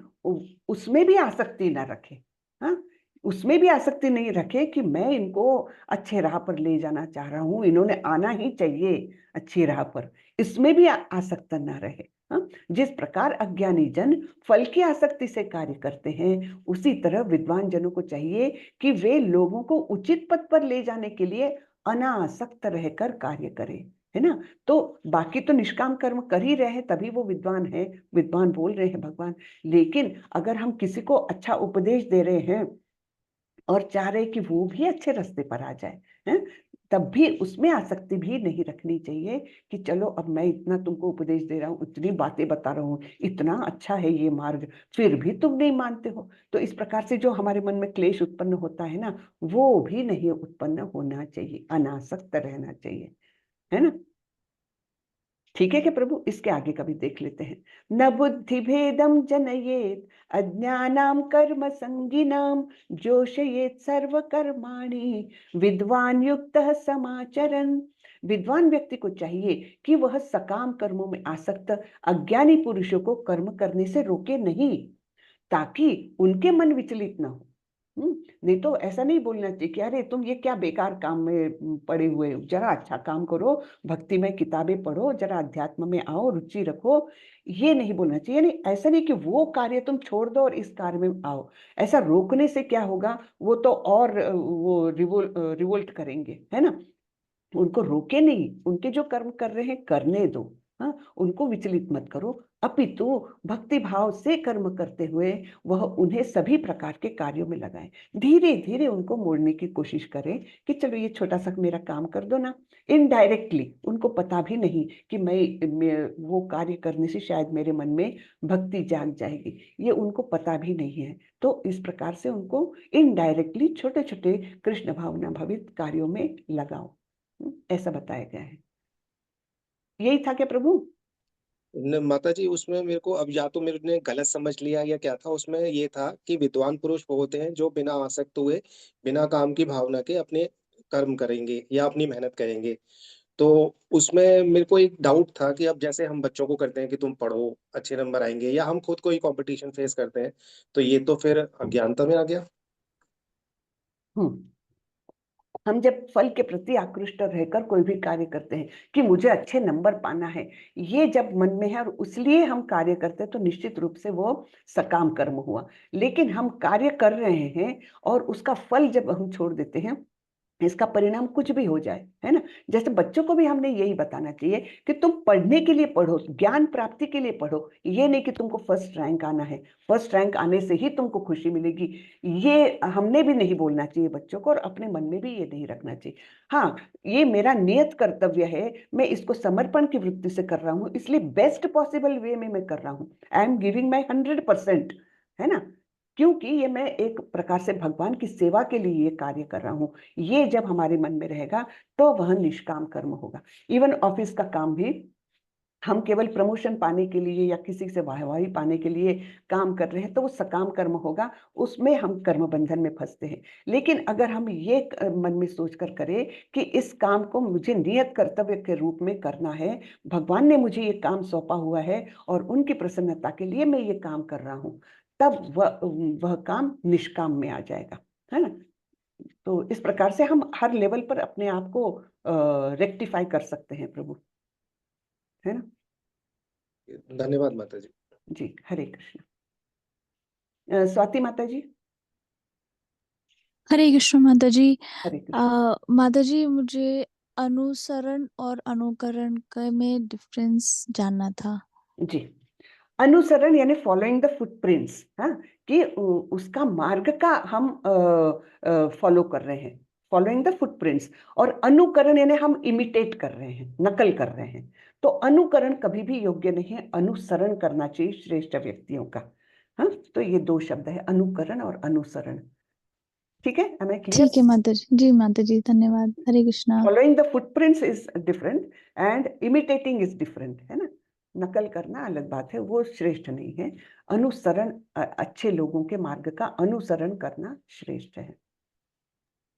उसमें भी आसक्ति ना रखे। हाँ, उसमें भी आसक्ति नहीं रखे कि मैं इनको अच्छे राह पर ले जाना चाह रहा हूं, इन्होंने आना ही चाहिए अच्छी राह पर, इसमें भी आसक्त ना रहे। हाँ, जिस प्रकार अज्ञानी जन फल की आसक्ति से कार्य करते हैं, उसी तरह विद्वान जनों को चाहिए कि वे लोगों को उचित पथ पर ले जाने के लिए अनासक्त रहकर कार्य करें, है ना। तो बाकी तो निष्काम कर्म कर ही रहे हैं, तभी वो विद्वान है, विद्वान बोल रहे हैं भगवान। लेकिन अगर हम किसी को अच्छा उपदेश दे रहे हैं और चाह रहे कि वो भी अच्छे रास्ते पर आ जाए, हैं, तब भी उसमें आसक्ति भी नहीं रखनी चाहिए कि चलो अब मैं इतना तुमको उपदेश दे रहा हूँ, इतनी बातें बता रहा हूँ, इतना अच्छा है ये मार्ग, फिर भी तुम नहीं मानते हो। तो इस प्रकार से जो हमारे मन में क्लेश उत्पन्न होता है ना, वो भी नहीं उत्पन्न होना चाहिए, अनासक्त रहना चाहिए, है ना। ठीक है क्या प्रभु, इसके आगे का भी देख लेते हैं। न बुद्धि भेदम जनयेत अज्ञानाम कर्म संगिनाम जोशयेत सर्व कर्माणि विद्वान युक्तः समाचरन्। विद्वान व्यक्ति को चाहिए कि वह सकाम कर्मों में आसक्त अज्ञानी पुरुषों को कर्म करने से रोके नहीं, ताकि उनके मन विचलित ना हो। नहीं तो ऐसा नहीं बोलना चाहिए कि अरे तुम ये क्या बेकार काम में पड़े हुए हो, जरा अच्छा काम करो, भक्ति में किताबें पढ़ो, जरा अध्यात्म में आओ, रुचि रखो। ये नहीं बोलना चाहिए। नहीं, ऐसा नहीं कि वो कार्य तुम छोड़ दो और इस कार्य में आओ। ऐसा रोकने से क्या होगा, वो तो और वो रिवोल्ट करेंगे, है ना। उनको रोके नहीं, उनके जो कर्म कर रहे हैं करने दो। हाँ, उनको विचलित मत करो, अपितु भक्ति भाव से कर्म करते हुए वह उन्हें सभी प्रकार के कार्यों में लगाए। धीरे धीरे उनको मोड़ने की कोशिश करें कि चलो ये छोटा सा मेरा काम कर दो ना। इनडायरेक्टली उनको पता भी नहीं कि मैं वो कार्य करने से शायद मेरे मन में भक्ति जाग जाएगी, ये उनको पता भी नहीं है। तो इस प्रकार से उनको इनडायरेक्टली छोटे छोटे कृष्ण भावना भवित कार्यों में लगाओ, ऐसा बताया गया है। यही था क्या प्रभु। माता जी, उसमें मेरे को अब या तो मेरे ने गलत समझ लिया या क्या था, उसमें ये था कि विद्वान पुरुष वो होते हैं जो बिना आसक्त हुए, बिना काम की भावना के अपने कर्म करेंगे या अपनी मेहनत करेंगे। तो उसमें मेरे को एक डाउट था कि अब जैसे हम बच्चों को करते हैं कि तुम पढ़ो अच्छे नंबर आएंगे, या हम खुद कोई कंपटीशन फेस करते हैं, तो ये तो फिर अज्ञानता में आ गया। हम्म हम जब फल के प्रति आकृष्ट रहकर कोई भी कार्य करते हैं कि मुझे अच्छे नंबर पाना है, ये जब मन में है और इसलिए हम कार्य करते हैं, तो निश्चित रूप से वो सकाम कर्म हुआ। लेकिन हम कार्य कर रहे हैं और उसका फल जब हम छोड़ देते हैं, इसका परिणाम कुछ भी हो जाए, है ना। जैसे बच्चों को भी हमने यही बताना चाहिए कि तुम पढ़ने के लिए पढ़ो, ज्ञान प्राप्ति के लिए पढ़ो, ये नहीं कि तुमको फर्स्ट रैंक आना है, फर्स्ट रैंक आने से ही तुमको खुशी मिलेगी। ये हमने भी नहीं बोलना चाहिए बच्चों को, और अपने मन में भी ये नहीं रखना चाहिए। हाँ, ये मेरा नियत कर्तव्य है, मैं इसको समर्पण की वृत्ति से कर रहा हूँ, इसलिए बेस्ट पॉसिबल वे में मैं कर रहा हूँ, आई एम गिविंग माई 100%, है ना। क्योंकि ये मैं एक प्रकार से भगवान की सेवा के लिए ये कार्य कर रहा हूँ। ये जब हमारे मन में रहेगा तो वह निष्काम कर्म होगा। इवन ऑफिस का काम भी हम केवल प्रमोशन पाने के लिए या किसी से वाहवाही पाने के लिए काम कर रहे हैं, तो वो सकाम कर्म होगा, उसमें हम कर्म बंधन में फंसते हैं। लेकिन अगर हम ये मन में सोचकर करें कि इस काम को मुझे नियत कर्तव्य के रूप में करना है, भगवान ने मुझे ये काम सौंपा हुआ है और उनकी प्रसन्नता के लिए मैं ये काम कर रहा हूँ, तब वह काम निष्काम में आ जाएगा, है ना। तो इस प्रकार से हम हर लेवल पर अपने आप को रेक्टिफाई कर सकते हैं प्रभु, है ना। धन्यवाद माता जी। जी, हरे कृष्ण। स्वाति माता जी। हरे कृष्ण माता जी। हरे कृष्ण। माता जी, मुझे अनुसरण और अनुकरण का में डिफरेंस जानना था। जी, अनुसरण यानी फॉलोइंग द फुटप्रिंट्स, हाँ, कि उसका मार्ग का हम फॉलो कर रहे हैं, फॉलोइंग द फुटप्रिंट्स। और अनुकरण यानी हम इमिटेट कर रहे हैं, नकल कर रहे हैं। तो अनुकरण कभी भी योग्य नहीं है, अनुसरण करना चाहिए श्रेष्ठ व्यक्तियों का। हाँ, तो ये दो शब्द है, अनुकरण और अनुसरण। ठीक है, हमें क्लियर? ठीक है माता जी। जी माता जी, धन्यवाद। हरे Krishna. Following the footprints is different and imitating is different, है ना। नकल करना अलग बात है, वो श्रेष्ठ नहीं है। अनुसरण, अच्छे लोगों के मार्ग का अनुसरण करना श्रेष्ठ है।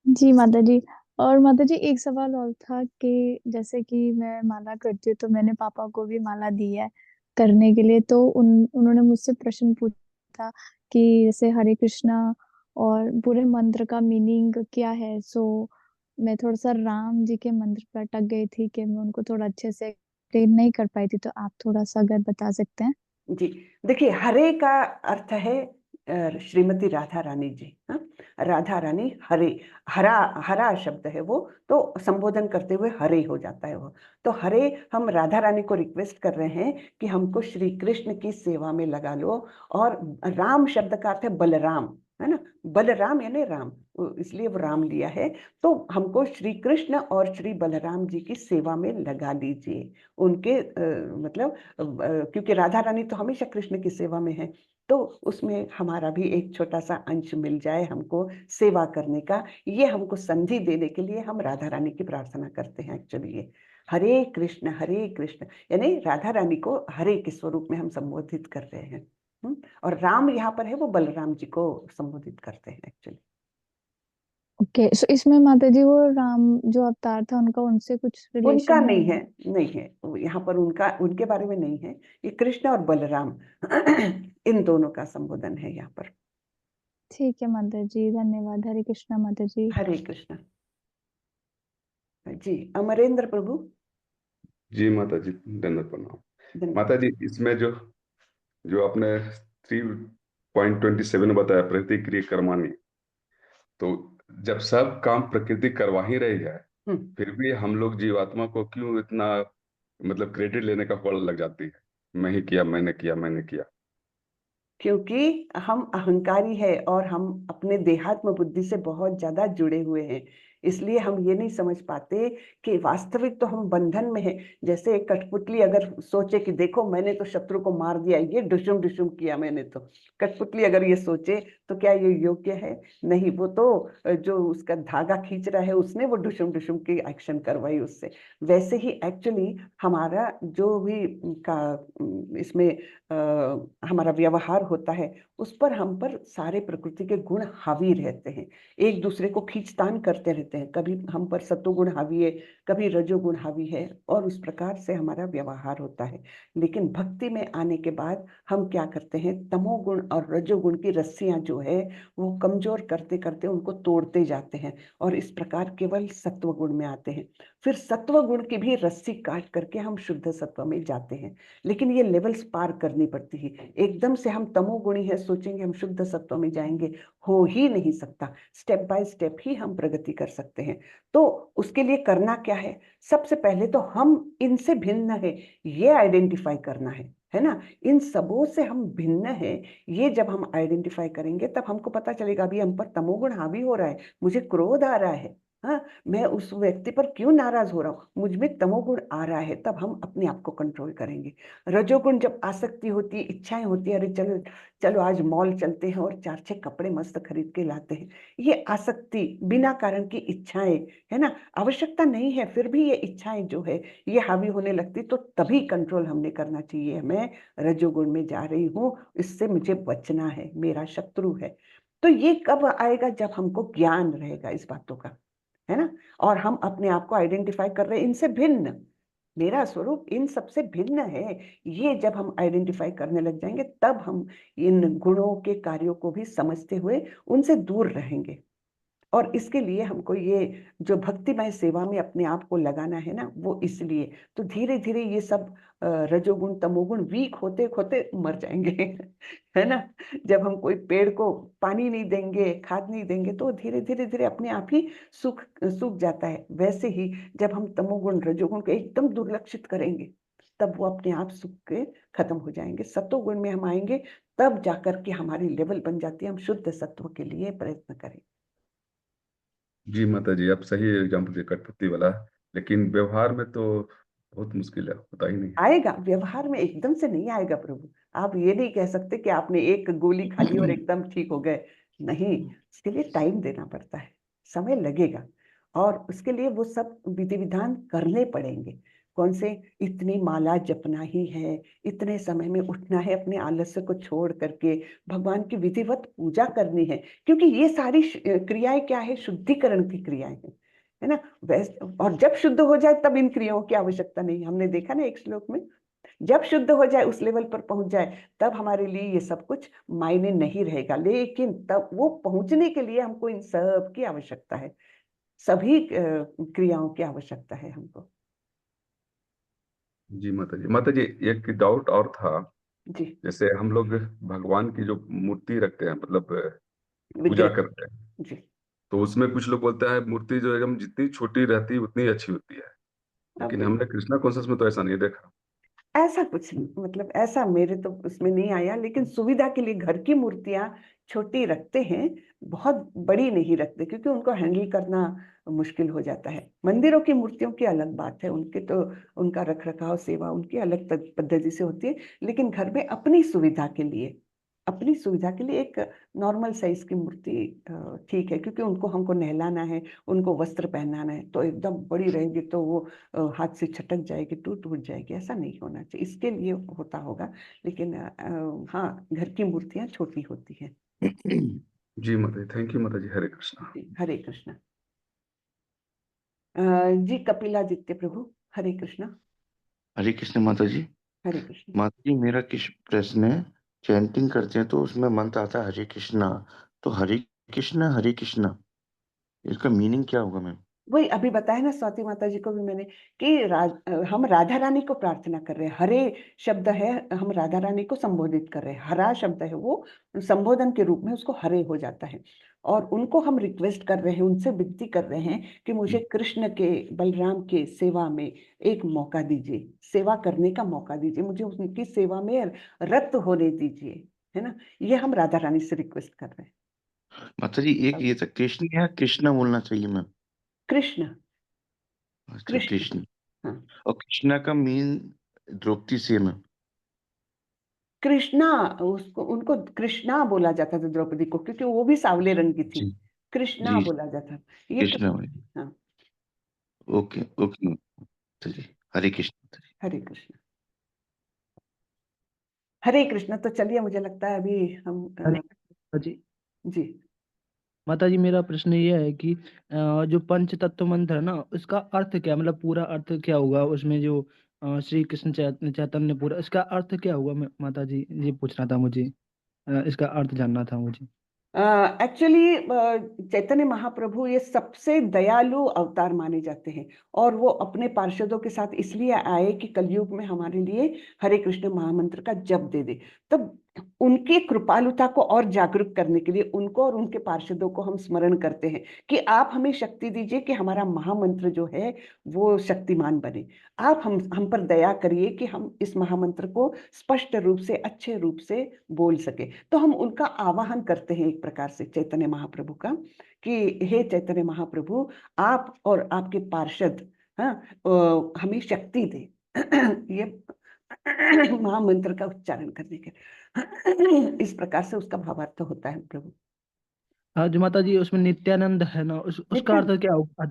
जी माता जी। और माता जी, एक सवाल और था कि जैसे कि मैं माला करती हूँ, तो मैंने पापा को भी माला दी है करने के लिए। तो उन्होंने मुझसे प्रश्न पूछा कि जैसे हरे कृष्णा और पूरे मंत्र का मीनिंग क्या है। सो मैं थोड़ा सा राम जी के मंत्र पर अटक गई थी कि मैं उनको थोड़ा अच्छे से एक्सप्लेन नहीं कर पाई थी। तो आप थोड़ा सा अगर बता सकते हैं। जी, देखिए, हरे का अर्थ है श्रीमती राधा रानी जी। हाँ, राधा रानी हरे, हरा, हरा शब्द है वो, तो संबोधन करते हुए हरे हो जाता है वो। तो हरे, हम राधा रानी को रिक्वेस्ट कर रहे हैं कि हमको श्री कृष्ण की सेवा में लगा लो। और राम शब्द का अर्थ है बलराम, है ना। बलराम यानी राम, इसलिए वो राम लिया है। तो हमको श्री कृष्ण और श्री बलराम जी की सेवा में लगा लीजिए। उनके मतलब क्योंकि राधा रानी तो हमेशा कृष्ण की सेवा में है, तो उसमें हमारा भी एक छोटा सा अंश मिल जाए हमको सेवा करने का। ये हमको संधि देने के लिए हम राधा रानी की प्रार्थना करते हैं। एक्चुअली ये हरे कृष्ण यानी राधा रानी को हरे के स्वरूप में हम संबोधित कर रहे हैं। और राम यहाँ पर है, वो बलराम जी को संबोधित करते हैं एक्चुअली। ओके, सो इसमें माता जी वो राम जो अवतार था उनका उनसे कुछ उनका रिलेशन नहीं नहीं है, है? नहीं है यहाँ पर, उनका, उनके बारे में नहीं है। ये कृष्ण और बलराम इन दोनों का संबोधन है यहाँ पर। ठीक है माता जी, धन्यवाद। हरे कृष्णा माता जी। हरे कृष्ण। जी, अमरेंद्र प्रभु। जी माता जी, दंडवत प्रणाम। धन्यवाद। माता जी, इसमें जो जो आपने 3.27 बताया, प्रतिक्रिया कर्माणी, तो जब सब काम प्रकृति करवा ही रही है, हम्म, फिर भी हम लोग जीवात्मा को क्यों इतना मतलब क्रेडिट लेने का होड़ लग जाती है, मैं ही किया, मैंने किया। क्योंकि हम अहंकारी है और हम अपने देहात्म बुद्धि से बहुत ज्यादा जुड़े हुए हैं, इसलिए हम ये नहीं समझ पाते कि वास्तविक तो हम बंधन में हैं। जैसे एक कठपुतली अगर सोचे कि देखो मैंने तो शत्रु को मार दिया, ये डुशुम डुशुम किया मैंने तो, कठपुतली अगर ये सोचे तो क्या ये योग्य है? नहीं, वो तो जो उसका धागा खींच रहा है उसने वो डुशुम डुशुम की एक्शन करवाई उससे। वैसे ही एक्चुअली हमारा जो भी का इसमें हमारा व्यवहार होता है, उस पर हम पर सारे प्रकृति के गुण हावी रहते हैं, एक दूसरे को खींचतान करते रहते हैं। कभी हम पर सत्वगुण हावी है, कभी रजोगुण हावी है, और उस प्रकार से हमारा व्यवहार होता है। लेकिन भक्ति में आने के बाद हम क्या करते हैं, तमोगुण और रजोगुण की रस्सियां जो है वो कमजोर करते करते उनको तोड़ते जाते हैं, और इस प्रकार केवल सत्वगुण में आते हैं। फिर सत्वगुण की भी रस्सी काट करके हम शुद्ध सत्व में जाते हैं। लेकिन ये लेवल्स पार करनी पड़ती है। एकदम से हम तमोगुणी है सोचेंगे हम शुद्ध सत्व में जाएंगे, हो ही नहीं सकता। स्टेप बाय स्टेप ही हम प्रगति कर सकते हैं। तो उसके लिए करना क्या है? सबसे पहले तो हम इनसे भिन्न है ये आइडेंटिफाई करना है ना। इन सबों से हम भिन्न है, ये जब हम आइडेंटिफाई करेंगे तब हमको पता चलेगा अभी हम पर तमोगुण हावी हो रहा है, मुझे क्रोध आ रहा है। हाँ, मैं उस व्यक्ति पर क्यों नाराज हो रहा हूँ, मुझ में तमोगुण आ रहा है, तब हम अपने आप को कंट्रोल करेंगे। रजोगुण जब आसक्ति होती है, इच्छाएं होती है, अरे चलो चलो आज मॉल चलते हैं और 4-6 कपड़े मस्त खरीद के लाते हैं, ये आसक्ति बिना कारण की इच्छाएं, है ना, आवश्यकता नहीं है फिर भी ये इच्छाएं जो है ये हावी होने लगती, तो तभी कंट्रोल हमने करना चाहिए। मैं रजोगुण में जा रही हूँ, इससे मुझे बचना है, मेरा शत्रु है। तो ये कब आएगा? जब हमको ज्ञान रहेगा इस बातों का, है ना। और हम अपने आप को आइडेंटिफाई कर रहे हैं इनसे भिन्न, मेरा स्वरूप इन सबसे भिन्न है, ये जब हम आइडेंटिफाई करने लग जाएंगे तब हम इन गुणों के कार्यों को भी समझते हुए उनसे दूर रहेंगे। और इसके लिए हमको ये जो भक्तिमय सेवा में अपने आप को लगाना है ना, वो इसलिए तो धीरे धीरे ये सब रजोगुण तमोगुण वीक होते होते मर जाएंगे है ना। जब हम कोई पेड़ को पानी नहीं देंगे, खाद नहीं देंगे, तो धीरे धीरे धीरे अपने आप ही सूख जाता है। वैसे ही जब हम तमोगुण रजोगुण को एकदम दुर्लक्षित करेंगे तब वो अपने आप सूख के खत्म हो जाएंगे। सत्व गुण में हम आएंगे तब जाकर के हमारी लेवल बन जाती है, हम शुद्ध सत्व के लिए प्रयत्न करें। जी माता जी, आप सही एग्जाम्पल दिए कठपुतली वाला, लेकिन व्यवहार में तो बहुत मुश्किल है, होता ही नहीं है। आएगा, व्यवहार में एकदम से नहीं आएगा प्रभु। आप ये नहीं कह सकते कि आपने एक गोली खा ली और एकदम ठीक हो गए, नहीं, उसके लिए टाइम देना पड़ता है, समय लगेगा, और उसके लिए वो सब विधि विधान करने पड़ेंगे। कौन से? इतनी माला जपना ही है, इतने समय में उठना है, अपने आलस्य को छोड़ करके भगवान की विधिवत पूजा करनी है, क्योंकि ये सारी क्रियाएं क्या है? शुद्धिकरण की क्रियाएं हैं, है ना। वैसे और जब शुद्ध हो जाए तब इन क्रियाओं की आवश्यकता नहीं। हमने देखा ना एक श्लोक में, जब शुद्ध हो जाए, उस लेवल पर पहुंच जाए, तब हमारे लिए ये सब कुछ मायने नहीं रहेगा। लेकिन तब वो पहुंचने के लिए हमको इन सब की आवश्यकता है, सभी क्रियाओं की आवश्यकता है हमको। जी माता जी एक डाउट और था। जी, जैसे हम लोग भगवान की जो मूर्ति रखते हैं, मतलब पूजा विग्रह। करते हैं, जी, तो उसमें कुछ लोग बोलते हैं मूर्ति जो एकदम जितनी छोटी रहती है उतनी अच्छी होती है, अब लेकिन हमने कृष्णा कॉन्शियस में तो ऐसा नहीं देखा। ऐसा कुछ नहीं, मतलब ऐसा मेरे तो उसमें नहीं आया, लेकिन सुविधा के लिए घर की मूर्तियां छोटी रखते हैं, बहुत बड़ी नहीं रखते, क्योंकि उनको हैंडल करना मुश्किल हो जाता है। मंदिरों की मूर्तियों की अलग बात है, उनके तो उनका रख रखाव सेवा उनकी अलग पद्धति से होती है, लेकिन घर में अपनी सुविधा के लिए, अपनी सुविधा के लिए एक नॉर्मल साइज की मूर्ति ठीक है, क्योंकि उनको हमको नहलाना है, उनको वस्त्र पहनाना है, तो एकदम बड़ी रहेगी तो वो हाथ से छटक जाएगी, टूट जाएगी, ऐसा नहीं होना चाहिए। इसके लिए होता होगा, लेकिन हाँ, घर की मूर्तियां छोटी होती हैं। जी माता जी, थैंक यू माता जी, हरे कृष्णा। जी, हरे कृष्णा। जी, कपिलादित्य प्रभु, हरे कृष्णा। हरे कृष्ण माता जी। हरे कृष्णा। माता जी मेरा किस प्रश्न है, चैंटिंग करते हैं तो उसमें मंत्र आता है हरे कृष्णा, तो हरे कृष्णा इसका मीनिंग क्या होगा मैम? वही अभी बताया ना स्वाति माता जी को भी मैंने, कि हम राधा रानी को प्रार्थना कर रहे हैं। हरे शब्द है, हम राधा रानी को संबोधित कर रहे हैं। हरा शब्द है, वो संबोधन के रूप में उसको हरे हो जाता है, और उनको हम रिक्वेस्ट कर रहे हैं, उनसे विनती कर रहे हैं कि मुझे कृष्ण के, बलराम के सेवा में एक मौका दीजिए, सेवा करने का मौका दीजिए, मुझे उनकी सेवा में रत होने दीजिए, है ना। ये हम राधा रानी से रिक्वेस्ट कर रहे हैं। माता जी एक ये था, कृष्ण या कृष्णा बोलना चाहिए मैम? कृष्ण, अच्छा कृष्ण। कृष्ण। हाँ, और कृष्णा का मीन द्रौपदी से मैम? कृष्णा, उसको उनको कृष्णा बोला जाता था द्रौपदी को, क्योंकि वो भी सांवले रंग की थी। जी कृष्णा जी बोला जाता, ये कृष्णा भाई। हाँ। ओके ओके माता जी, हरे कृष्ण माता जी। हरे कृष्ण। हरे कृष्ण। तो चलिए, मुझे लगता है अभी हम हरे माता जी। जी, माता जी मेरा प्रश्न ये है कि जो पंच तत्व मंत्र है ना, उसका अर्थ क्या, मतलब पूरा अर्थ क्या होगा उसमें, जो श्री कृष्ण चैतन्य पूरा, इसका अर्थ क्या होगा माता जी, ये पूछना था मुझे, इसका अर्थ जानना था मुझे। एक्चुअली चैतन्य महाप्रभु ये सबसे दयालु अवतार माने जाते हैं, और वो अपने पार्षदों के साथ इसलिए आए कि कलयुग में हमारे लिए हरे कृष्ण महामंत्र का जप दे दे। तब उनकी कृपालुता को और जागरूक करने के लिए उनको और उनके पार्षदों को हम स्मरण करते हैं कि आप हमें शक्ति दीजिए कि हमारा महामंत्र जो है वो शक्तिमान बने। आप हम पर दया करिए कि हम इस महामंत्र को स्पष्ट रूप से, अच्छे रूप से बोल सके। तो हम उनका आवाहन करते हैं एक प्रकार से चैतन्य महाप्रभु का, कि हे चैतन्य महाप्रभु, आप और आपके पार्षद, हाँ, हमें शक्ति दे ये महामंत्र का उच्चारण करने के इस प्रकार से उसका भावार्थ होता है प्रभु। जो माता जी उसमें नित्यानंद है ना, उसका नित्यानंद अर्थ क्या होगा?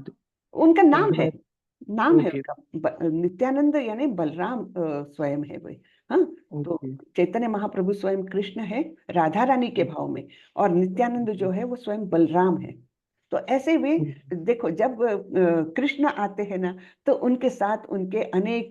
उनका नाम है, थोड़ा। नाम है ओके उनका। नित्यानंद यानी बलराम स्वयं है वही। हाँ, तो ओके। चैतन्य महाप्रभु स्वयं कृष्ण है राधा रानी के भाव में, और नित्यानंद जो है वो स्वयं बलराम है। तो ऐसे वे, देखो, जब कृष्ण आते हैं ना, तो उनके साथ उनके अनेक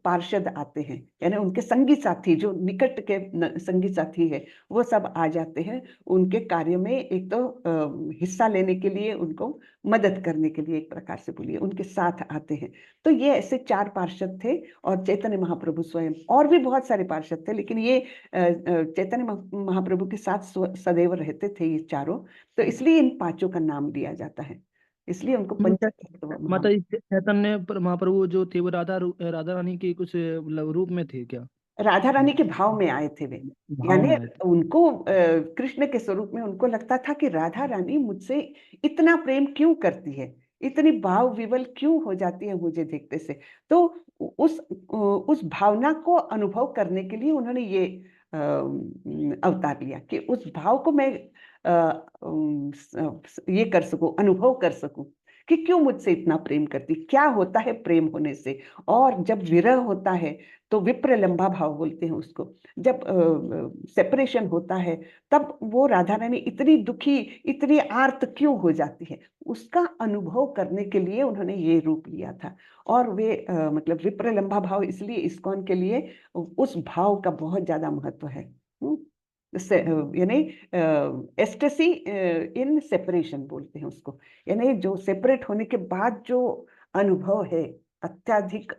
पार्षद आते हैं, यानी उनके संगी साथी, जो निकट के संगी साथी है, वो सब आ जाते हैं उनके कार्य में, एक तो हिस्सा लेने के लिए, उनको मदद करने के लिए, एक प्रकार से बोलिए, उनके साथ आते हैं। तो ये ऐसे 4 पार्षद थे, और चैतन्य महाप्रभु स्वयं, और भी बहुत सारे पार्षद थे, लेकिन ये चैतन्य महाप्रभु के साथ सदैव रहते थे ये चारों। तो इसलिए इन 5 का नाम दिया जाता है, इसलिए उनको नहीं, पंचतत्व माता जी चैतन्य महाप्रभु जो थे वो राधा रानी के कुछ मतलब रूप में थे क्या? राधा रानी के भाव में आए थे वे, भाव यानी में आए थे। उनको कृष्ण के स्वरूप में उनको लगता था कि राधा रानी मुझसे इतना प्रेम क्यों करती है, इतनी भाव विवल क्यों हो जाती है मुझे देखते से। तो उस भावना को अनुभव करने के लिए उन्होंने ये अवतार लिया कि उस भाव को मैं ये कर सकूं, अनुभव कर सकूं कि क्यों मुझसे इतना प्रेम करती, क्या होता है प्रेम होने से। और जब विरह होता है तो विप्रलंबा भाव बोलते हैं उसको, जब सेपरेशन होता है तब वो राधा रानी इतनी दुखी, इतनी आर्त क्यों हो जाती है, उसका अनुभव करने के लिए उन्होंने ये रूप लिया था। और वे मतलब विप्रलंबा भाव इसलिए इस्कॉन के लिए उस भाव का बहुत ज्यादा महत्व है। यानी एस्टेसी इन सेपरेशन बोलते हैं उसको, यानी जो सेपरेट होने के बाद जो अनुभव है अत्याधिक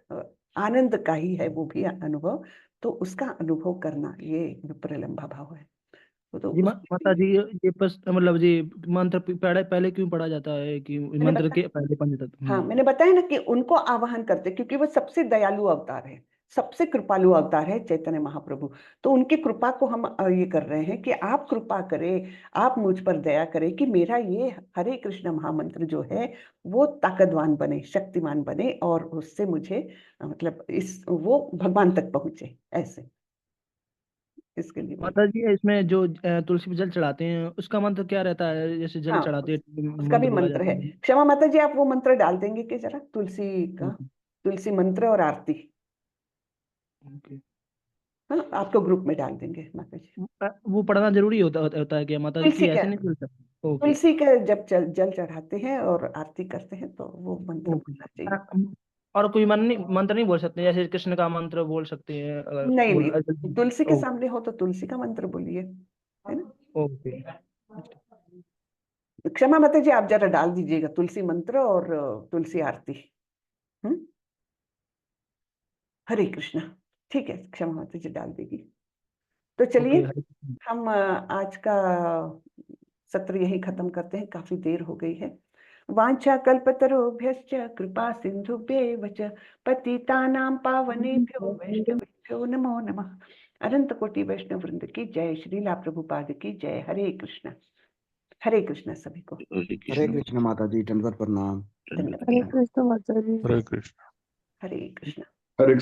आनंद का ही है वो भी अनुभव, तो उसका अनुभव करना ये विप्रलंबा भाव है। तो जी माता जी ये बस मतलब जी मंत्र पहले पहले क्यों पढ़ा जाता है कि मैंने मंत्र बताया, के पहले पंचतत्व? हाँ मैंने बताया ना कि उनको आवाहन करते क्योंकि वो सबसे दयालु अवतार है, सबसे कृपालु अवतार है चैतन्य महाप्रभु। तो उनकी कृपा को हम ये कर रहे हैं कि आप कृपा करें, आप मुझ पर दया करें कि मेरा ये हरे कृष्ण महामंत्र जो है वो ताकतवान बने, शक्तिमान बने और उससे मुझे मतलब वो भगवान तक पहुंचे, ऐसे इसके लिए माता जी इसमें जो तुलसी पे जल चढ़ाते हैं उसका मंत्र क्या रहता है? जैसे जल हाँ चढ़ाते उसका भी मंत्र बोला मंत्र जाता है। है। क्षमा माता जी आप वो मंत्र डाल देंगे कि जरा तुलसी का, ओके तुलसी मंत्र और आरती, ओके। हाँ आपको ग्रुप में डाल देंगे माता जी। वो पढ़ना जरूरी होता है क्या माता जी तुलसी की? का, ऐसे नहीं चल सकता? ओके तुलसी का जब जल चढ़ाते हैं और आरती करते हैं तो वो मंत्र ओके। बोलना चाहिए। और कोई मंत्र नहीं बोल सकते जैसे कृष्ण का मंत्र बोल सकते हैं अगर नहीं बोल? नहीं, तुलसी के ओके सामने हो तो तुलसी का मंत्र बोलिए, है ना। ओके। क्षमा माता जी आप जरा डाल दीजिएगा तुलसी मंत्र और तुलसी आरती। हम्म, हरे कृष्णा। ठीक है क्षमा माता जी डाल देगी। तो चलिए ओके हम आज का सत्र यही खत्म करते हैं, काफी देर हो गई है। वाञ्छा कल्पतरुभ्यश्च कृपा सिन्धुभ्येव च पतितानां पावनेभ्यो वैष्णवेभ्यो नमो नमः। अनंत कोटि वैष्णव वृंद की जय, श्रीला प्रभुपाद की जय। हरे कृष्ण सभी को। हरे हरे कृष्ण कृष्ण माता जी, दंडवत प्रणाम। धन्यवाद। हरे कृष्ण माता जी। हरे कृष्ण। हरे कृष्ण। हरे